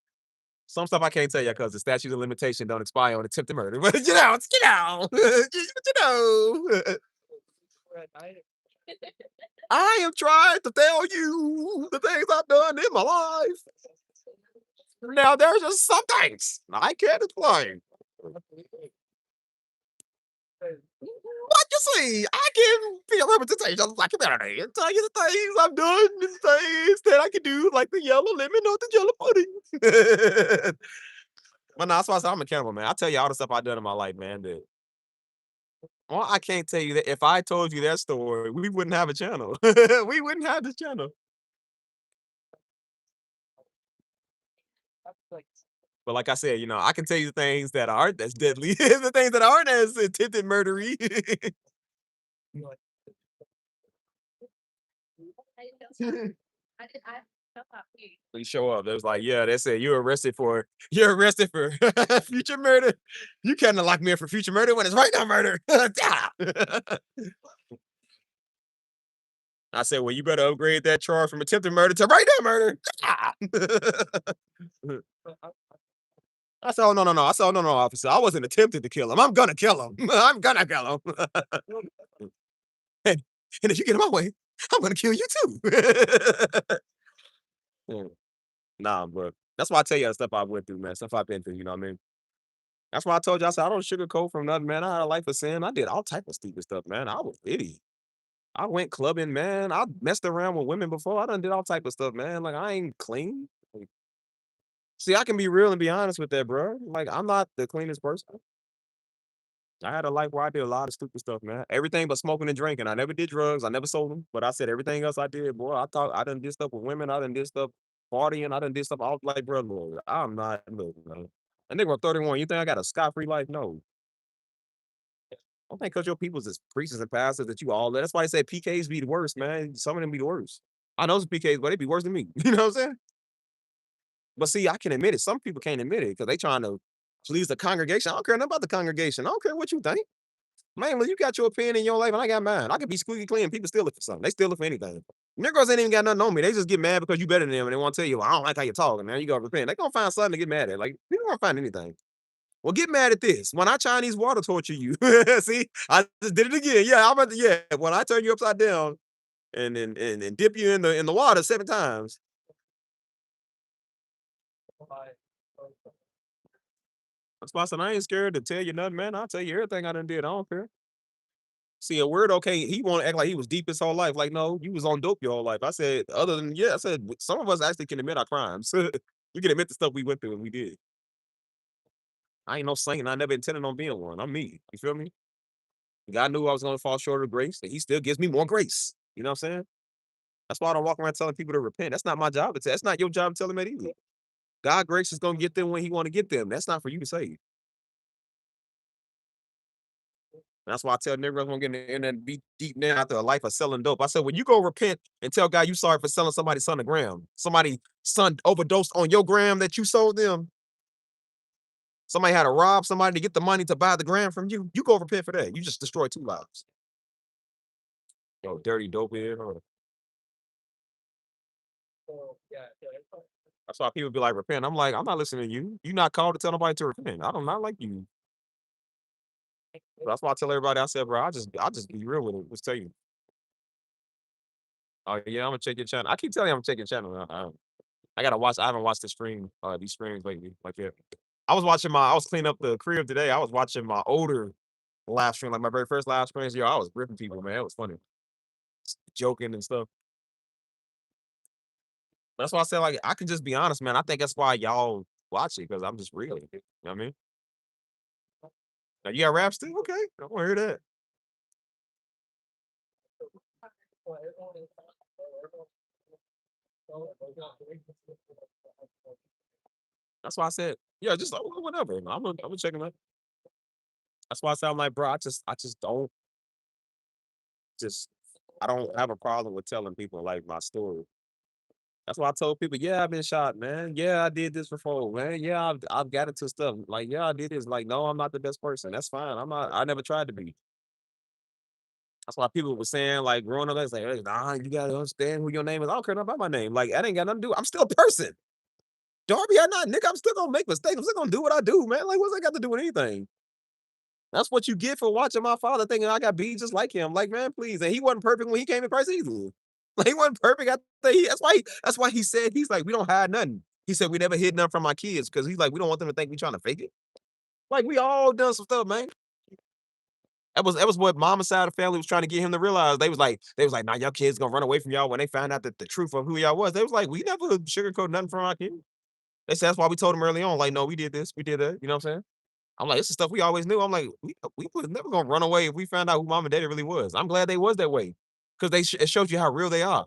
Some stuff I can't tell you because the statute of limitation don't expire on attempted murder. But I am trying to tell you the things I've done in my life. Now there's just some things I can't explain. What you see, I can be a representation of the humanity and tell you the things I've done and things that I can do, like the yellow lemon or the jello pudding. But no, that's why I said I'm a cannibal, man. I tell you all the stuff I've done in my life, man. That well, I can't tell you that if I told you that story, we wouldn't have a channel. We wouldn't have the channel. But like I said, I can tell you things that aren't as deadly, the things that aren't as attempted murdery. You show up. They was like, yeah, they said you're arrested for future murder. You can't lock me in for future murder when it's right now murder. I said, well, you better upgrade that charge from attempted murder to right now murder. I said, oh no, no, no. I said, oh no, no, officer. I wasn't attempted to kill him. I'm gonna kill him. I'm gonna kill him. and, and if you get in my way, I'm gonna kill you too. Yeah. Nah, but that's why I tell you the stuff I went through, man. Stuff I've been through, you know what I mean? That's why I told you, I said, I don't sugarcoat from nothing, man. I had a life of sin. I did all type of stupid stuff, man. I was litty. I went clubbing, man. I messed around with women before. I done did all type of stuff, man. Like I ain't clean. Like, see, I can be real and be honest with that, bro. Like I'm not the cleanest person. I had a life where I did a lot of stupid stuff, man. Everything but smoking and drinking. I never did drugs. I never sold them. But I said everything else I did, boy. I thought I done did stuff with women. I done did stuff partying. I done did stuff. I was like, bro, Lord, I'm not. Look, man. A nigga 31. You think I got a scot free life? No. Don't think because your people's is priests and pastors that you all that. That's why I say PKs be the worst, man. Some of them be the worst. I know some PKs, but they be worse than me. You know what I'm saying? But see, I can admit it. Some people can't admit it because they trying to please the congregation. I don't care nothing about the congregation. I don't care what you think. Man, well, you got your opinion in your life, and I got mine. I could be squeaky clean. People steal it for something. They steal it for anything. Negroes ain't even got nothing on me. They just get mad because you better than them, and they want to tell you, well, I don't like how you're talking, man. You gotta repent. They gonna find something to get mad at. Like, people gonna find anything. Well, get mad at this. When I Chinese water torture you, see, I just did it again. Yeah, I'm about to, yeah. When I turn you upside down and dip you in the water 7 times. That's why I said I ain't scared to tell you nothing, man. I'll tell you everything I done did. I don't care. See, a weirdo okay, he wanna act like he was deep his whole life. Like, no, you was on dope your whole life. I said, other than yeah, I said some of us actually can admit our crimes. We can admit the stuff we went through and we did. I ain't no saint. I never intended on being one. I'm me. You feel me? God knew I was gonna fall short of grace, and he still gives me more grace. You know what I'm saying? That's why I don't walk around telling people to repent. That's not my job to tell. That's not your job to tell them that either. God grace is gonna get them when he want to get them. That's not for you to say. That's why I tell niggas gonna get in the internet and be deep now after a life of selling dope. I said, when you go repent and tell God you sorry for selling somebody's son a gram, somebody son overdosed on your gram that you sold them, somebody had to rob somebody to get the money to buy the gram from you, you go repent for that. You just destroyed 2 lives. Yo, dirty dope head. Huh? That's why people be like, repent. I'm like, I'm not listening to you. You not called to tell nobody to repent. I do not like you. That's why I tell everybody, I said, bro, I just be real with it. Just tell you. Oh yeah, I'm gonna check your channel. I keep telling you I'm gonna check your channel. I gotta watch. I haven't watched the stream, these streams lately. Like yeah, I was cleaning up the crib today. I was watching my older live stream, like my very first live streams. Yo, I was ripping people, man. It was funny, joking and stuff. That's why I said like I can just be honest, man. I think that's why y'all watch it because I'm just real. You know what I mean? Now you got raps too? Okay, I want to hear that. That's why I said, yeah, just whatever. I'm gonna check them out. That's why I said I'm like, bro, I just don't just I don't have a problem with telling people like my story. That's why I told people, yeah, I've been shot, man. Yeah, I did this before, man. Yeah, I've got into stuff. Like, yeah, I did this. Like, no, I'm not the best person. That's fine. I'm not. I never tried to be. That's why people were saying, like, growing up, it's like, hey, nah, you gotta understand who your name is. I don't care nothing about my name. Like, that ain't got nothing to do. I'm still a person. Darby or not, nigga, I'm still gonna make mistakes. I'm still gonna do what I do, man. Like, what's that got to do with anything? That's what you get for watching my father thinking I got beat just like him. Like, man, please. And he wasn't perfect when he came to Christ either. Like, he wasn't perfect. That's why he said he's like, we don't hide nothing. He said we never hid nothing from our kids because he's like, we don't want them to think we trying to fake it. Like, we all done some stuff, man. That was what mama's side of the family was trying to get him to realize. They was like, nah, y'all kids gonna run away from y'all when they found out that the truth of who y'all was. They was like, we never sugarcoat nothing from our kids. They said that's why we told them early on, like, no, we did this, we did that. You know what I'm saying? I'm like, this is stuff we always knew. I'm like, we was never gonna run away if we found out who mom and daddy really was. I'm glad they was that way. Because it shows you how real they are.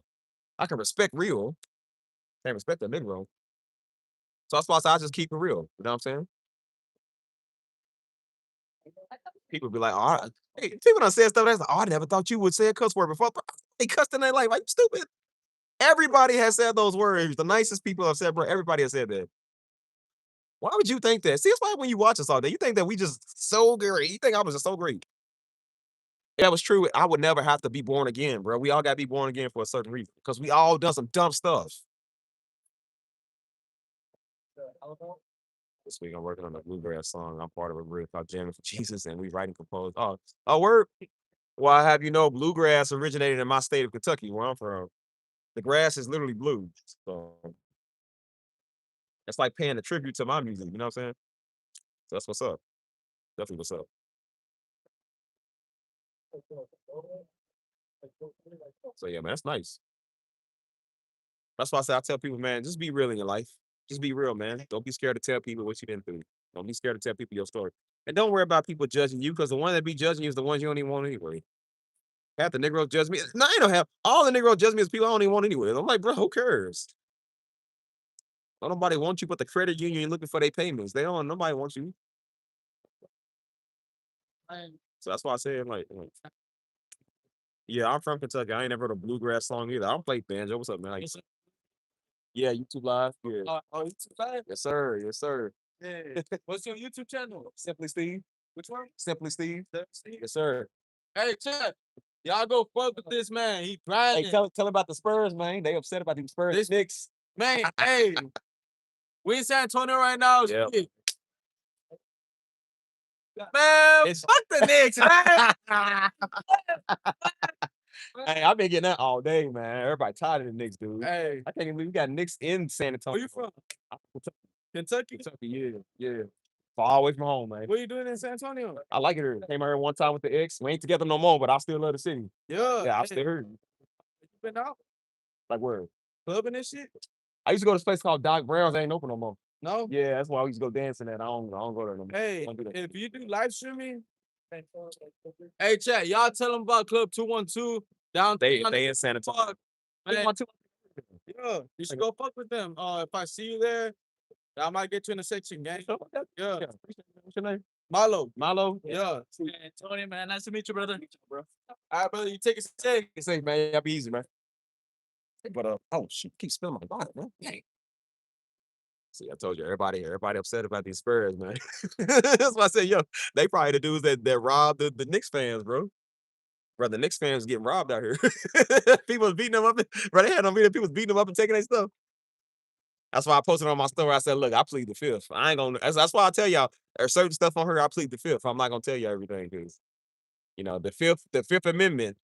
I can respect real, can't respect a Negro. So that's why I just keep it real. You know what I'm saying? People be like, oh, hey, people done said stuff that's like, oh, I never thought you would say a cuss word before. But they cussed in their life. Like, you stupid. Everybody has said those words. The nicest people have said, bro, everybody has said that. Why would you think that? See, it's like when you watch us all day, you think that we just so great. You think I was just so great. If that was true, I would never have to be born again, bro. We all gotta be born again for a certain reason. Because we all done some dumb stuff. This week I'm working on a bluegrass song. I'm part of a group called Jamming for Jesus, and we write and compose. Oh, word. Well, I have you know, bluegrass originated in my state of Kentucky, where I'm from. The grass is literally blue. So it's like paying a tribute to my music, you know what I'm saying? So that's what's up. Definitely what's up. So yeah, man, that's nice. That's why I tell people, man, just be real in your life. Just be real, man. Don't be scared to tell people what you been through. Don't be scared to tell people your story. And don't worry about people judging you, because the one that be judging you is the ones you don't even want anyway. Half the Negroes judge me. No, I don't have all the Negroes judge me as people I don't even want anyway. I'm like, bro, who cares? Don't nobody want you but the credit union looking for their payments. They don't nobody wants you. So that's why I say like, yeah, I'm from Kentucky. I ain't never heard a bluegrass song either. I don't play banjo. What's up, man? Yeah, YouTube Live. Yeah. YouTube Live? Yes, sir. Yes, sir. Yeah. What's your YouTube channel? Simply Steve. Which one? Simply Steve. Steve? Yes, sir. Hey, chat. Y'all go fuck with this man. He Hey, grinding. tell about the Spurs, man. They upset about these Spurs. This- Knicks. Man, hey. We in San Antonio right now. Yep. Shit. Man, fuck the Knicks, man. Hey, I've been getting that all day, man. Everybody tired of the Knicks, dude. Hey, I can't even believe we got Knicks in San Antonio. where you from? Kentucky? Kentucky, yeah. Far away from home, man. What you doing in San Antonio? I like it here. Came out here one time with the ex. We ain't together no more, but I still love the city. Yeah. Yeah, I hey, still heard. You been out Like where? clubbing and shit? I used to go to this place called Doc Brown's. They ain't open no more. No? Yeah, that's why I used to go dancing at. I don't go there no more. Hey, Don't do that. if you do live streaming, hey, chat, y'all tell them about Club 212 down. They in San Antonio. Man, 212. yeah, you should go fuck with them. If I see you there, I might get you in the section, gang. Yeah. What's your name? Milo. Milo. Yeah. Tony, man, nice to meet you, brother. All right, brother, you take a take. It's safe, man. Y'all be easy, man. But oh shit, keep spilling my bottle, man. Dang. See, I told you, everybody upset about these Spurs, man. That's why I said, yo, they probably the dudes that robbed the Knicks fans, bro. Bro, the Knicks fans getting robbed out here. People was beating them up. Bro, they had no video. People was beating them up and taking their stuff. That's why I posted on my story. I said, look, I plead the fifth. I ain't gonna. That's why I tell y'all there's certain stuff on here. I plead the fifth. I'm not gonna tell you everything because the Fifth Amendment.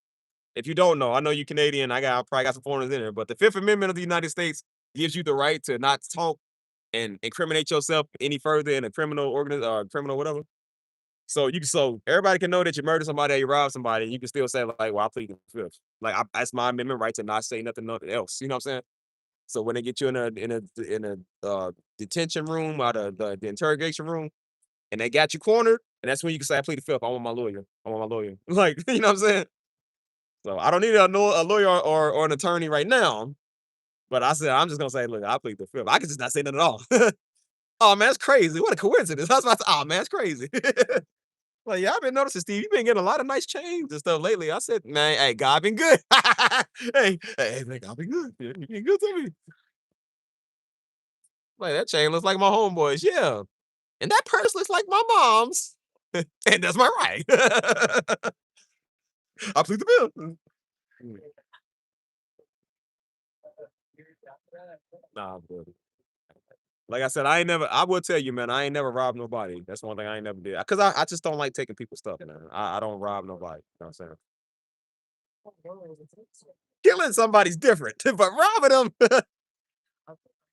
If you don't know, I know you Canadian. I probably got some foreigners in there, but the Fifth Amendment of the United States gives you the right to not talk and incriminate yourself any further in a criminal criminal whatever. So everybody can know that you murdered somebody or you robbed somebody, and you can still say like, "Well, I plead the fifth." Like that's my amendment right to not say nothing else. You know what I'm saying? So when they get you in a detention room or the interrogation room, and they got you cornered, and that's when you can say, "I plead the fifth. I want my lawyer. I want my lawyer." Like you know what I'm saying? So I don't need a lawyer or an attorney right now. But I said I'm just gonna say, look, I plead the fifth. I can just not say nothing at all. Oh man, that's crazy. What a coincidence. I was about to, oh man, that's crazy. Like, yeah, I've been noticing, Steve, you've been getting a lot of nice chains and stuff lately. I said, man, hey, God been good. hey, man, God been good. Yeah, you been good to me. Like, that chain looks like my homeboy's. Yeah. And that purse looks like my mom's. And that's my right. I plead the bill. Nah, buddy. Like I said, I will tell you, man, I ain't never robbed nobody. That's one thing I ain't never did. Cause I just don't like taking people's stuff, man. I don't rob nobody. You know what I'm saying? Killing somebody's different, but robbing them,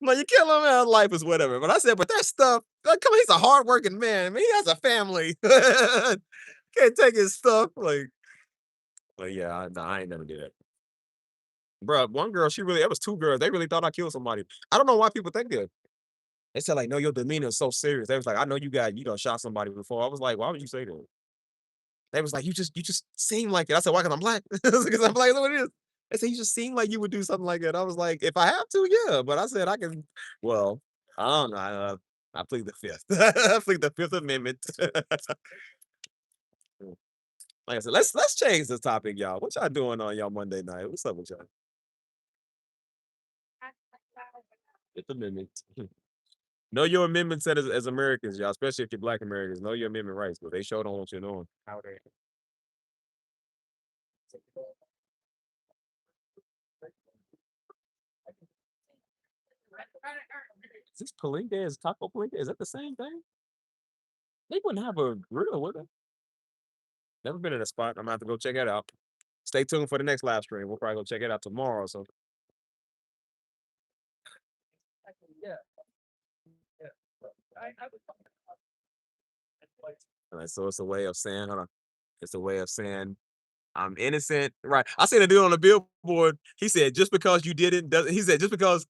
no, you kill him, man, life is whatever. But I said, but that stuff, come on, he's a hardworking man. Man, he has a family. Can't take his stuff. Like yeah, I ain't never did that. Bro, one girl, it was two girls. They really thought I killed somebody. I don't know why people think that. They said, like, no, your demeanor is so serious. They was like, I know you done shot somebody before. I was like, why would you say that? They was like, you just seem like it. I said, why? Because I'm black. Because I'm black. That's what it is. They said, you just seem like you would do something like that. I was like, if I have to, yeah. But I said, I can, well, I don't know. I plead the fifth. I plead the Fifth Amendment. Like I said, let's change this topic, y'all. What y'all doing on y'all Monday night? What's up with y'all? Fifth Amendment. Know your amendment set as Americans, y'all, especially if you're Black Americans. Know your amendment rights, but they sure don't want you knowing how they. Is this Palenque? Is Taco Palenque? Is that the same thing? They wouldn't have a grill, would they? Never been in a spot. I'm gonna have to go check it out. Stay tuned for the next live stream. We'll probably go check it out tomorrow. So so it's a way of saying, hold on. It's a way of saying I'm innocent. Right. I seen a dude on the billboard. He said, just because you did it doesn't he said just because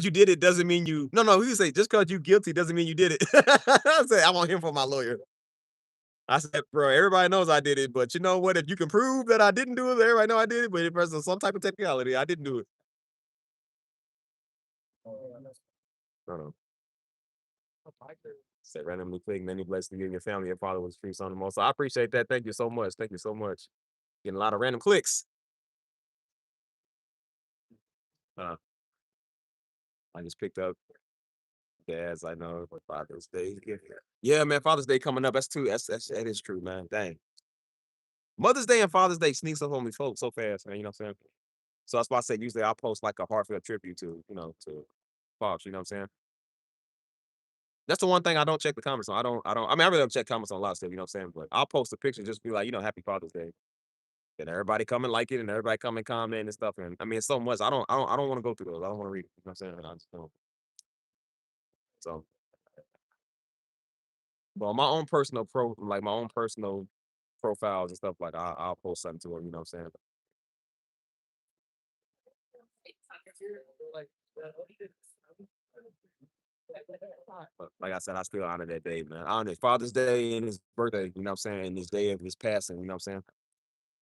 you did it doesn't mean you no, he said just because you guilty doesn't mean you did it. I said, I want him for my lawyer. I said, bro, everybody knows I did it, but you know what? If you can prove that I didn't do it, everybody know I did it, but if there's some type of technicality, I didn't do it. No. Said randomly click, many blessings to you and your family and followers free on the most. So I appreciate that. Thank you so much. Thank you so much. Getting a lot of random clicks. I just picked up dads I know for Father's Day. Yeah, man, Father's Day coming up. That is true, man. Dang. Mother's Day and Father's Day sneaks up on me folks so fast, man. You know what I'm saying? So that's why I say usually I'll post like a heartfelt tribute to Pops, you know what I'm saying? That's the one thing I don't check the comments on. I mean, I really don't check comments on a lot of stuff, you know what I'm saying? But I'll post a picture, just be like, Happy Father's Day. And everybody come and like it, and everybody come and comment and stuff. And I mean, it's so much. I don't want to go through those. I don't want to read it. You know what I'm saying? I just don't. So, but on my own personal profiles and stuff, like I'll post something to them. You know what I'm saying? But like I said, I still honor that day, man. I honor Father's Day and his birthday. You know what I'm saying? And his day of his passing. You know what I'm saying?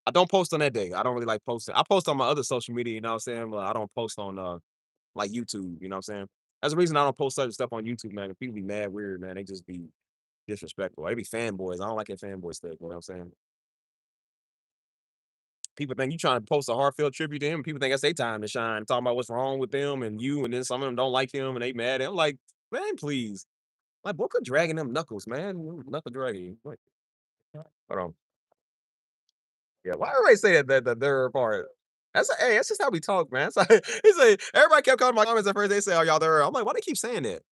I don't post on that day. I don't really like posting. I post on my other social media. You know what I'm saying? But I don't post on like YouTube. You know what I'm saying? That's the reason I don't post certain stuff on YouTube, man. People be mad weird, man. They just be disrespectful. They be fanboys. I don't like that fanboy stuff. You know what I'm saying? People think you trying to post a heartfelt tribute to him. People think that's their time to shine, talking about what's wrong with them and you, and then some of them don't like him and they mad. I'm like, man, please. Like, boy, quit dragging them knuckles, man. Knuckle dragging. Like, hold on. Yeah, why everybody say that the third part? That's just how we talk, man. It's like, everybody kept calling my comments at first. They say, "Are y'all there?" I'm like, why they keep saying that?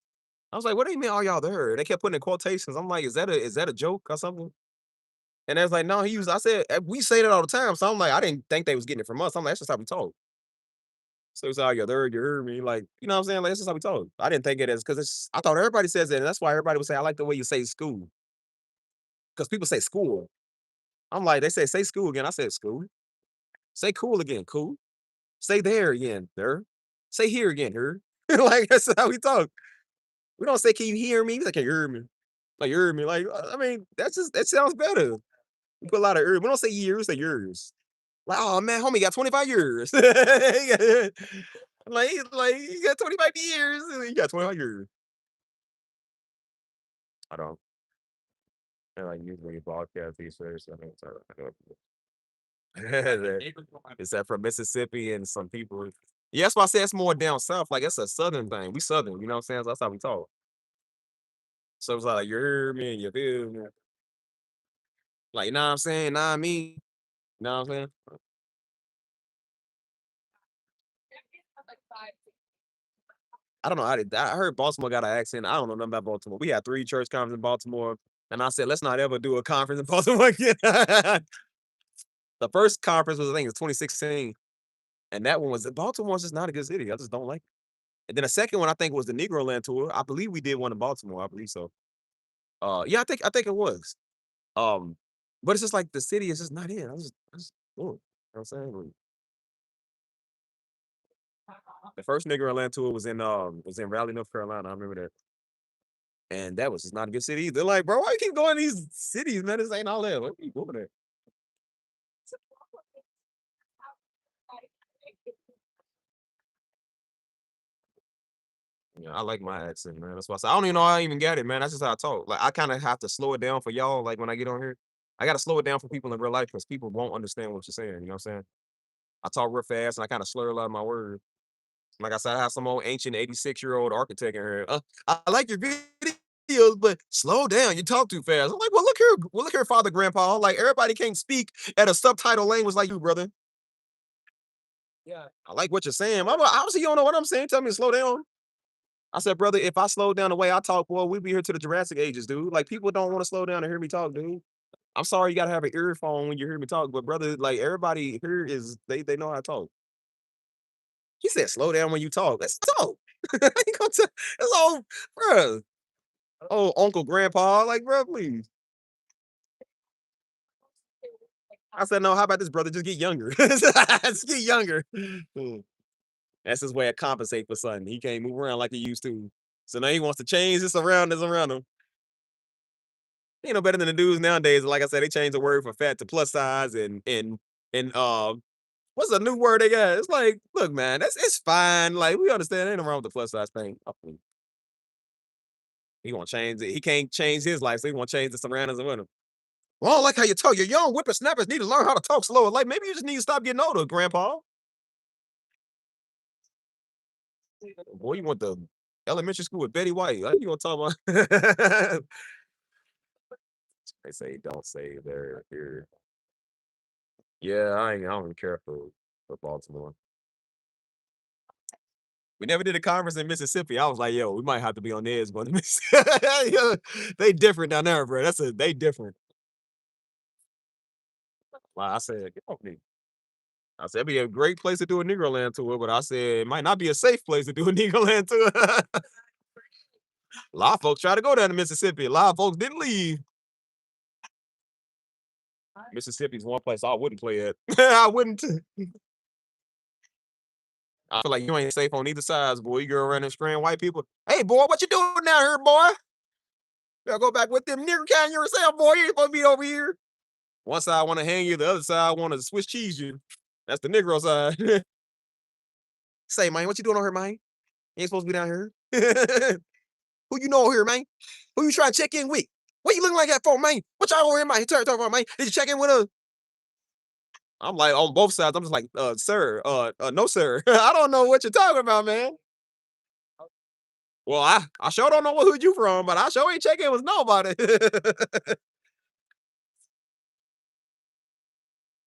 I was like, what do you mean, are y'all there? They kept putting in quotations. I'm like, is that a joke or something? And they was like, no, I said, we say that all the time. So I'm like, I didn't think they was getting it from us. I'm like, that's just how we talk. So it's like, you're there, you heard me. Like, you know what I'm saying? Like, that's just how we talk. I didn't think it as because I thought everybody says it. And that's why everybody would say, I like the way you say school. Because people say school. I'm like, they say school again. I said school. Say cool again, cool. Say there again, there. Say here again, here. Like, that's how we talk. We don't say, can you hear me? He's like, can you hear me? Like, you heard me. Like, I mean, that sounds better. We put a lot of we don't say years, we say years. Like, oh man, homie got 25 years. like, he got 25 years. He got 25 years. I don't. And like usually broadcast these days. I don't. Is that from Mississippi and some people? Yeah, that's why I say it's more down south. Like it's a southern thing. We southern, you know what I'm saying? So that's how we talk. So it's like you hear me and you feel me. Like, you know what I'm saying? Nah, me. You know what I'm saying? I don't know how I heard Baltimore got an accent. I don't know nothing about Baltimore. We had 3 church conferences in Baltimore, and I said, let's not ever do a conference in Baltimore again. The first conference was, I think, it was 2016, and that one was Baltimore's just not a good city. I just don't like it. And then the second one, I think, was the Negro Land tour. I believe we did one in Baltimore. I believe so. Yeah, I think it was. Um, but it's just like the city is just not in. You know what I'm saying? The first Negro Land tour was in Raleigh, North Carolina. I remember that. And that was just not a good city either. They're like, bro, why you keep going to these cities, man? This ain't all that. What you going there? Yeah, I like my accent, man. That's why I say I don't even know how I even get it, man. That's just how I talk. Like I kind of have to slow it down for y'all. Like when I get on here, I gotta slow it down for people in real life because people won't understand what you're saying. You know what I'm saying? I talk real fast and I kind of slur a lot of my words. Like I said, I have some old ancient 86-year-old architect in here. I like your videos, but slow down. You talk too fast. I'm like, well, look here, Father Grandpa. Like everybody can't speak at a subtitle language like you, brother. Yeah. I like what you're saying. Obviously, you don't know what I'm saying. Tell me to slow down. I said, brother, if I slow down the way I talk, boy, we'd be here to the Jurassic ages, dude. Like people don't want to slow down and hear me talk, dude. I'm sorry you gotta have an earphone when you hear me talk, but brother, like everybody here is they know how to talk. He said, slow down when you talk. Let's talk. That's all, bro. Oh, Uncle Grandpa, like, bro, please. I said, no, how about this, brother? Just get younger. Just get younger. That's his way of compensate for something. He can't move around like he used to. So now he wants to change his surroundings around him. He ain't no better than the dudes nowadays. Like I said, they changed the word for fat to plus size and what's a new word they got? It's like, look, man, it's fine. Like we understand, ain't nothing wrong with the plus size thing. He gonna change it. He can't change his life, so he gonna change the surroundings around him. Well, I don't like how you talk. Your young whippersnappers need to learn how to talk slower. Like maybe you just need to stop getting older, Grandpa. Boy, you went to elementary school with Betty White. Like you gonna talk about? They say don't say they're here. Yeah, I don't even care for Baltimore. We never did a conference in Mississippi. I was like, yo, we might have to be on edge going to Mississippi. They different down there, bro. They different. Like I said, get off me. I said it'd be a great place to do a Negro Land tour, but I said it might not be a safe place to do a Negro Land tour. A lot of folks try to go down to Mississippi. A lot of folks didn't leave. Mississippi's one place I wouldn't play at. I wouldn't. I feel like you ain't safe on either side, boy. You go around and spraying white people. Hey, boy, what you doing down here, boy? You gotta go back with them nigger kind yourself, boy. You ain't supposed to be over here. One side want to hang you, the other side want to Swiss cheese you. That's the Negro side. Say, man, what you doing over here, man? You ain't supposed to be down here. Who you know over here, man? Who you trying to check in with? What you looking like that for, man? What y'all over here, man? Turn for, man. Did you check in with us? I'm like on both sides. I'm just like, sir, no, sir. I don't know what you're talking about, man. Well, I sure don't know who you from, but I sure ain't checking with nobody.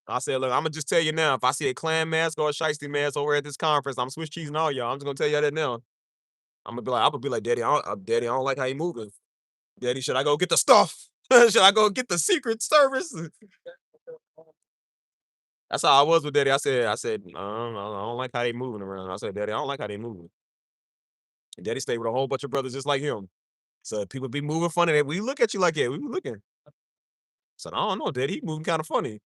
I said, look, I'm gonna just tell you now. If I see a clan mask or a shiesty mask over at this conference, I'm Swiss cheesing all y'all. I'm just gonna tell you that now. I'm gonna be like, Daddy, Daddy, I don't like how you moving. Daddy, should I go get the stuff? Should I go get the Secret Service? That's how I was with Daddy. I said, I don't like how they moving around. I said, Daddy, I don't like how they moving. And Daddy stayed with a whole bunch of brothers just like him. So people be moving funny. We look at you like that. We be looking. So I don't know, Daddy. He moving kind of funny.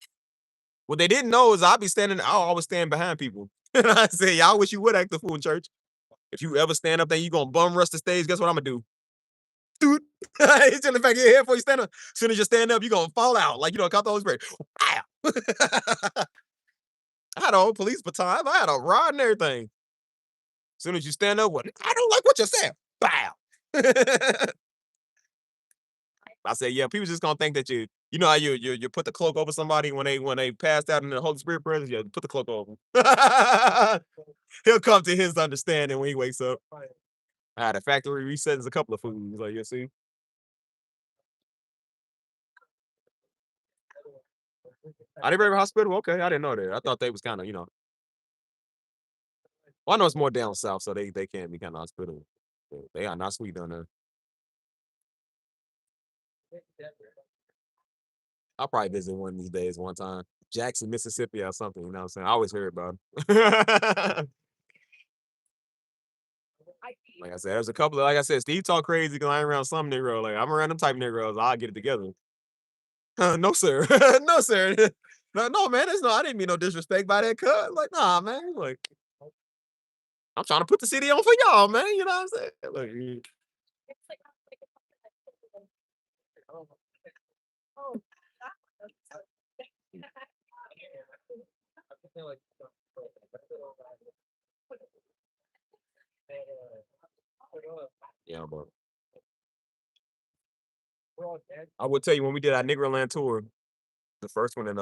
What they didn't know is I'll always stand behind people. And I say, y'all wish you would act the fool in church. If you ever stand up there, you gonna bum rush the stage. Guess what I'm gonna do? Dude, it's in the back of your head before you stand up. As soon as you stand up, you're gonna fall out like you don't caught the Holy Spirit. Wow. I had a whole police baton. I had a rod and everything. As soon as you stand up, I don't like what you said. Bow. I said, yeah, people just gonna think that you know how you put the cloak over somebody when they passed out in the Holy Spirit presence. Yeah, put the cloak over. He'll come to his understanding when he wakes up. I had a factory resettings a couple of foods. Like you see. Are they very hospitable? Okay, I didn't know that. I thought they was kind of, well, I know it's more down south, so they can be kind of hospitable. They are not sweet down there. I'll probably visit one of these days one time. Jackson, Mississippi or something, you know what I'm saying? I always hear about it. Like I said, there's a couple of, like I said, Steve talk crazy because I ain't around some Negro. Like I'm around them type Negroes, I'll get it together. No, sir. No, sir. No, man, I didn't mean no disrespect by that cut. Like, nah, man. Like, I'm trying to put the city on for y'all, man. You know what I'm saying? Like, yeah, but I would tell you when we did our Negro Land tour, the first one in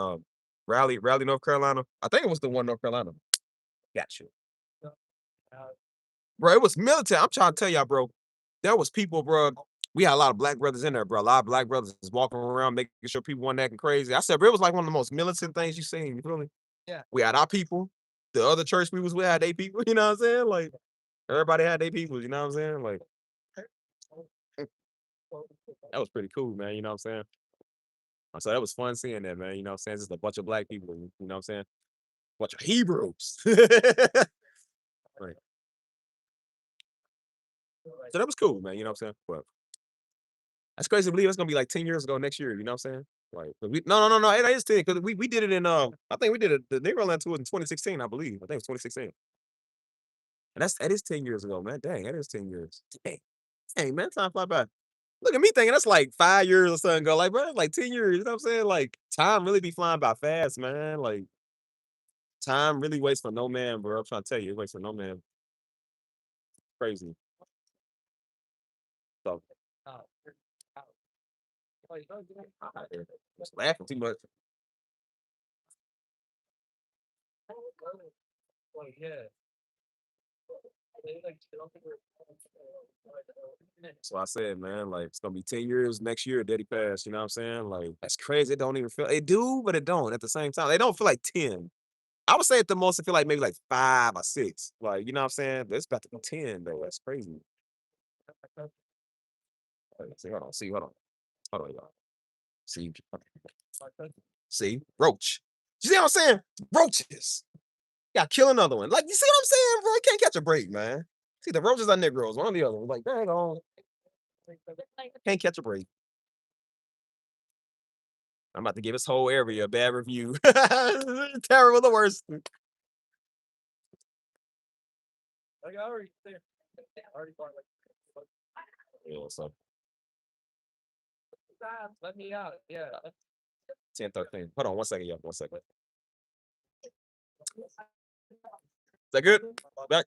Raleigh, North Carolina. I think it was the one in North Carolina. Got you. Bro, it was military. I'm trying to tell y'all, bro. There was people, bro. We had a lot of black brothers in there, bro. A lot of black brothers was walking around making sure people weren't acting crazy. I said, bro, it was like one of the most militant things you seen. You feel me? Yeah. We had our people. The other church we was with had their people. You know what I'm saying? Like everybody had their people. You know what I'm saying? Like that was pretty cool, man. You know what I'm saying? So that was fun seeing that, man. You know what I'm saying? Just a bunch of black people. You know what I'm saying? Bunch of Hebrews. Right. So that was cool, man. You know what I'm saying? But that's crazy to believe it's gonna be like 10 years ago next year. You know what I'm saying? Like, no. It is 10 because we did it in I think we did it the Negroland tour in 2016, I believe. I think it was 2016. And that is 10 years ago, man. Dang, that is 10 years. Dang, man, time fly by. Look at me thinking that's like 5 years or something ago. Like, bro, like 10 years. You know what I'm saying? Like, time really be flying by fast, man. Like, time really waits for no man, bro. I'm trying to tell you, it waits for no man. Crazy. So, just laughing too much. So I said, man, like it's gonna be 10 years next year, Daddy passed. You know what I'm saying? Like that's crazy. It don't even feel it do, but it don't at the same time. They don't feel like 10. I would say at the most, it feel like maybe like 5 or 6. Like, you know what I'm saying? But it's about to be 10 though. That's crazy. See, hold on, hold on, y'all. See, see, roach. You see what I'm saying? Roaches. Gotta kill another one. Like, you see what I'm saying, bro? You can't catch a break, man. See, the roaches are Negroes, one or the other. Like, dang on. Can't catch a break. I'm about to give this whole area a bad review. Terrible, the worst. Yeah, so Let me out. Yeah. 10, 13. Hold on 1 second, y'all. 1 second. Is that good? Back.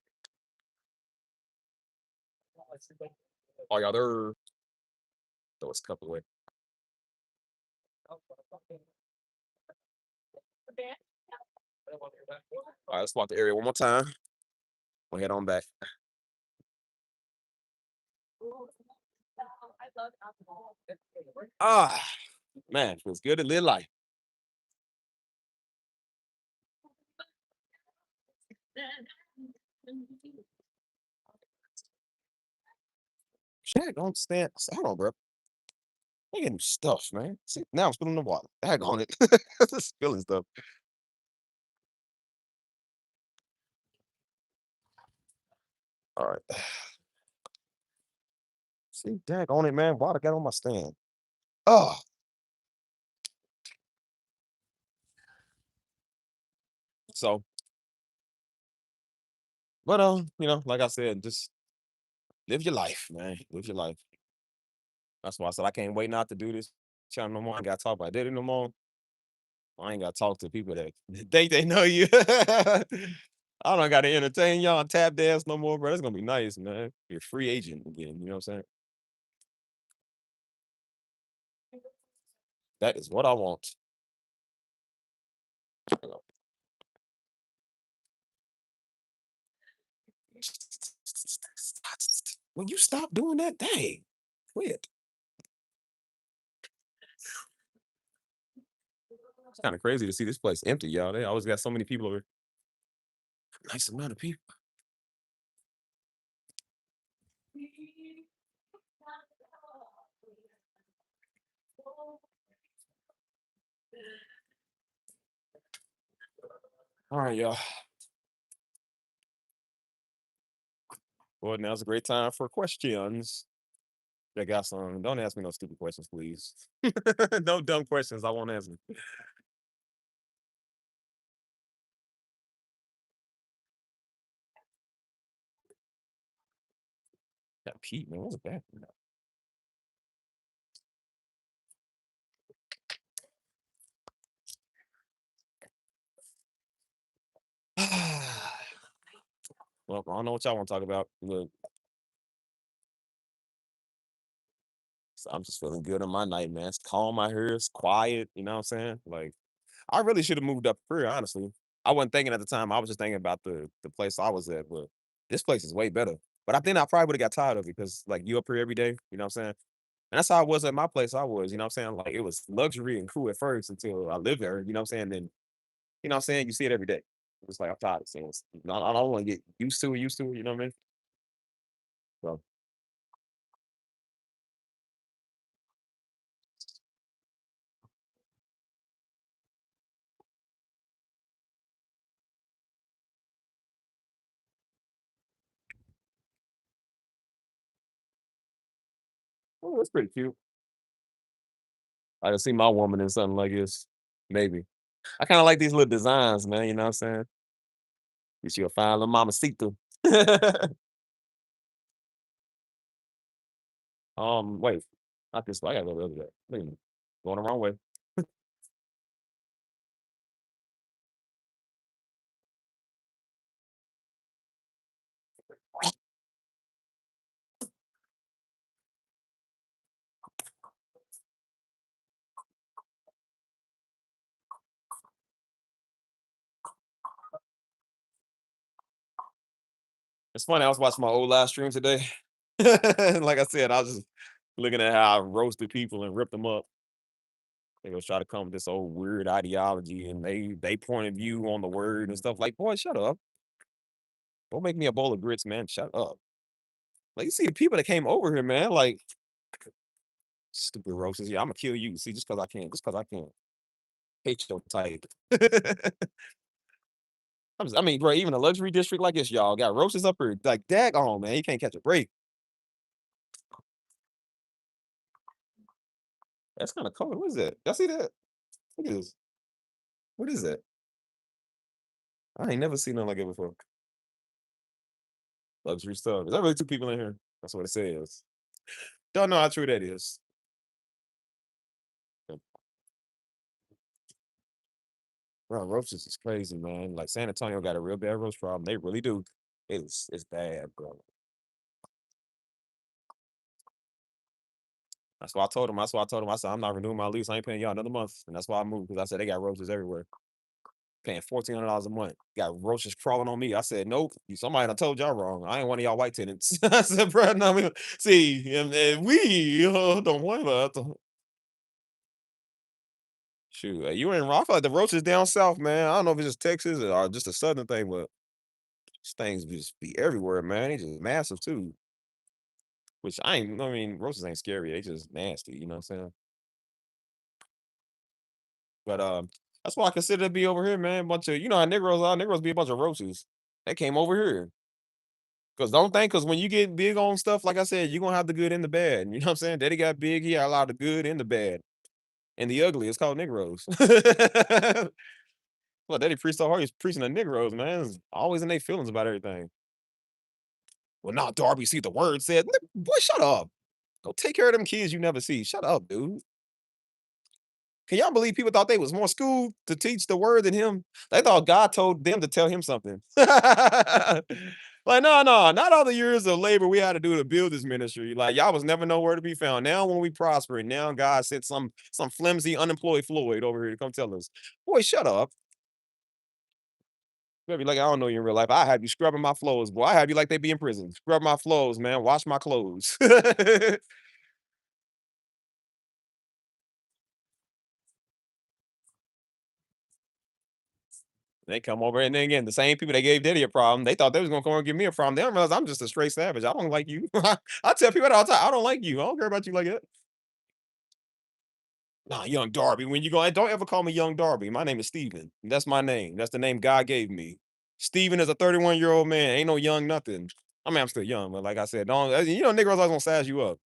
Oh, y'all there. Throw this cup away. All right, let's walk the area one more time. We'll head on back. Ah, man, feels good to live life. Shit, don't stand. Hold on, bro. I getting stuff, man. See, now I'm spilling the water. Dag on it. Just spilling stuff. All right. See, dag on it, man. Water got on my stand. Oh. So, but you know, like I said, just live your life, man. Live your life. That's why I said I can't wait not to do this channel no more. I ain't gotta talk about it no more. I ain't gotta talk to people that think they know you. I don't gotta entertain y'all and tap dance no more, bro. It's gonna be nice, man. Be a free agent again, you know what I'm saying? That is what I want. When you stop doing that, dang, quit. It's kind of crazy to see this place empty, y'all. They always got so many people over. Nice amount of people. All right, y'all. Well, now's a great time for questions. They got some. Don't ask me no stupid questions, please. No dumb questions. I won't answer. That Pete, man, what's that? Well, I don't know what y'all want to talk about. Look, so I'm just feeling good on my night, man. It's calm out here. It's quiet. You know what I'm saying? Like, I really should have moved up here, honestly. I wasn't thinking at the time. I was just thinking about the place I was at, but This place is way better. But I think I probably would have got tired of it because like you up here every day, you know what I'm saying? And that's how I was at my place. I was, you know what I'm saying? Like it was luxury and cool at first until I lived there, you know what I'm saying? Then, you know what I'm saying? You see it every day. It's like I'm tired of seeing it. I don't want to get used to it, you know what I mean? So oh, that's pretty cute. I can see my woman in something like this. Maybe. I kind of like these little designs, man. You know what I'm saying? You see a fine little mama see through. Wait, not this way. I gotta go the other way. Wait a minute. Going the wrong way. It's funny. I was watching my old live stream today. Like I said, I was just looking at how I roasted people and ripped them up. They was try to come with this old weird ideology and they point of view on the word and stuff. Like, boy, shut up. Don't make me a bowl of grits, man. Shut up. Like you see the people that came over here, man. Like stupid roaches. Yeah, I'm gonna kill you. See, just because I can. Just because I can. Hate your type. I mean, bro, even a luxury district like this, y'all got roaches up here. Like, daggone, man. You can't catch a break. That's kind of cold. What is that? Y'all see that? Look at this. What is that? I ain't never seen nothing like it before. Luxury stuff. Is that really two people in here? That's what it says. Don't know how true that is. Bro, roaches is crazy, man. Like San Antonio got a real bad roach problem. They really do. It's bad, bro. That's why I told him. That's why I told him. I said I'm not renewing my lease. I ain't paying y'all another month. And that's why I moved because I said they got roaches everywhere. Paying $1,400 a month. Got roaches crawling on me. I said, nope. Somebody done told y'all wrong. I ain't one of y'all white tenants. I said, bro, no, see, and we don't blame us. Shoot, you ain't wrong. I feel like the roaches down south, man. I don't know if it's just Texas or just a southern thing, but these things just be everywhere, man. They just massive too. Which I mean, roaches ain't scary. They just nasty, you know what I'm saying? But that's why I consider to be over here, man. Bunch of how Negroes be a bunch of roaches. They came over here. Cause don't think, cause when you get big on stuff, like I said, you're gonna have the good and the bad. You know what I'm saying? Daddy got big, he had a lot of the good and the bad. And the ugly. It's called Negroes. Well, Daddy preached so hard, he's preaching to Negroes, man. It's always in their feelings about everything. Well, now Darby see the word said, boy, shut up. Go take care of them kids you never see. Shut up, dude. Can y'all believe people thought they was more school to teach the word than him? They thought God told them to tell him something. Like, no, not all the years of labor we had to do to build this ministry. Like, y'all was never nowhere to be found. Now, when we prosper, and now God sent some flimsy unemployed Floyd over here to come tell us, boy, shut up. Maybe like I don't know you in real life. I have you scrubbing my floors, boy. I have you like they be in prison. Scrub my floors, man. Wash my clothes. They come over and then again, the same people that gave Diddy a problem, they thought they was gonna come over and give me a problem. They don't realize I'm just a straight savage. I don't like you. I tell people that all the time. I don't like you. I don't care about you like that. Nah, young Darby. When you go, don't ever call me young Darby. My name is Steven. That's my name. That's the name God gave me. Steven is a 31-year-old man. Ain't no young nothing. I mean, I'm still young, but like I said, don't niggas always gonna size you up.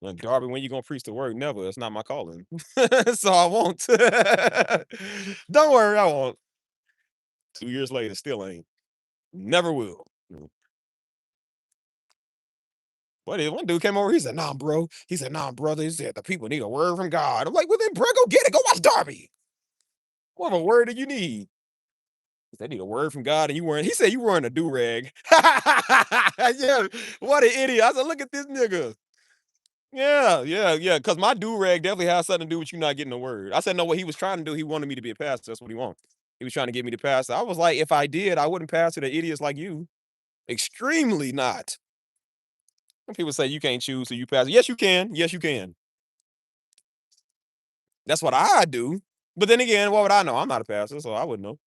Like, Darby, when you gonna preach the word? Never. It's not my calling. So I won't. Don't worry, I won't. 2 years later, still ain't. Never will. But one dude came over, he said, nah, bro. He said, nah, brother. He said, the people need a word from God. I'm like, well, then, bro, go get it. Go watch Darby. What a word do you need? They need a word from God, and he said you wearing a do-rag. Yeah, what an idiot. I said, look at this nigga. Yeah. Because my do-rag definitely has something to do with you not getting a word. I said, no, what he was trying to do, he wanted me to be a pastor. That's what he wants. He was trying to get me to pass it. I was like, if I did, I wouldn't pass it to idiots like you. Extremely not. When people say you can't choose who you pass it. Yes, you can. Yes, you can. That's what I do. But then again, what would I know? I'm not a passer, so I wouldn't know.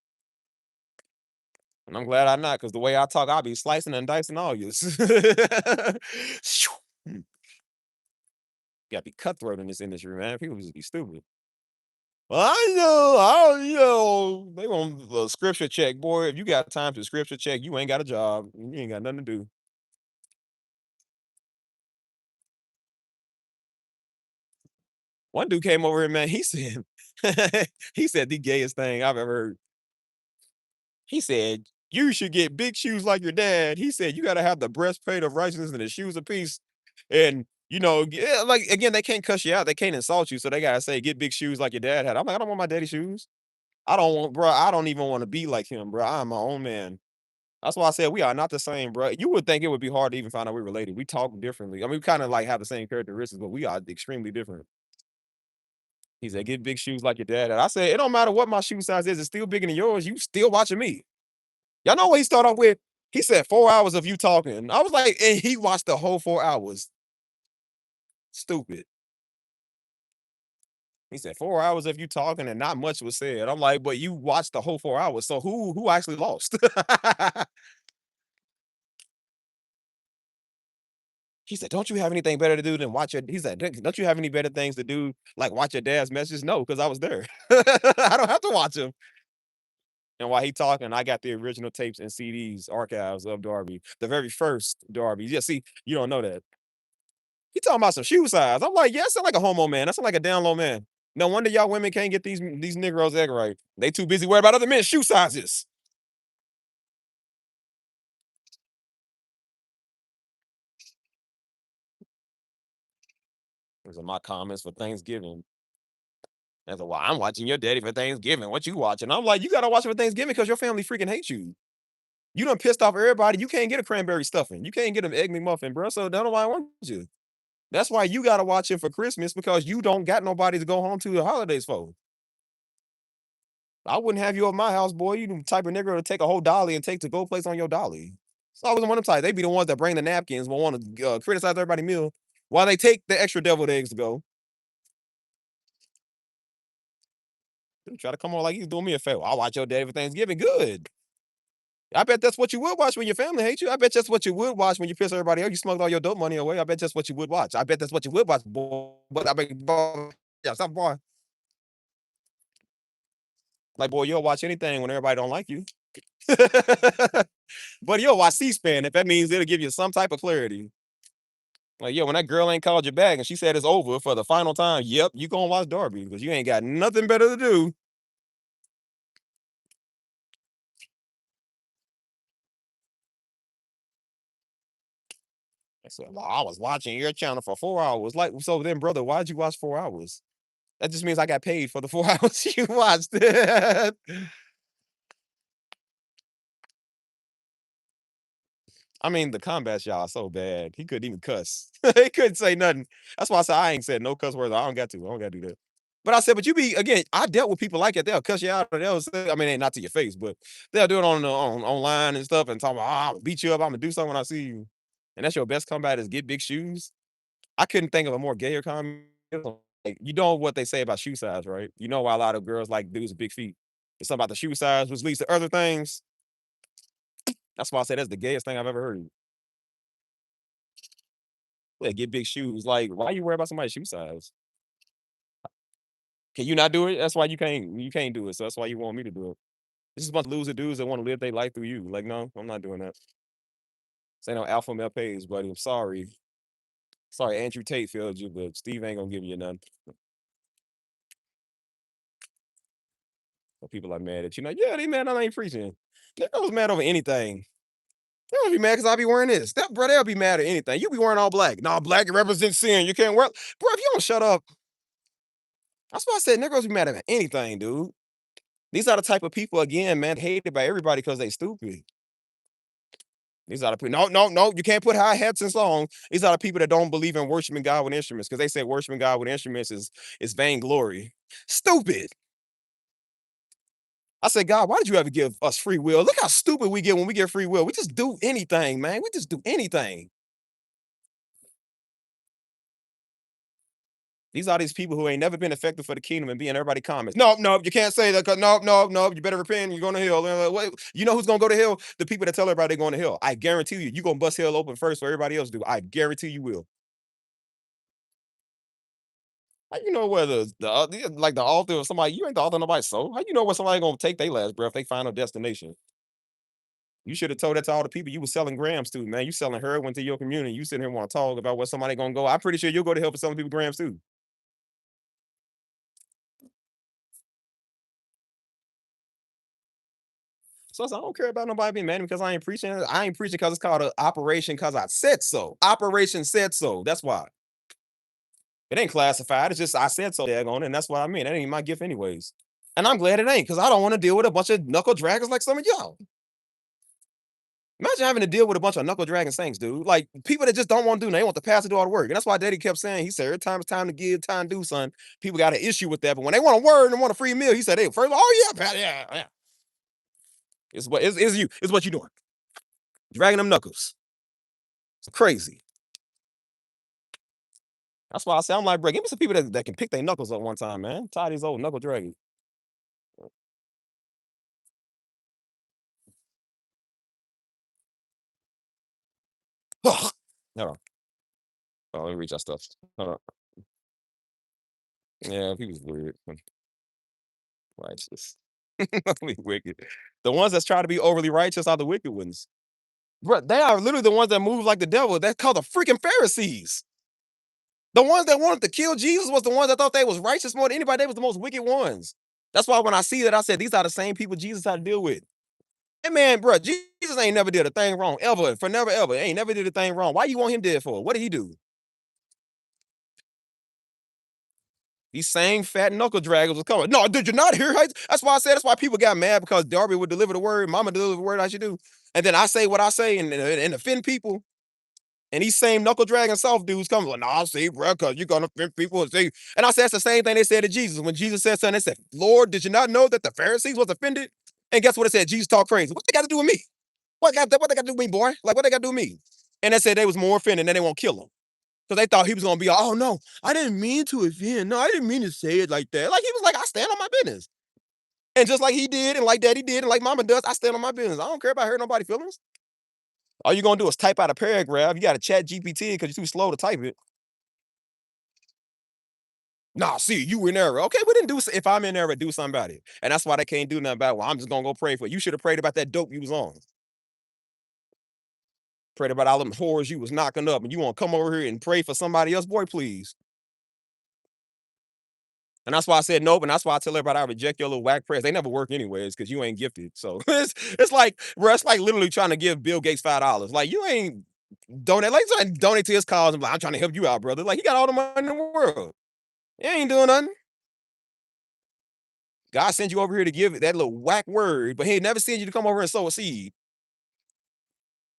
And I'm glad I'm not, because the way I talk, I'll be slicing and dicing all you. You gotta be cutthroat in this industry, man. People just be stupid. Well, I know. They want a scripture check, boy. If you got time to scripture check, you ain't got a job. You ain't got nothing to do. One dude came over here, man. He said, he said the gayest thing I've ever heard. He said, you should get big shoes like your dad. He said, you got to have the breastplate of righteousness and the shoes of peace. And, yeah, like, again, they can't cuss you out. They can't insult you. So they got to say, get big shoes like your dad had. I'm like, I don't want my daddy shoes. I don't even want to be like him, bro. I'm my own man. That's why I said we are not the same, bro. You would think it would be hard to even find out we're related. We talk differently. I mean, we kind of like have the same characteristics, but we are extremely different. He said, get big shoes like your dad. And I said, it don't matter what my shoe size is, it's still bigger than yours. You still watching me. Y'all know what he started off with? He said 4 hours of you talking. I was like, and he watched the whole 4 hours. Stupid. He said 4 hours of you talking and not much was said. I'm like, but you watched the whole 4 hours. So who actually lost? He said, don't you have anything better to do than watch your, he said, don't you have any better things to do? Like watch your dad's messages? No, because I was there. I don't have to watch him. And while he talking, I got the original tapes and CDs archives of Darby, the very first Darby. Yeah, see, you don't know that. He talking about some shoe size. I'm like, yeah, that sound like a homo man. That sound like a down low man. No wonder y'all women can't get these Negroes egg right. They too busy worried about other men's shoe sizes. Those are my comments for Thanksgiving. That's why I'm watching your daddy for Thanksgiving. What you watching? I'm like, you gotta watch it for Thanksgiving because your family freaking hates you. You done pissed off everybody. You can't get a cranberry stuffing. You can't get an egg McMuffin, bro. So that's why I want you. That's why you gotta watch it for Christmas because you don't got nobody to go home to the holidays for. I wouldn't have you at my house, boy. You the type of nigga to take a whole dolly and take to go place on your dolly. So I was one of them types. They be the ones that bring the napkins, but want to criticize everybody's meal while they take the extra deviled eggs to go. They try to come on like he's doing me a favor. I'll watch your day for Thanksgiving. Good. I bet that's what you would watch when your family hates you. I bet that's what you would watch when you piss everybody off. You smoked all your dope money away. I bet that's what you would watch. I bet that's what you would watch, boy. But I bet, boy, yeah, stop, boy. Like, boy, you'll watch anything when everybody don't like you. But you'll watch C-SPAN if that means it'll give you some type of clarity. Like, yo, when that girl ain't called you back and she said it's over for the final time, yep, you gonna watch Darby because you ain't got nothing better to do. I said, well, I was watching your channel for 4 hours. Like, so then, brother, why'd you watch 4 hours? That just means I got paid for the 4 hours you watched it. I mean, the combat y'all so bad. He couldn't even cuss. He couldn't say nothing. That's why I said I ain't said no cuss words. I don't got to. I don't got to do that. But I said, but you be again. I dealt with people like that. They'll cuss you out, or they'll say, I mean, not to your face, but they'll do it on online and stuff, and talk about, I'm gonna beat you up. I'm gonna do something when I see you. And that's your best combat is get big shoes. I couldn't think of a more gayer comment. Like, you know what they say about shoe size, right? You know why a lot of girls like dudes with big feet. It's something about the shoe size, which leads to other things. That's why I say that's the gayest thing I've ever heard. Yeah, get big shoes. Like, why you worry about somebody's shoe size? Can you not do it? That's why you can't do it. So that's why you want me to do it. This is a bunch of loser dudes that want to live their life through you. Like, no, I'm not doing that. Say no alpha male page, buddy. I'm sorry. Sorry, Andrew Tate failed you, but Steve ain't gonna give you none. But people are mad at you. Like, yeah, they mad I ain't preaching. They was mad over anything. They don't be mad because I be wearing this. That bro, they'll be mad at anything. You be wearing all black. No, black represents sin. You can't wear. Bro, if you don't shut up. That's why I said niggas be mad at anything, dude. These are the type of people, again, man, hated by everybody because they stupid. These are the people. No. You can't put high hats and songs. These are the people that don't believe in worshiping God with instruments because they say worshiping God with instruments is vainglory. Stupid. I said, God, why did you ever give us free will? Look how stupid we get when we get free will. We just do anything, man. We just do anything. These are these people who ain't never been effective for the kingdom and being everybody comments. No, you can't say that. No, you better repent. You're going to hell. Wait, you know who's going to go to hell? The people that tell everybody they're going to hell. I guarantee you're going to bust hell open first for everybody else do. I guarantee you will. How you know whether like the author of somebody, you ain't the author of nobody's soul. How you know when somebody gonna take their last breath, they final destination? You should have told that to all the people you were selling grams to, man. You selling heroin to your community. You sitting here want to talk about what somebody gonna go. I'm pretty sure you'll go to hell for selling people grams too. So I said, I don't care about nobody being mad because I ain't preaching. I ain't preaching because it's called an operation because I said so. Operation said so. That's why. It ain't classified. It's just I said so daggone it, and that's what I mean. That ain't my gift anyways. And I'm glad it ain't because I don't want to deal with a bunch of knuckle draggers like some of y'all. Imagine having to deal with a bunch of knuckle dragging saints, dude. Like people that just don't want to do. They want the pastor to do all the work, and that's why Daddy kept saying. He said, "Every time it's time to give, time to do, son." People got an issue with that, but when they want a word and want a free meal, he said, "Hey, first, oh yeah, Pastor, yeah. It's what is you. It's what you doing, dragging them knuckles. It's crazy." That's why I say I'm like, bro, give me some people that can pick their knuckles up one time, man. I'm tired of these old knuckle dragging. Hold on. Oh, let me reach our stuff. Hold on. Yeah, people's weird. Righteous. Only wicked. The ones that's trying to be overly righteous are the wicked ones. Bro, they are literally the ones that move like the devil. That's called the freaking Pharisees. The ones that wanted to kill Jesus was the ones that thought they was righteous more than anybody. They was the most wicked ones. That's why when I see that, I said, these are the same people Jesus had to deal with. Hey man, bro, Jesus ain't never did a thing wrong ever, for never ever. Ain't never did a thing wrong. Why you want him dead for? What did he do? These same fat knuckle draggers was coming. No, did you not hear? That's why I said. That's why people got mad because Darby would deliver the word, Mama deliver the word I should do, and then I say what I say and offend people. And these same knuckle dragging soft dudes come like, nah, see, bro, because you're gonna offend people and say. And I said that's the same thing they said to Jesus when Jesus said something. They said, "Lord, did you not know that the Pharisees was offended?" And guess what it said? Jesus talk crazy. What they got to do with me? What they got to do with me, boy? Like what they got to do with me? And they said they was more offended and they won't kill him. Because they thought he was gonna be, oh no, I didn't mean to offend. No, I didn't mean to say it like that. Like he was like, I stand on my business. And just like he did, and like Daddy did, and like Mama does, I stand on my business. I don't care about hurting nobody's feelings. All you're gonna do is type out a paragraph. You got to chat GPT because you're too slow to type it. Nah, see, you in error. Okay, we didn't do if I'm in error, do something about it. And that's why they can't do nothing about it. Well, I'm just gonna go pray for it. You should have prayed about that dope you was on. Prayed about all them whores you was knocking up, and you want to come over here and pray for somebody else, boy, please. And that's why I said nope. And that's why I tell everybody I reject your little whack prayers. They never work anyways because you ain't gifted. So it's like, bro, it's like literally trying to give Bill Gates $5. Like you ain't donate, like trying to donate to his cause. I'm like, I'm trying to help you out, brother. Like he got all the money in the world. He ain't doing nothing. God sent you over here to give that little whack word, but he ain't never sent you to come over and sow a seed.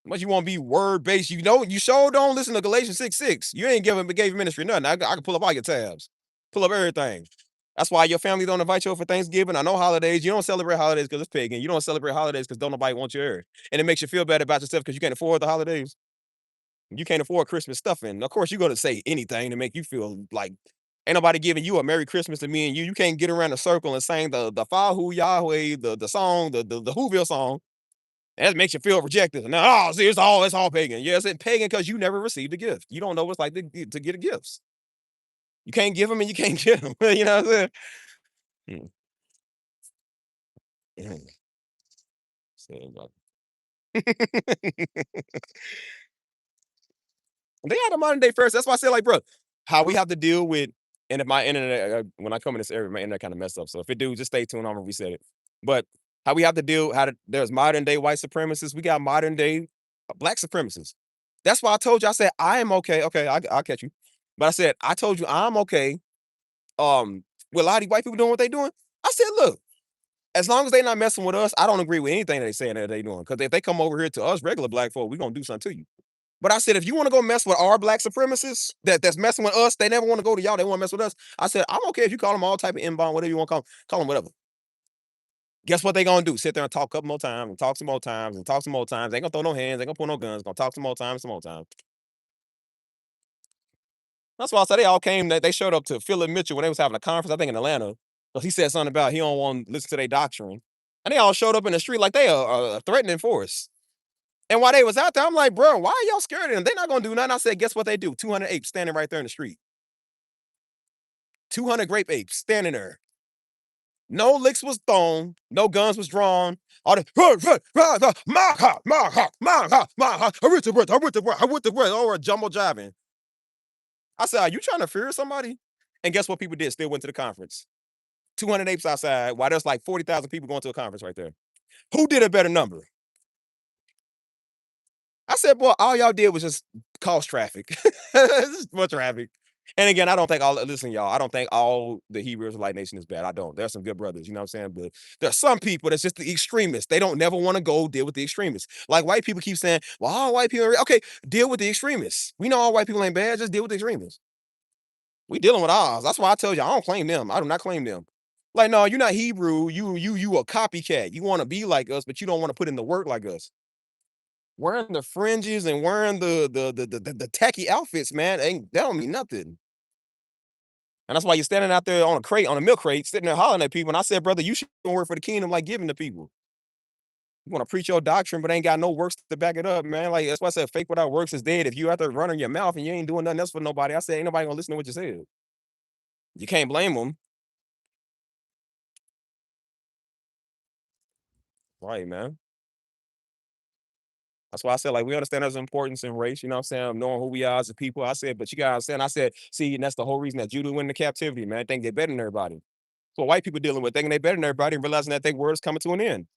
Much you want to be word based. You know, you sure don't listen to Galatians 6:6. You ain't gave ministry nothing. I can pull up all your tabs, pull up everything. That's why your family don't invite you for Thanksgiving. I know holidays. You don't celebrate holidays because it's pagan. You don't celebrate holidays because don't nobody want you here. And it makes you feel bad about yourself because you can't afford the holidays. You can't afford Christmas stuffing. Of course, you're gonna say anything to make you feel like ain't nobody giving you a Merry Christmas to me and you. You can't get around the circle and sing the Fahu Yahweh, the song, the Whoville song. That makes you feel rejected. Now, oh, see, it's all pagan. Yes, it's pagan because you never received a gift. You don't know what it's like to get a gifts. You can't give them and you can't get them. You know what I'm saying? Mm. Saying about- They are the modern day first. That's why I say, like, bro, how we have to deal with, and if my internet, when I come in this area, my internet kind of messed up. So if it do, just stay tuned. I'm gonna reset it. But how we have to deal, there's modern day white supremacists. We got modern day black supremacists. That's why I told you. I said I am okay. Okay, I'll catch you. But I said I told you I'm okay. With a lot of these white people doing what they doing. I said, look, as long as they not messing with us, I don't agree with anything they saying that they doing. Because if they come over here to us, regular black folk, we gonna do something to you. But I said, if you want to go mess with our black supremacists that's messing with us, they never want to go to y'all. They want to mess with us. I said, I'm okay if you call them all type of inbound, whatever you want to call them whatever. Guess what they gonna do? Sit there and talk a couple more times and talk some more times and talk some more times. They ain't gonna throw no hands. They ain't gonna pull no guns. Gonna talk some more times, some more times. That's why I said they all came. They showed up to Philip Mitchell when they was having a conference, I think in Atlanta. Because he said something about he don't want to listen to their doctrine. And they all showed up in the street like they are a threatening force. And while they was out there, I'm like, bro, why are y'all scared of them? They're not gonna do nothing. I said, guess what they do? 200 apes standing right there in the street. 200 grape apes standing there. No licks was thrown, no guns was drawn. All the or jumbo jiving. I said, are you trying to fear somebody? And guess what people did? Still went to the conference. 200 apes outside, while there's like 40,000 people going to a conference right there. Who did a better number? I said, boy, all y'all did was just cause traffic. Just more traffic. And again, I don't think listen, y'all, I don't think all the Hebrew Israelite nation is bad. I don't. There's some good brothers, you know what I'm saying? But there's some people that's just the extremists. They don't never want to go deal with the extremists. Like white people keep saying, well, all white people are okay, deal with the extremists. We know all white people ain't bad, just deal with the extremists. We dealing with ours. That's why I tell you, I don't claim them. I do not claim them. Like, no, you're not Hebrew. You a copycat. You want to be like us, but you don't want to put in the work like us. Wearing the fringes and wearing the tacky outfits, man, that don't mean nothing. And that's why you're standing out there on a crate, on a milk crate, sitting there hollering at people. And I said, brother, you should work for the kingdom like giving to people. You want to preach your doctrine, but ain't got no works to back it up, man. Like, that's why I said faith without works is dead. If you out there running your mouth and you ain't doing nothing else for nobody, I said, ain't nobody gonna listen to what you said. You can't blame them. Right, man. That's why I said, like, we understand there's importance in race, you know what I'm saying? Knowing who we are as a people. I said, but you gotta understand, I said, see, and that's the whole reason that Judah went into captivity, man. They think they're better than everybody. So white people dealing with thinking they better than everybody and realizing that their word's coming to an end.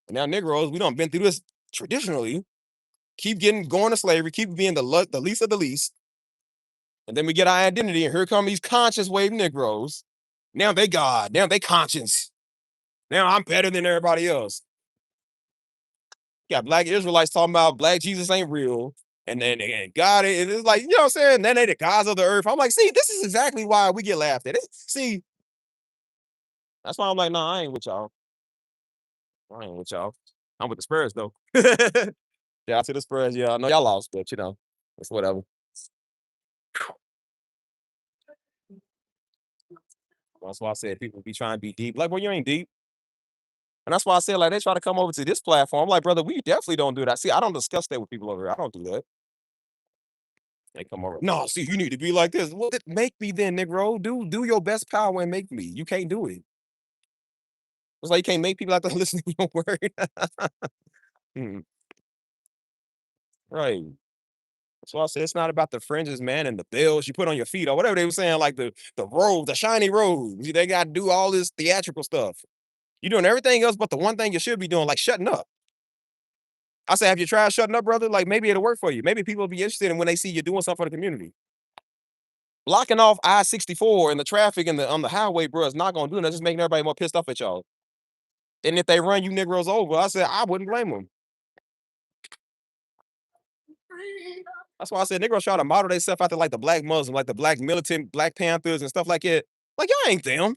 And now Negroes, we don't been through this traditionally. Keep going to slavery, keep being the least of the least. And then we get our identity, and here come these conscious wave Negroes. Now they God, now they conscience. Now I'm better than everybody else. Got black Israelites talking about black Jesus ain't real. And then God, it's like, you know what I'm saying? Then they the gods of the earth. I'm like, see, this is exactly why we get laughed at. See, that's why I'm like, nah, I ain't with y'all. I ain't with y'all. I'm with the Spurs, though. Yeah, to the Spurs. Yeah, I know y'all lost, but, you know, it's whatever. That's why I said people be trying to be deep. Like, well, you ain't deep. And that's why I said, like, they try to come over to this platform. I'm like, brother, we definitely don't do that. See, I don't discuss that with people over here. I don't do that. They come over. No, see, you need to be like this. Well, make me then, Negro. Do your best power and make me. You can't do it. It's like you can't make people have to listen to your word. Right. So I said it's not about the fringes, man, and the bells you put on your feet or whatever they were saying, like the robes, the shiny robes. They got to do all this theatrical stuff. You're doing everything else but the one thing you should be doing, like shutting up. I said, have you tried shutting up, brother? Like maybe it'll work for you. Maybe people will be interested in when they see you doing something for the community. Blocking off I-64 and the traffic and on the highway, bro, is not gonna do that. Just making everybody more pissed off at y'all. And if they run you Negroes over, I said I wouldn't blame them. That's why I said Negroes try to model themselves after like the black Muslim, like the black militant, Black Panthers and stuff like that. Like y'all ain't them.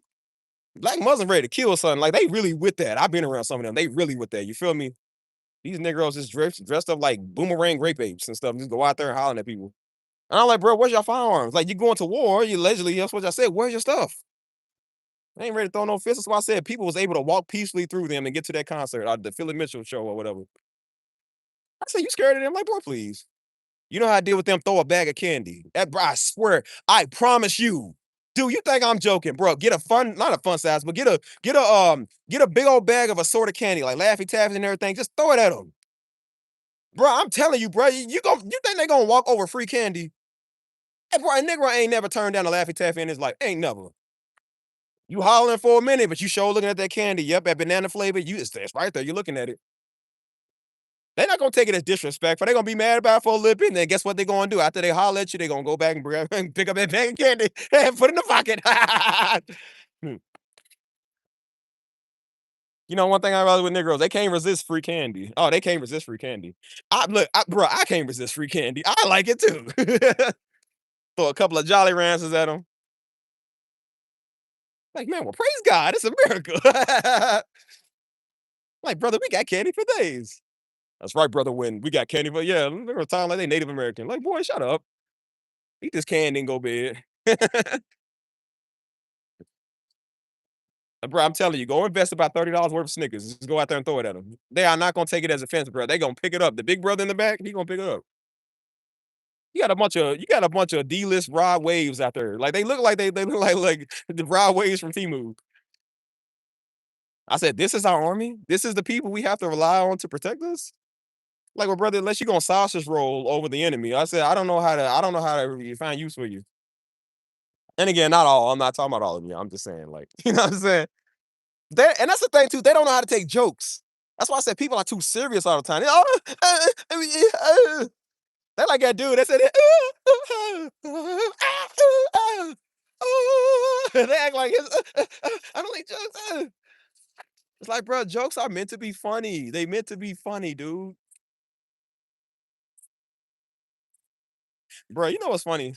Black Muslim ready to kill something. Like they really with that. I've been around some of them. They really with that. You feel me? These Negroes just dressed up like boomerang grape apes and stuff. Just go out there and hollering at people. And I'm like, bro, where's your firearms? Like you going to war? You allegedly, that's what I said. Where's your stuff? They ain't ready to throw no fists. That's why I said people was able to walk peacefully through them and get to that concert, or the Philip Mitchell show or whatever. I said, you scared of them? Like, boy, please. You know how I deal with them? Throw a bag of candy. That, bro, I swear, I promise you. Dude, you think I'm joking, bro? Get a not a fun size, but get a big old bag of assorted candy, like Laffy Taffy and everything. Just throw it at them. Bro, I'm telling you, bro, you think they gonna walk over free candy? Hey, bro, a Negro ain't never turned down a Laffy Taffy in his life. Ain't never. You hollering for a minute, but you sure looking at that candy. Yep, that banana flavor. It's right there. You're looking at it. They're not gonna take it as disrespectful. They're gonna be mad about it for a little bit. And then guess what they're gonna do? After they holler at you, they're gonna go back and pick up that bag of candy and put it in the pocket. You know, one thing I realize with Negroes, they can't resist free candy. Oh, they can't resist free candy. Bro, I can't resist free candy. I like it too. Throw a couple of Jolly Ranchers at them. Like, man, well, praise God, it's America. Like, brother, we got candy for days. That's right, brother. When we got candy for there was a time like they Native American. Like, boy, shut up. Eat this candy and go bed. Bro, I'm telling you, go invest about $30 worth of Snickers. Just go out there and throw it at them. They are not gonna take it as offensive, bro. They gonna pick it up. The big brother in the back, he gonna pick it up. You got a bunch of D-list Rod Waves out there. Like they look like they look like the Rod Waves from Temu. I said, this is our army. This is the people we have to rely on to protect us. Like, well, brother, unless you're gonna sausage roll over the enemy. I said, I don't know how to find use for you. And again, not all. I'm not talking about all of you. I'm just saying, like, you know what I'm saying? And that's the thing too. They don't know how to take jokes. That's why I said people are too serious all the time. They like that dude that said they act like I don't like jokes. It's like, bro, jokes are meant to be funny. They meant to be funny, dude. Bro, you know what's funny?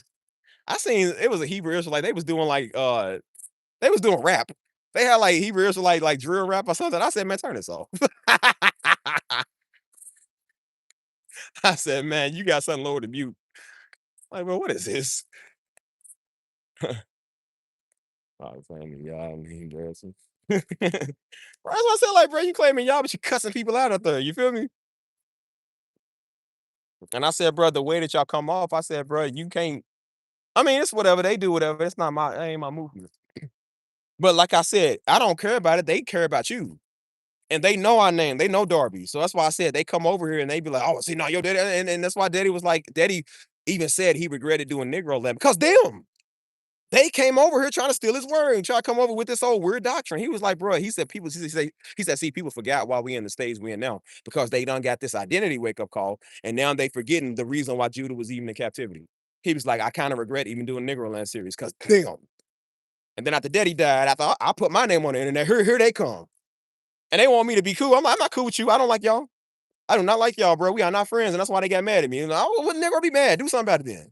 I seen it was a Hebrew Israelite. They was doing rap. They had like Hebrew Israelite like drill rap or something. I said, man, turn this off. I said, man, you got something lower to mute. Like, bro, what is this? Oh, funny, y'all. I'm embarrassing. That's what I said, like, bro, you claiming y'all, but you cussing people out there. You feel me? And I said, bro, the way that y'all come off, I said, bro, you can't. I mean, it's whatever they do, whatever. It's not my, it ain't my movement. But like I said, I don't care about it. They care about you. And they know our name. They know Darby. So that's why I said they come over here and they be like, oh, see, no, yo, daddy. And that's why daddy was like, daddy even said he regretted doing Negro Land because them. They came over here trying to steal his word and try to come over with this old weird doctrine. He was like, bro, he said, see, people forgot why we in the stage we in now because they done got this identity wake up call. And now they forgetting the reason why Judah was even in captivity. He was like, I kind of regret even doing Negro Land series because damn. And then after Daddy died, I thought I put my name on the internet. Here they come. And they want me to be cool. I'm not cool with you. I don't like y'all. I do not like y'all, bro. We are not friends. And that's why they got mad at me. And I wouldn't never be mad. Do something about it then.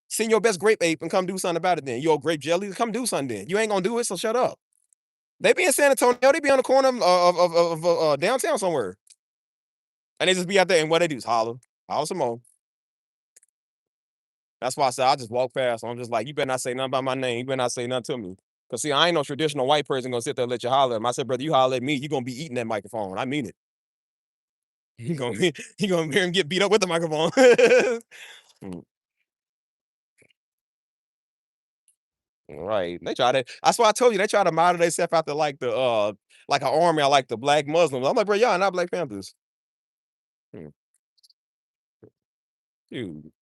Send your best grape ape and come do something about it then. Your grape jelly, come do something then. You ain't gonna do it, so shut up. They be in San Antonio. They be on the corner of downtown somewhere. And they just be out there and what they do is holler some more. That's why I said I just walk past. I'm just like, you better not say nothing about my name. You better not say nothing to me. Cause see, I ain't no traditional white person gonna sit there and let you holler at him. I said, brother, you holler at me, you gonna be eating that microphone. I mean it. You gonna hear him get beat up with the microphone. Right. They try to. That's why I told you they try to model themselves after like like an army or like the black Muslims. I'm like, bro, y'all not Black Panthers. Hmm. Dude,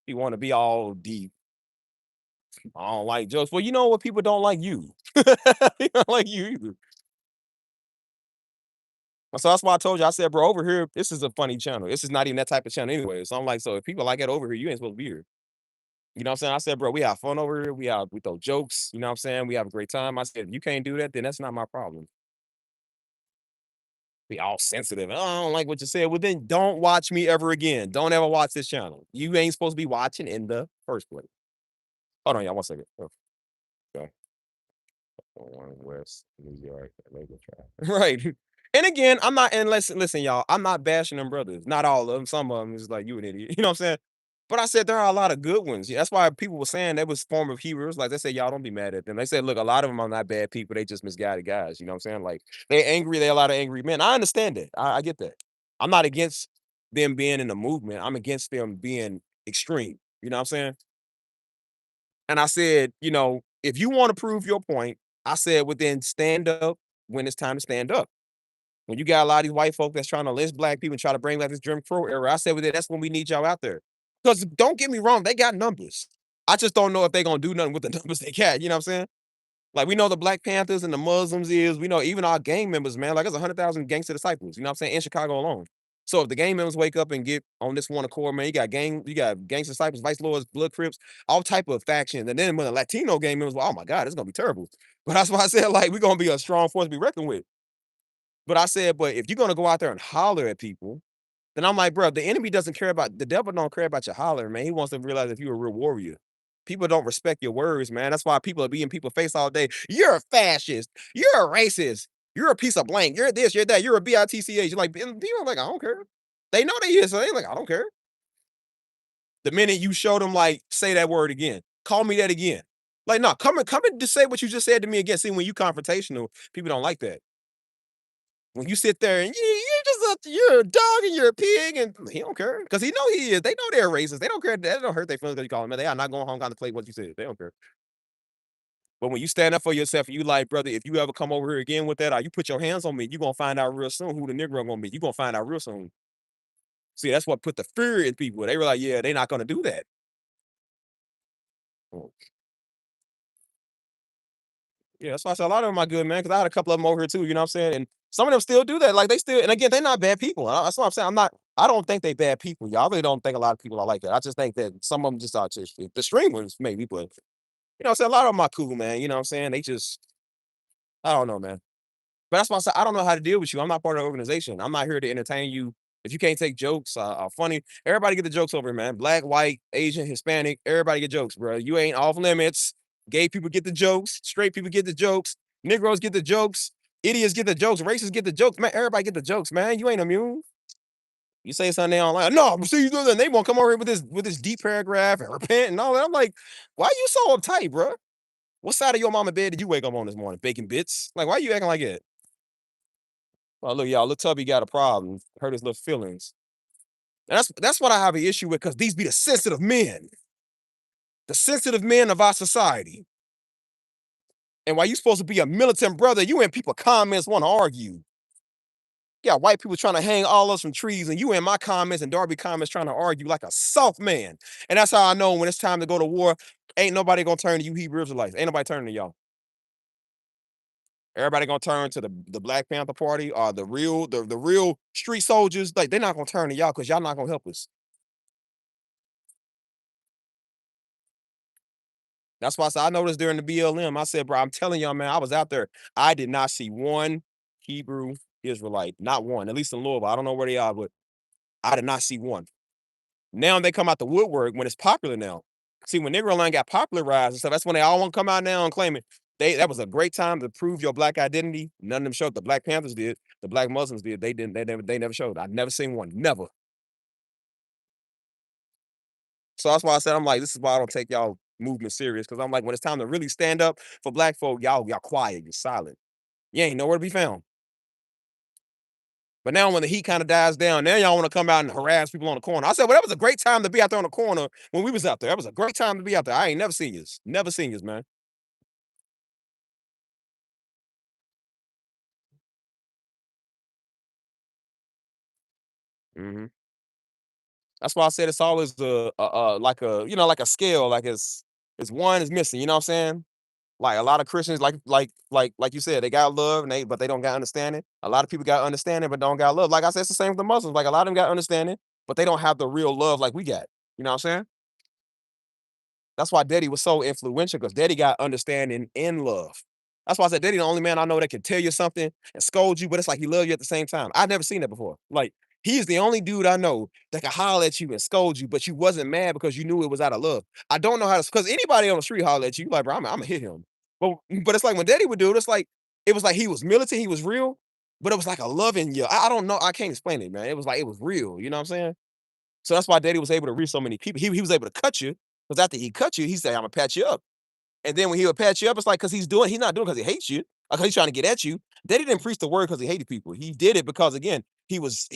you want to be all deep. I don't like jokes. Well, you know what? People don't like you. They don't like you either. So that's why I told you. I said, bro, over here, this is a funny channel. This is not even that type of channel anyway. So I'm like, so if people like it over here, you ain't supposed to be here. You know what I'm saying? I said, bro, we have fun over here. We throw jokes. You know what I'm saying? We have a great time. I said, if you can't do that, then that's not my problem. Be all sensitive. Oh, I don't like what you said. Well, then don't watch me ever again. Don't ever watch this channel. You ain't supposed to be watching in the first place. Hold on, y'all. 1 second. Oh, okay. West New York. Right. And again, I'm not, and listen, y'all, I'm not bashing them brothers. Not all of them. Some of them is like, you an idiot. You know what I'm saying? But I said there are a lot of good ones. Yeah, that's why people were saying that was form of Hebrews. Like they said, y'all don't be mad at them. They said, look, a lot of them are not bad people. They just misguided guys. You know what I'm saying? Like they're angry. They're a lot of angry men. I understand that. I get that. I'm not against them being in the movement. I'm against them being extreme. You know what I'm saying? And I said, you know, if you want to prove your point, I said, well, then stand up when it's time to stand up. When you got a lot of these white folk that's trying to lynch black people and try to bring back this Jim Crow era, I said, well, that's when we need y'all out there. Because don't get me wrong, they got numbers. I just don't know if they're going to do nothing with the numbers they got. You know what I'm saying? Like, we know the Black Panthers and the Muslims is, we know even our gang members, man, like there's 100,000 gangster disciples, you know what I'm saying, in Chicago alone. So if the gang members wake up and get on this one accord, man, you got gangster disciples, vice lords, blood crips, all type of factions. And then when the Latino gang members, well, oh my God, it's going to be terrible. But that's why I said, like, we're going to be a strong force to be reckoned with. But I said, but if you're going to go out there and holler at people, then I'm like, bro, the enemy doesn't care about, the devil don't care about your holler, man. He wants to realize if you're a real warrior. People don't respect your words, man. That's why people are being people face all day. You're a fascist. You're a racist. You're a piece of blank. You're this, you're that. You're a bitch. You're like, people are like, I don't care. They know they is, so they like, I don't care. The minute you show them, like, say that word again. Call me that again. Like, no, come and just say what you just said to me again. See, when you confrontational, people don't like that. When you sit there and you're a dog and you're a pig, and he don't care because he know he is. They know they're racist. They don't care. That don't hurt their feelings because you call them. They are not going home on the plate what you said. They don't care. But when you stand up for yourself and you like, brother, if you ever come over here again with that, or you put your hands on me, you're gonna find out real soon who the Negro gonna be. You're gonna find out real soon. See, that's what put the fear in people. They were like, yeah, they're not gonna do that. Oh. Yeah, that's why I said a lot of them are good, man. Because I had a couple of them over here too. You know what I'm saying? And some of them still do that. Like they still, and again, they're not bad people. That's what I'm saying. I don't think they bad people. Y'all really don't think a lot of people are like that. I just think that some of them just are just the extreme ones, maybe, but you know, what I'm saying a lot of them are cool, man. You know what I'm saying? They just, I don't know, man. But that's why I said I don't know how to deal with you. I'm not part of the organization. I'm not here to entertain you. If you can't take jokes, are funny. Everybody get the jokes over here, man. Black, white, Asian, Hispanic, everybody get jokes, bro. You ain't off limits. Gay people get the jokes. Straight people get the jokes. Negroes get the jokes. Idiots get the jokes. Racists get the jokes, man. Everybody get the jokes, man. You ain't immune. You say something they don't like. No, see you do that. They won't come over here with this deep paragraph and repent and all that. I'm like, why you so uptight, bro? What side of your mama bed did you wake up on this morning? Bacon bits? Like, why you acting like that? Well, look, y'all, little Tubby got a problem. Hurt his little feelings. And that's what I have an issue with, because these be the sensitive men. The sensitive men of our society. And while you supposed to be a militant brother, you in people comments want to argue. Yeah, white people trying to hang all us from trees, and you in my comments and Darby comments trying to argue like a soft man. And that's how I know when it's time to go to war, ain't nobody gonna turn to you Hebrew Israelites. Ain't nobody turning to y'all. Everybody gonna turn to the Black Panther Party or the real street soldiers. Like, they're not gonna turn to y'all because y'all not gonna help us. That's why I said I noticed during the BLM. I said, bro, I'm telling y'all, man, I was out there. I did not see one Hebrew Israelite, not one. At least in Louisville, I don't know where they are, but I did not see one. Now they come out the woodwork when it's popular now. See, when Negro Land got popularized and stuff, that's when they all want to come out now and claim it. That was a great time to prove your black identity. None of them showed. The Black Panthers did. The Black Muslims did. They didn't. They never showed. I've never seen one. Never. So that's why I said I'm like, this is why I don't take y'all movement serious. Because I'm like, when it's time to really stand up for black folk, y'all quiet, you're silent. You ain't nowhere to be found. But now when the heat kind of dies down, now y'all want to come out and harass people on the corner. I said, well, that was a great time to be out there on the corner when we was out there. That was a great time to be out there. I ain't never seen yous. Never seen yous, man. Hmm. That's why I said it's always like a, you know, like a scale. Like it's one is missing. You know what I'm saying? Like a lot of Christians, like you said, they got love, and but they don't got understanding. A lot of people got understanding, but don't got love. Like I said, it's the same with the Muslims. Like a lot of them got understanding, but they don't have the real love like we got. You know what I'm saying? That's why Daddy was so influential, because Daddy got understanding and love. That's why I said Daddy the only man I know that can tell you something and scold you, but it's like he love you at the same time. I've never seen that before. Like, he's the only dude I know that can holler at you and scold you, but you wasn't mad because you knew it was out of love. I don't know how to, because anybody on the street holler at you, like, bro, I'm gonna hit him. But it's like when Daddy would do it, it's like it was like he was militant, he was real, but it was like a loving you. I don't know, I can't explain it, man. It was like it was real. You know what I'm saying? So that's why Daddy was able to reach so many people. He was able to cut you, because after he cut you, he said, I'm gonna patch you up. And then when he would patch you up, it's like, because he's not doing it because he hates you, or because he's trying to get at you. Daddy didn't preach the word because he hated people. He did it because, again, he was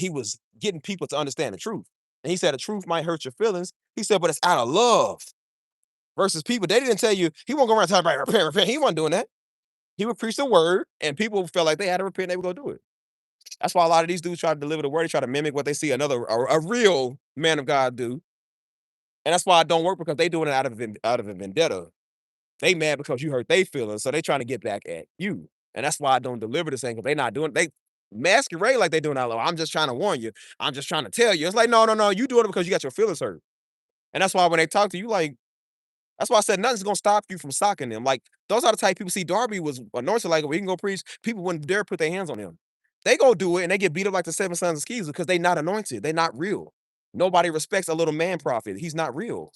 getting people to understand the truth. And he said the truth might hurt your feelings. He said, but it's out of love. Versus people, Daddy didn't tell you, he won't go around telling everybody, repent, repent. He wasn't doing that. He would preach the word, and people felt like they had to repent, and they would go do it. That's why a lot of these dudes try to deliver the word. They try to mimic what they see a real man of God do. And that's why it don't work, because they doing it out of a vendetta. They mad because you hurt their feelings, so they trying to get back at you. And that's why I don't deliver the same, because they not doing, they masquerade like they doing out loud. I'm just trying to warn you. I'm just trying to tell you. It's like, no, no, no. You doing it because you got your feelings hurt. And that's why when they talk to you, like, that's why I said nothing's gonna stop you from socking them. Like, those are the type people. See, Darby was anointed like, we can go preach. People wouldn't dare put their hands on him. They go do it and they get beat up like the seven sons of Sceva because they not anointed. They not real. Nobody respects a little man prophet. He's not real.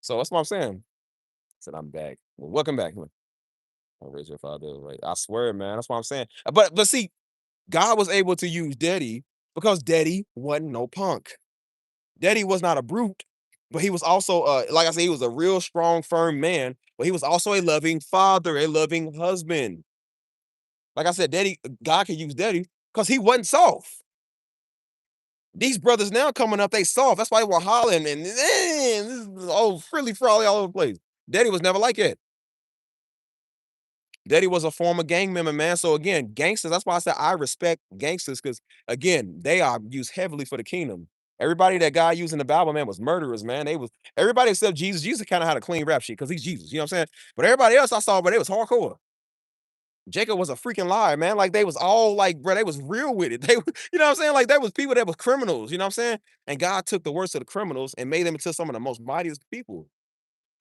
So that's what I'm saying. I said, I'm back. Well, welcome back. I'll raise your father. Right. I swear, man. That's what I'm saying. But see, God was able to use Daddy because Daddy wasn't no punk. Daddy was not a brute, but he was also like I said, he was a real strong, firm man, but he was also a loving father, a loving husband. Like I said, Daddy, God can use Daddy because he wasn't soft. These brothers now coming up, they soft. That's why they were hollering and oh, frilly frolly all over the place. Daddy was never like that. Daddy was a former gang member, man. So again, gangsters. That's why I said I respect gangsters because again, they are used heavily for the kingdom. Everybody that God used in the Bible, man, was murderers, man. They was everybody except Jesus. Jesus kind of had a clean rap sheet because he's Jesus. You know what I'm saying? But everybody else I saw, but they was hardcore. Jacob was a freaking liar, man. Like they was all like, bro, they was real with it. They, you know what I'm saying? Like there was people that was criminals. You know what I'm saying? And God took the worst of the criminals and made them into some of the most mightiest people.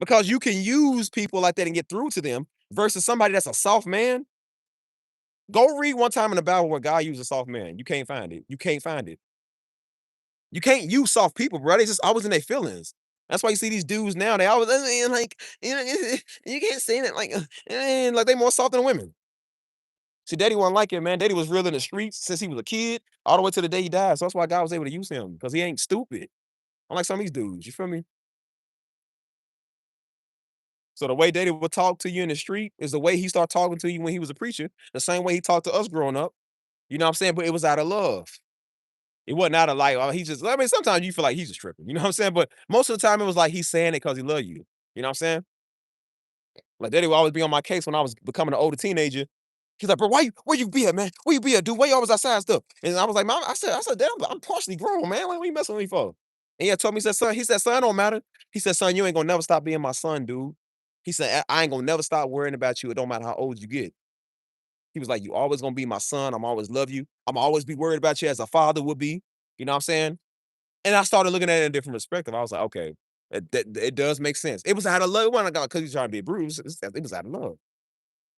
Because you can use people like that and get through to them versus somebody that's a soft man. Go read one time in the Bible where God used a soft man. You can't find it. You can't find it. You can't use soft people, bro. They just always in their feelings. That's why you see these dudes now. They always like you can't say that like they more soft than women. See, Daddy wasn't like it, man. Daddy was real in the streets since he was a kid, all the way to the day he died. So that's why God was able to use him because he ain't stupid. Unlike some of these dudes, you feel me? So the way Daddy would talk to you in the street is the way he started talking to you when he was a preacher. The same way he talked to us growing up. You know what I'm saying? But it was out of love. It wasn't out of like, oh, he just, I mean, sometimes you feel like he's just tripping. You know what I'm saying? But most of the time it was like he's saying it because he love you. You know what I'm saying? Like Daddy would always be on my case when I was becoming an older teenager. He's like, bro, where you be at, man? Where you be at, dude? Where you always outside and stuff? And I was like, man, I said, damn, I'm partially grown, man. Like, what you messing with me for? And he told me, he said, son, it don't matter. He said, son, you ain't gonna never stop being my son, dude. He said, I ain't gonna never stop worrying about you. It don't matter how old you get. He was like, you always gonna be my son. I'm always love you. I'm always be worried about you as a father would be. You know what I'm saying? And I started looking at it in a different perspective. I was like, okay, it does make sense. It was out of love. It wasn't because he's trying to be a Bruce. It was out of love.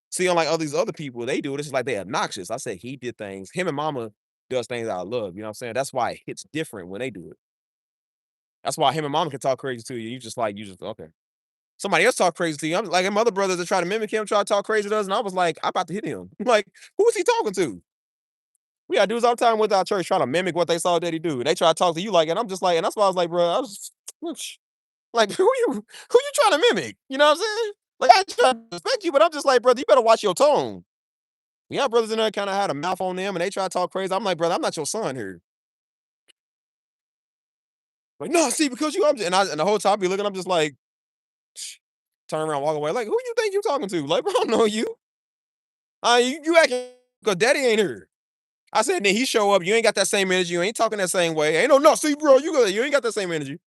See, unlike all these other people, they do it. It's just like they're obnoxious. I said he did things. Him and Mama does things out of love. You know what I'm saying? That's why it hits different when they do it. That's why him and Mama can talk crazy to you. You just okay. Somebody else talk crazy to you. I'm like him other brothers that try to mimic him, try to talk crazy to us, and I was like, I'm about to hit him. Like, who is he talking to? We got dudes all the time with our church trying to mimic what they saw Daddy do. They try to talk to you like, and I'm just like, and that's why I was like, bro, I was like, who you trying to mimic? You know what I'm saying? Like, I try to respect you, but I'm just like, brother, you better watch your tone. Yeah, brothers in there kind of had a mouth on them and they try to talk crazy. I'm like, brother, I'm not your son here. Like, no, see, because you, and the whole time I be looking, I'm just like, turn around, walk away. Like, who you think you talking to? Like, bro, I don't know you. You acting because daddy ain't here. I said, then he show up. You ain't got that same energy. You ain't talking that same way. Ain't no, see, bro, you ain't got that same energy.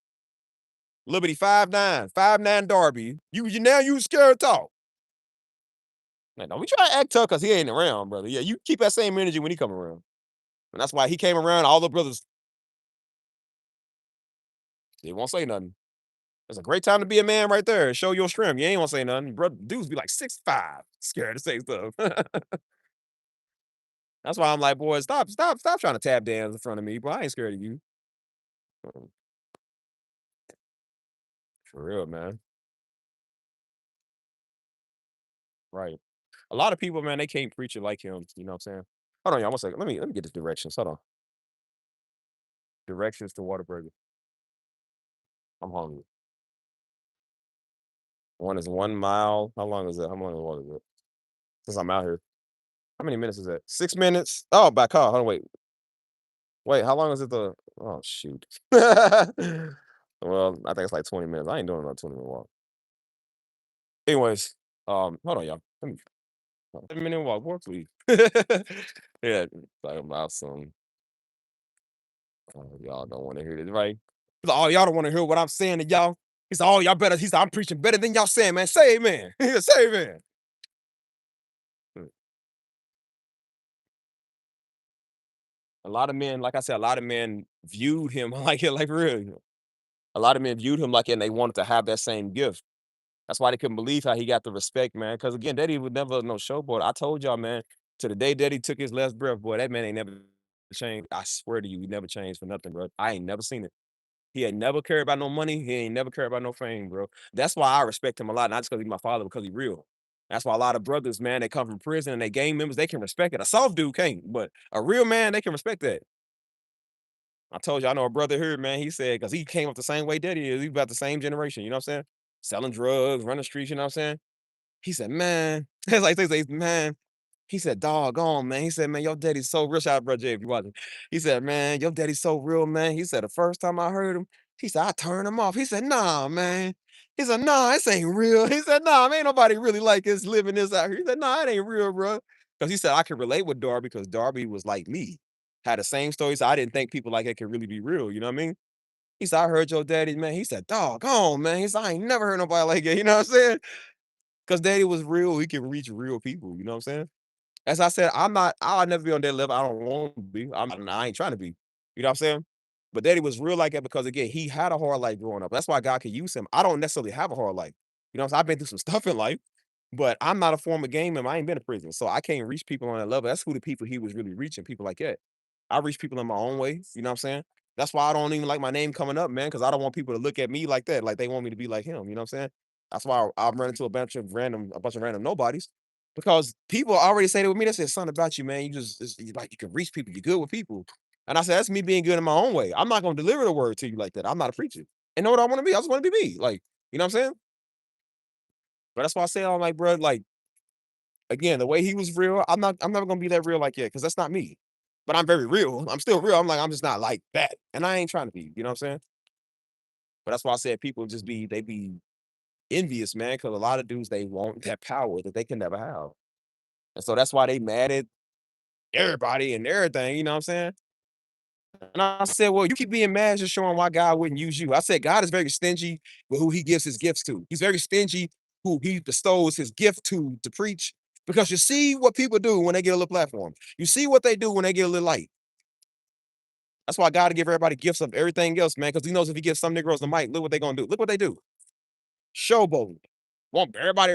Liberty 5'9", Darby. You now you scared to talk. Like, no, we try to act tough because he ain't around, brother. Yeah, you keep that same energy when he come around. And that's why he came around. All the brothers, they won't say nothing. It's a great time to be a man right there. Show your strength. You ain't want to say nothing. Brother, dudes be like 6'5", scared to say stuff. That's why I'm like, boy, stop trying to tap dance in front of me, bro. I ain't scared of you. For real, man. Right. A lot of people, man, they can't preach it like him. You know what I'm saying? Hold on, y'all. 1 second. Let me get the directions. Hold on. Directions to Whataburger. I'm hungry. One is 1 mile. How long is that? How long is it? Since I'm out here. How many minutes is that? 6 minutes? Oh, by car. Hold on, wait. Wait, how long is it oh shoot. Well, I think it's like 20 minutes. I ain't doing another 20-minute walk. Anyways, hold on, y'all. Let me 7-minute walk, boy, please. Yeah, talking about some y'all don't want to hear this, right? He's like, oh, y'all don't want to hear what I'm saying to y'all. He said, oh, y'all better. He said, I'm preaching better than y'all saying, man. Say amen. Say amen. A lot of men, like I said, a lot of men viewed him like it, like real. A lot of men viewed him like it and they wanted to have that same gift. That's why they couldn't believe how he got the respect, man. Because again, Daddy was never no showboat. I told y'all, man, to the day Daddy took his last breath, boy, that man ain't never changed. I swear to you, he never changed for nothing, bro. I ain't never seen it. He ain't never cared about no money. He ain't never cared about no fame, bro. That's why I respect him a lot, not just because he's my father, because he's real. That's why a lot of brothers, man, they come from prison and they gang members, they can respect it. A soft dude can't, but a real man, they can respect that. I told you, I know a brother here, man. He said, because he came up the same way daddy is. He about the same generation, you know what I'm saying? Selling drugs, running streets, you know what I'm saying? He said, man, it's like they say, man. He said, doggone, man. He said, man, your daddy's so real. Shout out, bro Jay, if you watching. He said, man, your daddy's so real, man. He said, the first time I heard him, he said, I turned him off. He said, nah, man. He said, nah, this ain't real. He said, nah, man, ain't nobody really like this living this out here. He said, nah, it ain't real, bro. Because he said, I can relate with Darby because Darby was like me. Had the same stories. I didn't think people like that could really be real. You know what I mean? He said, I heard your daddy, man. He said, doggone, man. He said, I ain't never heard nobody like that. You know what I'm saying? Because daddy was real. He can reach real people. You know what I'm saying? As I said, I'll never be on that level. I don't want to be. I ain't trying to be. You know what I'm saying? But daddy was real like that because again, he had a hard life growing up. That's why God could use him. I don't necessarily have a hard life. You know what I'm saying? I've been through some stuff in life, but I'm not a former gang member. I ain't been to prison. So I can't reach people on that level. That's who the people he was really reaching, people like that. I reach people in my own way. You know what I'm saying? That's why I don't even like my name coming up, man, because I don't want people to look at me like that, like they want me to be like him. You know what I'm saying? That's why I'm running into a bunch of random nobodies. Because people already say that with me. They said something about you, man. You just like you can reach people. You're good with people. And I said, that's me being good in my own way. I'm not gonna deliver the word to you like that. I'm not a preacher. And know what I want to be? I just want to be me. Like, you know what I'm saying? But that's why I say I'm like, bro, like again, the way he was real, I'm never gonna be that real like yeah, because that's not me. But I'm very real. I'm still real. I'm like, I'm just not like that. And I ain't trying to be, you know what I'm saying? But that's why I said people just they be envious, man, because a lot of dudes they want that power that they can never have. And so that's why they mad at everybody and everything, you know what I'm saying? And I said, well, you keep being mad just showing why God wouldn't use you. I said, God is very stingy with who he gives his gifts to. He's very stingy who he bestows his gift to preach. Because you see what people do when they get a little platform. You see what they do when they get a little light. That's why God to give everybody gifts of everything else, man. Because he knows if he gives some Negroes the mic, look what they're gonna do. Look what they do. Showboat. Want everybody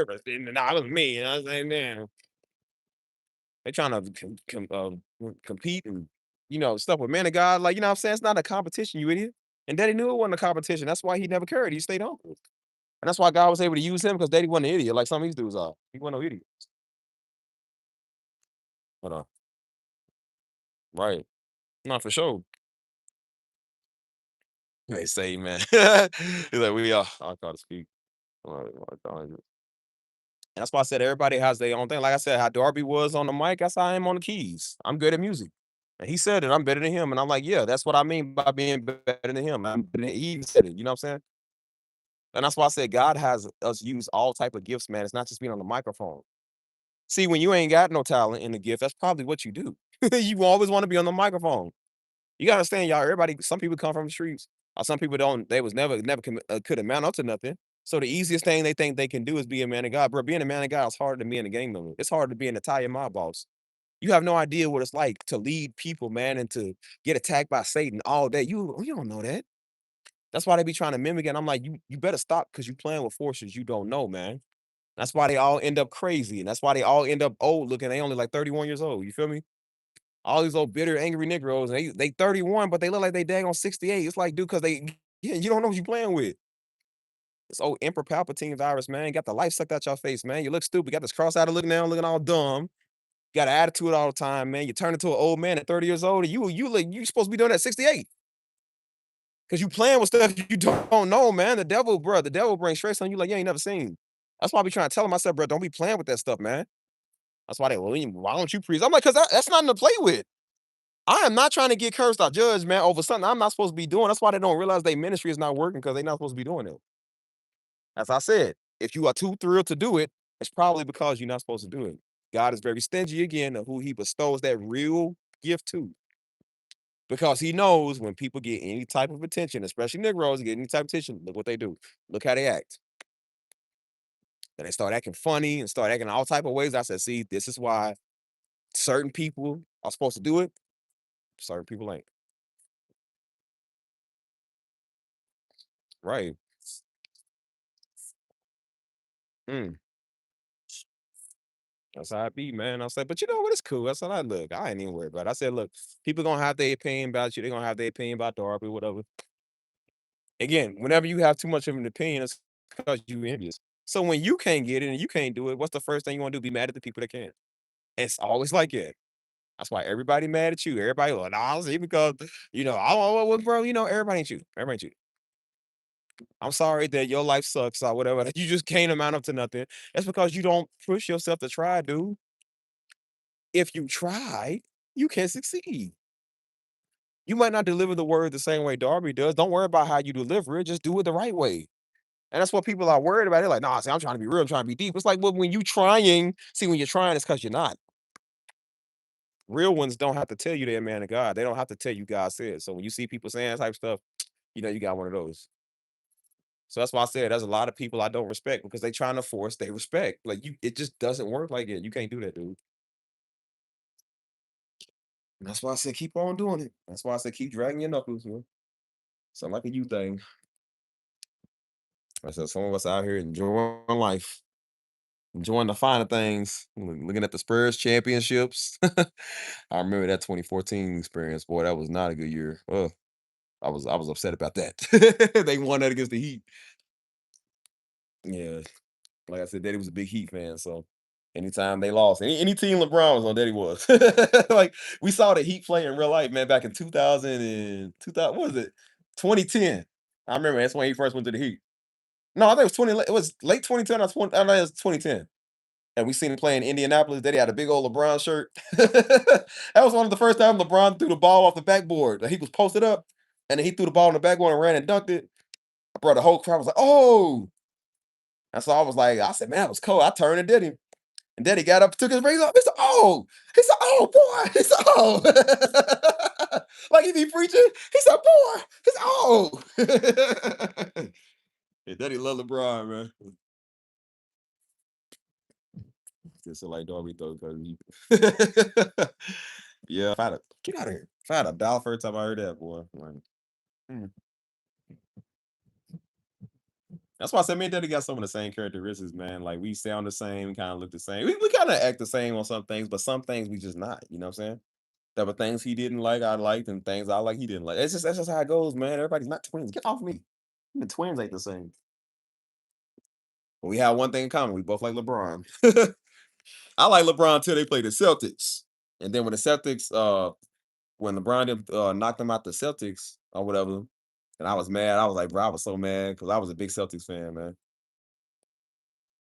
nah, it was me. You know what I'm saying? Man. They trying to compete and stuff with man of God. Like, you know what I'm saying? It's not a competition, you idiot. And Daddy knew it wasn't a competition. That's why he never cared. He stayed humble. And that's why God was able to use him because Daddy wasn't an idiot like some of these dudes are. He wasn't no idiot. Hold on. Right. Not for sure. They say, man. He's like, we are. I call to speak. And that's why I said everybody has their own thing. Like I said, how Darby was on the mic, that's how I am on the keys. I'm good at music. And he said it, I'm better than him. And I'm like, yeah, that's what I mean by being better than him. He even said it, you know what I'm saying? And that's why I said God has us use all type of gifts, man. It's not just being on the microphone. See, when you ain't got no talent in the gift, that's probably what you do. You always want to be on the microphone. You gotta understand, y'all. Everybody, some people come from the streets, or some people don't. They was never could amount up to nothing. So the easiest thing they think they can do is be a man of God. Bro, being a man of God is harder than being a gang member. It's harder to be an Italian mob boss. You have no idea what it's like to lead people, man, and to get attacked by Satan all day. You don't know that. That's why they be trying to mimic it. And I'm like, you better stop because you playing with forces you don't know, man. That's why they all end up crazy, and that's why they all end up old looking. They only like 31 years old. You feel me? All these old bitter, angry Negroes, they 31, but they look like they dang on 68. It's like, dude, because yeah, you don't know what you're playing with. This old Emperor Palpatine virus, man, got the life sucked out your face, man. You look stupid. Got this cross-eyed looking down, looking all dumb. Got an attitude all the time, man. You turn into an old man at 30 years old, and you supposed to be doing that at 68. Because you playing with stuff you don't know, man. The devil brings stress on you like you ain't never seen. That's why I be trying to tell him, I said, bro, don't be playing with that stuff, man. That's why why don't you preach? I'm like, because that's nothing to play with. I am not trying to get cursed or judged, man, over something I'm not supposed to be doing. That's why they don't realize their ministry is not working because they're not supposed to be doing it. As I said, if you are too thrilled to do it, it's probably because you're not supposed to do it. God is very stingy again of who he bestows that real gift to. Because he knows when people get any type of attention, especially Negroes get any type of attention, look what they do. Look how they act. Then they start acting funny and start acting all type of ways. I said, see, this is why certain people are supposed to do it. Certain people ain't. Right. Mm. That's how I be, man. I said, but you know what? It's cool. That's how I look. I ain't even worried about it. I said, look, people gonna have their opinion about you. They're gonna have their opinion about Darby, whatever. Again, whenever you have too much of an opinion, it's because you envious. So when you can't get it and you can't do it, what's the first thing you want to do? Be mad at the people that can. It's always like that. That's why everybody mad at you. Everybody like, nah, see, because bro, everybody ain't you. Everybody ain't you. I'm sorry that your life sucks or whatever. You just can't amount up to nothing. That's because you don't push yourself to try, dude. If you try, you can succeed. You might not deliver the word the same way Darby does. Don't worry about how you deliver it. Just do it the right way. And that's what people are worried about. They're like, nah, see, I'm trying to be real, I'm trying to be deep. It's like, well, when you trying, see, when you're trying, it's because you're not. Real ones don't have to tell you they're a man of God. They don't have to tell you God said. So when you see people saying that type stuff, you got one of those. So that's why I said there's a lot of people I don't respect because they trying to force their respect. Like it just doesn't work like it. You can't do that, dude. And that's why I said keep on doing it. That's why I said keep dragging your knuckles, man. Sound like a you thing. I said some of us out here enjoying life, enjoying the finer things, looking at the Spurs championships. I remember that 2014 experience. Boy, that was not a good year. I was upset about that. They won that against the Heat. Yeah. Like I said, Daddy was a big Heat fan, so anytime they lost, any team LeBron was on, Daddy was. Like we saw the Heat play in real life, man, back in 2000, what was it? 2010. I remember that's when he first went to the Heat. No, I think it was it was late 2010 or 20, I know it was 2010. And we seen him play in Indianapolis. Daddy had a big old LeBron shirt. That was one of the first time LeBron threw the ball off the backboard. Like, he was posted up, and then he threw the ball on the backboard and ran and dunked it. Bro, the whole crowd was like, "Oh!" And so I said, "Man, that was cold." I turned and did him. And Daddy got up, took his rings off. He said, "Oh!" He said, "Oh, boy." He said, "Oh." Like he be preaching. He said, "Boy." He said, "Oh." Yeah, Daddy love LeBron, man. Just like Darby though, because yeah, if I had get out of here. If I had a dollar first time I heard that, boy. Like, mm. That's why I said me and Daddy got some of the same characteristics, man. Like we sound the same, we kind of look the same. We kind of act the same on some things, but some things we just not. You know what I'm saying? There were things he didn't like, I liked, and things I like, he didn't like. That's just how it goes, man. Everybody's not twins. Get off me. Even twins ain't the same. But we have one thing in common. We both like LeBron. I like LeBron till they played the Celtics. And then when the Celtics, when LeBron knocked them out the Celtics or whatever, and I was mad. I was like, bro, I was so mad because I was a big Celtics fan, man.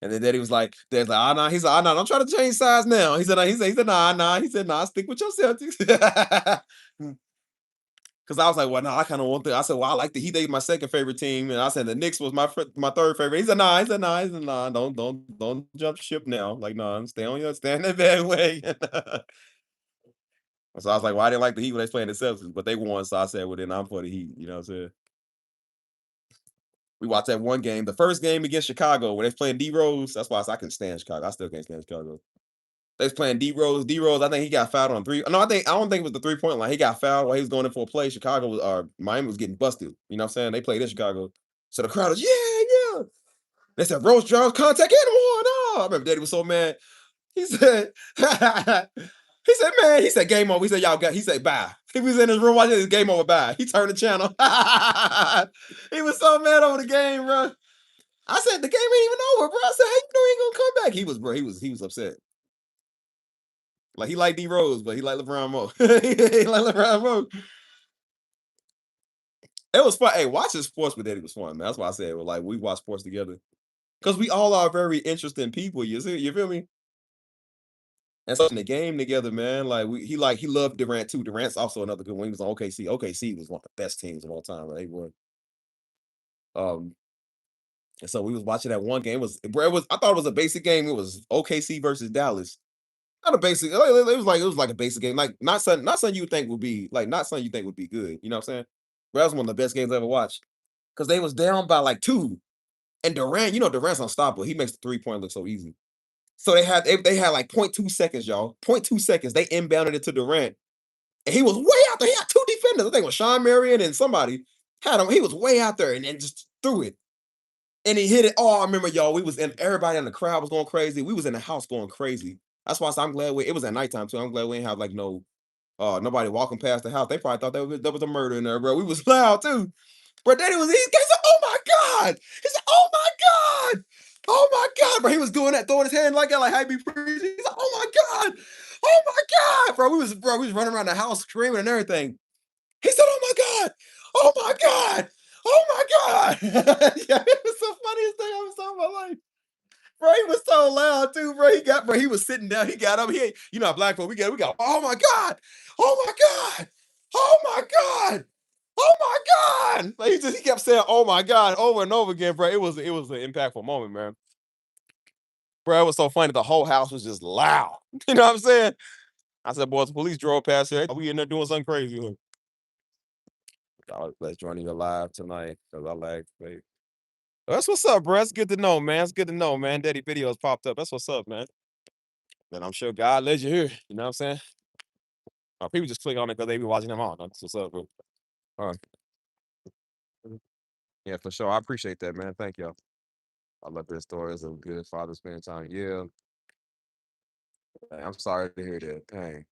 And then Daddy was like, "Dad's like, ah, nah." He said, "Ah, nah, don't try to change sides now." He said, "Nah, nah." He said, "Nah, stick with your Celtics." Because I was like, "Well, no, I kind of want the." I said, "Well, I like the Heat. They my second favorite team," and I said the Knicks was my third favorite. He said, "Nah." He said, "Nah." He said, "Nah. Don't jump ship now. Like, nah, stay on that bad way." So I was like, "Well, I didn't like the Heat when they was playing the Celtics, but they won." So I said, "Well, then I'm for the Heat." You know what I'm saying? We watched that one game, the first game against Chicago, when they was playing D Rose. That's why I can stand Chicago. I still can't stand Chicago. They was playing D Rose. D Rose, I think he got fouled on three. No, I don't think it was the 3-point line. He got fouled while he was going in for a play. Chicago was Miami was getting busted. You know what I'm saying? They played in Chicago. So the crowd was, yeah, yeah. They said Rose Jones contact and one. Oh, I remember Daddy was so mad. He said, man, he said game over. He said, y'all got, he said, bye. He was in his room watching his game over, bye. He turned the channel. He was so mad over the game, bro. I said, the game ain't even over, bro. I said, hey, you know he ain't gonna come back. He was upset. Like he liked D Rose, but he liked LeBron more. He liked LeBron more. It was fun. Hey, watching sports with Eddie was fun, man. That's why I said, well, like we watch sports together because we all are very interesting people. You see, you feel me? And so in the game together, man. Like he loved Durant too. Durant's also another good one. He was on OKC. OKC was one of the best teams of all time. Right? They were. Um, and so we was watching that one game. I thought it was a basic game. It was OKC versus Dallas. Not a basic. It was like a basic game. Like not something you think would be like not something you think would be good. You know what I'm saying? But that was one of the best games I ever watched because they was down by like two, and Durant, Durant's unstoppable. He makes the 3-point look so easy. So they had like 0.2 seconds, y'all. 0.2 seconds. They inbounded it to Durant, and he was way out there. He had two defenders. I think it was Sean Marion and somebody had him. He was way out there and then just threw it. And he hit it. Oh, I remember, y'all. We was in everybody in the crowd was going crazy. We was in the house going crazy. That's why I'm glad it was at nighttime too. I'm glad we didn't have like nobody walking past the house. They probably thought there was a murder in there, bro. We was loud too. Bro, Daddy was, he said, oh my God. He said, oh my God. Oh my God, bro. He was doing that, throwing his hand like that, like happy preaching. He said, oh my God. Oh my God. Bro, we was running around the house screaming and everything. He said, oh my God. Oh my God. Oh my God. Yeah, it was the funniest thing I ever saw in my life. Bro, he was so loud too, bro. He was sitting down. He got up. You know, how black folk, we got, oh my God. Oh my God. Oh my God. Oh my God. Like he kept saying, oh my God, over and over again, bro. It was an impactful moment, man. Bro, it was so funny. The whole house was just loud. You know what I'm saying? I said, boys, the police drove past here. We in there doing something crazy. Look. Let's join you live tonight. Cause I like, babe. That's what's up, bro. It's good to know, man. It's good to know, man. Daddy videos popped up. That's what's up, man. And I'm sure God led you here. You know what I'm saying? People just click on it because they be watching them on. That's what's up, bro. All right. Yeah, for sure. I appreciate that, man. Thank y'all. I love their stories of good father spending time. Yeah. I'm sorry to hear that. Dang.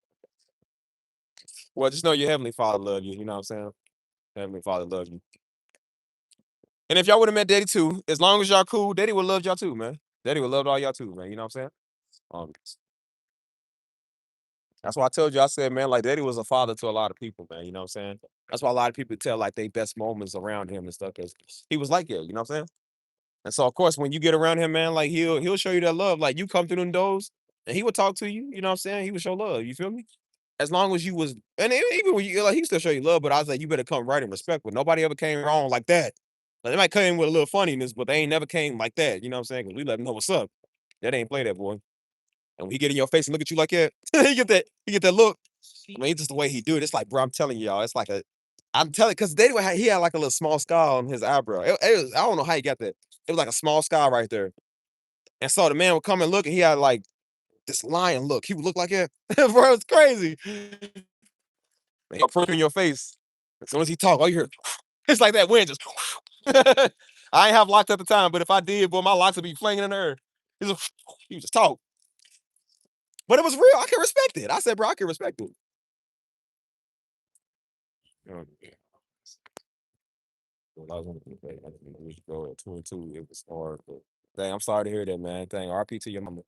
Well, just know your heavenly father love you. You know what I'm saying? Heavenly father loves you. And if y'all would have met Daddy too, as long as y'all cool, Daddy would love y'all too, man. Daddy would love all y'all too, man. You know what I'm saying? That's why I told you, I said, man, like Daddy was a father to a lot of people, man. You know what I'm saying? That's why a lot of people tell like their best moments around him and stuff, because he was like that, you know what I'm saying? And so of course, when you get around him, man, like he'll show you that love. Like you come through them doors and he would talk to you, you know what I'm saying? He would show love. You feel me? As long as you was, and even when you like he still show you love, but I was like, you better come right and respectful. Nobody ever came wrong like that. Like they might come in with a little funniness, but they ain't never came like that. You know what I'm saying? Because we let them know what's up. That ain't play that, boy. And when he get in your face and look at you like that, he get that look. I mean, just the way he do it. It's like, bro, I'm telling y'all, it's like I'm telling, because he had like a little small scar on his eyebrow. I don't know how he got that. It was like a small scar right there. And so the man would come and look, and he had like this lion look. He would look like that. Bro, it's crazy. He'll perk in your face. As soon as he talk, all you hear, it's like that wind just. I ain't have locks at the time, but if I did, boy, my locks would be flinging in the air. He would just talk. But it was real. I can respect it. I said, bro, I can respect it. Well, I was go at 22. It was hard, but dang, I'm sorry to hear that, man. Dang, RP to your mama.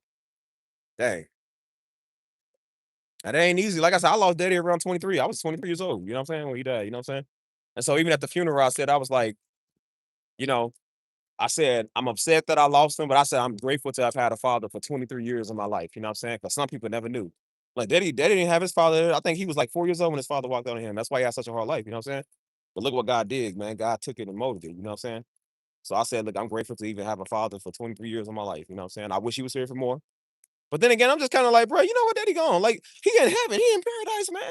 Dang. And it ain't easy. Like I said, I lost Daddy around 23. I was 23 years old. You know what I'm saying? When he died, you know what I'm saying? And so even at the funeral, I said, I was like, you know, I said, I'm upset that I lost him, but I said, I'm grateful to have had a father for 23 years of my life. You know what I'm saying? Because some people never knew. Like Daddy didn't have his father. I think he was like 4 years old when his father walked out on him. That's why he had such a hard life. You know what I'm saying? But look what God did, man. God took it and molded it. You know what I'm saying? So I said, look, I'm grateful to even have a father for 23 years of my life. You know what I'm saying? I wish he was here for more. But then again, I'm just kind of like, bro, you know what? Daddy gone. Like, he in heaven. He in paradise, man.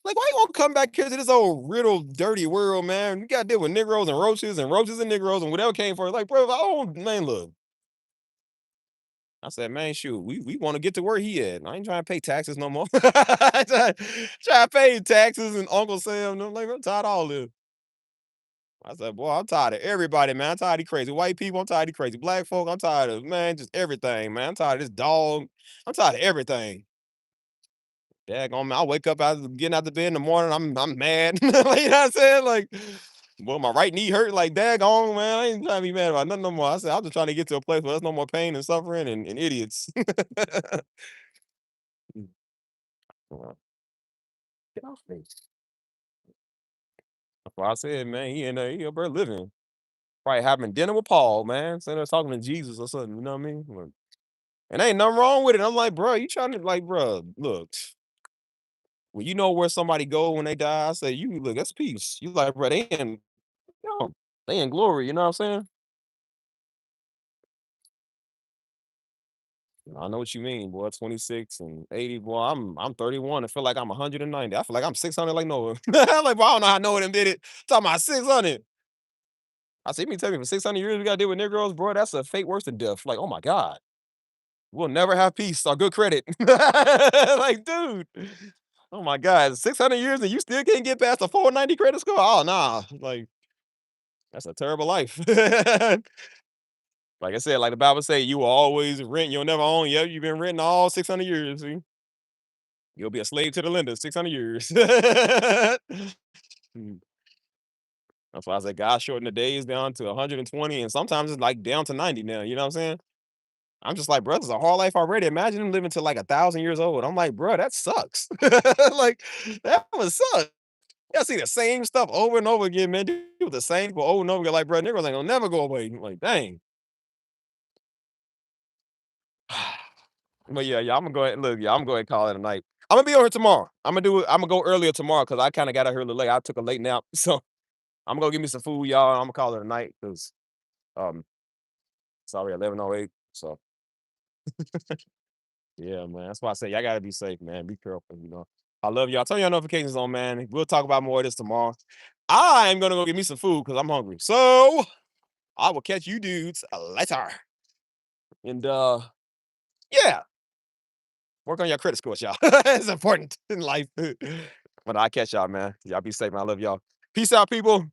Like, why you won't come back here to this old riddle, dirty world, man? You got to deal with Negroes and roaches and Negroes and whatever came for it. Like, bro, I don't, man, look. I said, man, shoot, we want to get to where he at. I ain't trying to pay taxes no more. trying to pay taxes and Uncle Sam. I'm like, I'm tired of all this. I said, boy, I'm tired of everybody, man. I'm tired of these crazy white people. I'm tired of these crazy black folk. I'm tired of, man, just everything, man. I'm tired of this dog. I'm tired of everything. Daggone, man, I wake up getting out the bed in the morning. I'm mad. Like, you know what I'm saying? Like, well, my right knee hurt. Like, daggone, man. I ain't trying to be mad about nothing no more. I said, I'm just trying to get to a place where there's no more pain and suffering and idiots. Get off me. That's why I said, man, he up there living. Probably having dinner with Paul, man. Sitting there talking to Jesus or something. You know what I mean? Like, and ain't nothing wrong with it. I'm like, bro, you trying to like, bro, look. When you know where somebody go when they die, I say, you look, that's peace. You like, bro, they in glory. You know what I'm saying? I know what you mean, boy. 26 and 80, boy. I'm 31. I feel like I'm 190. I feel like I'm 600 like Noah. I'm like, bro, I don't know how Noah them did it. Talking about 600. I said, you mean tell me for 600 years we got to deal with Negroes, bro? That's a fate worse than death. Like, oh my God. We'll never have peace or good credit. Like, dude. Oh my God. 600 years and you still can't get past a 490 credit score? Oh, nah. Like, that's a terrible life. Like I said, like the Bible say, you will always rent, you'll never own. Yep, you've been renting all 600 years. See? You'll be a slave to the lender 600 years. Mm. That's why I said God shortened the days down to 120, and sometimes it's like down to 90 now. You know what I'm saying? I'm just like, bro, this is a hard life already. Imagine him living to like 1,000 years old. I'm like, bro, that sucks. Like, that would suck. Yeah, see the same stuff over and over again, man. Do the same for over and over again. Like, bro, niggas ain't gonna never go away. Like, dang. But yeah, I'm gonna go ahead. Look, I'm gonna go ahead and call it a night. I'm gonna be on here tomorrow. I'm gonna go earlier tomorrow because I kind of got out here a little late. I took a late nap, so I'm gonna go get me some food, y'all. I'm gonna call it a night because um it's already 11:08. So yeah, man. That's why I say y'all gotta be safe, man. Be careful, you know. I love y'all. Turn your notifications on, man. We'll talk about more of this tomorrow. I'm gonna go get me some food because I'm hungry. So I will catch you dudes later. And yeah, work on your credit scores, y'all. It's important in life. But I catch y'all, man. Y'all be safe, man. I love y'all. Peace out, people.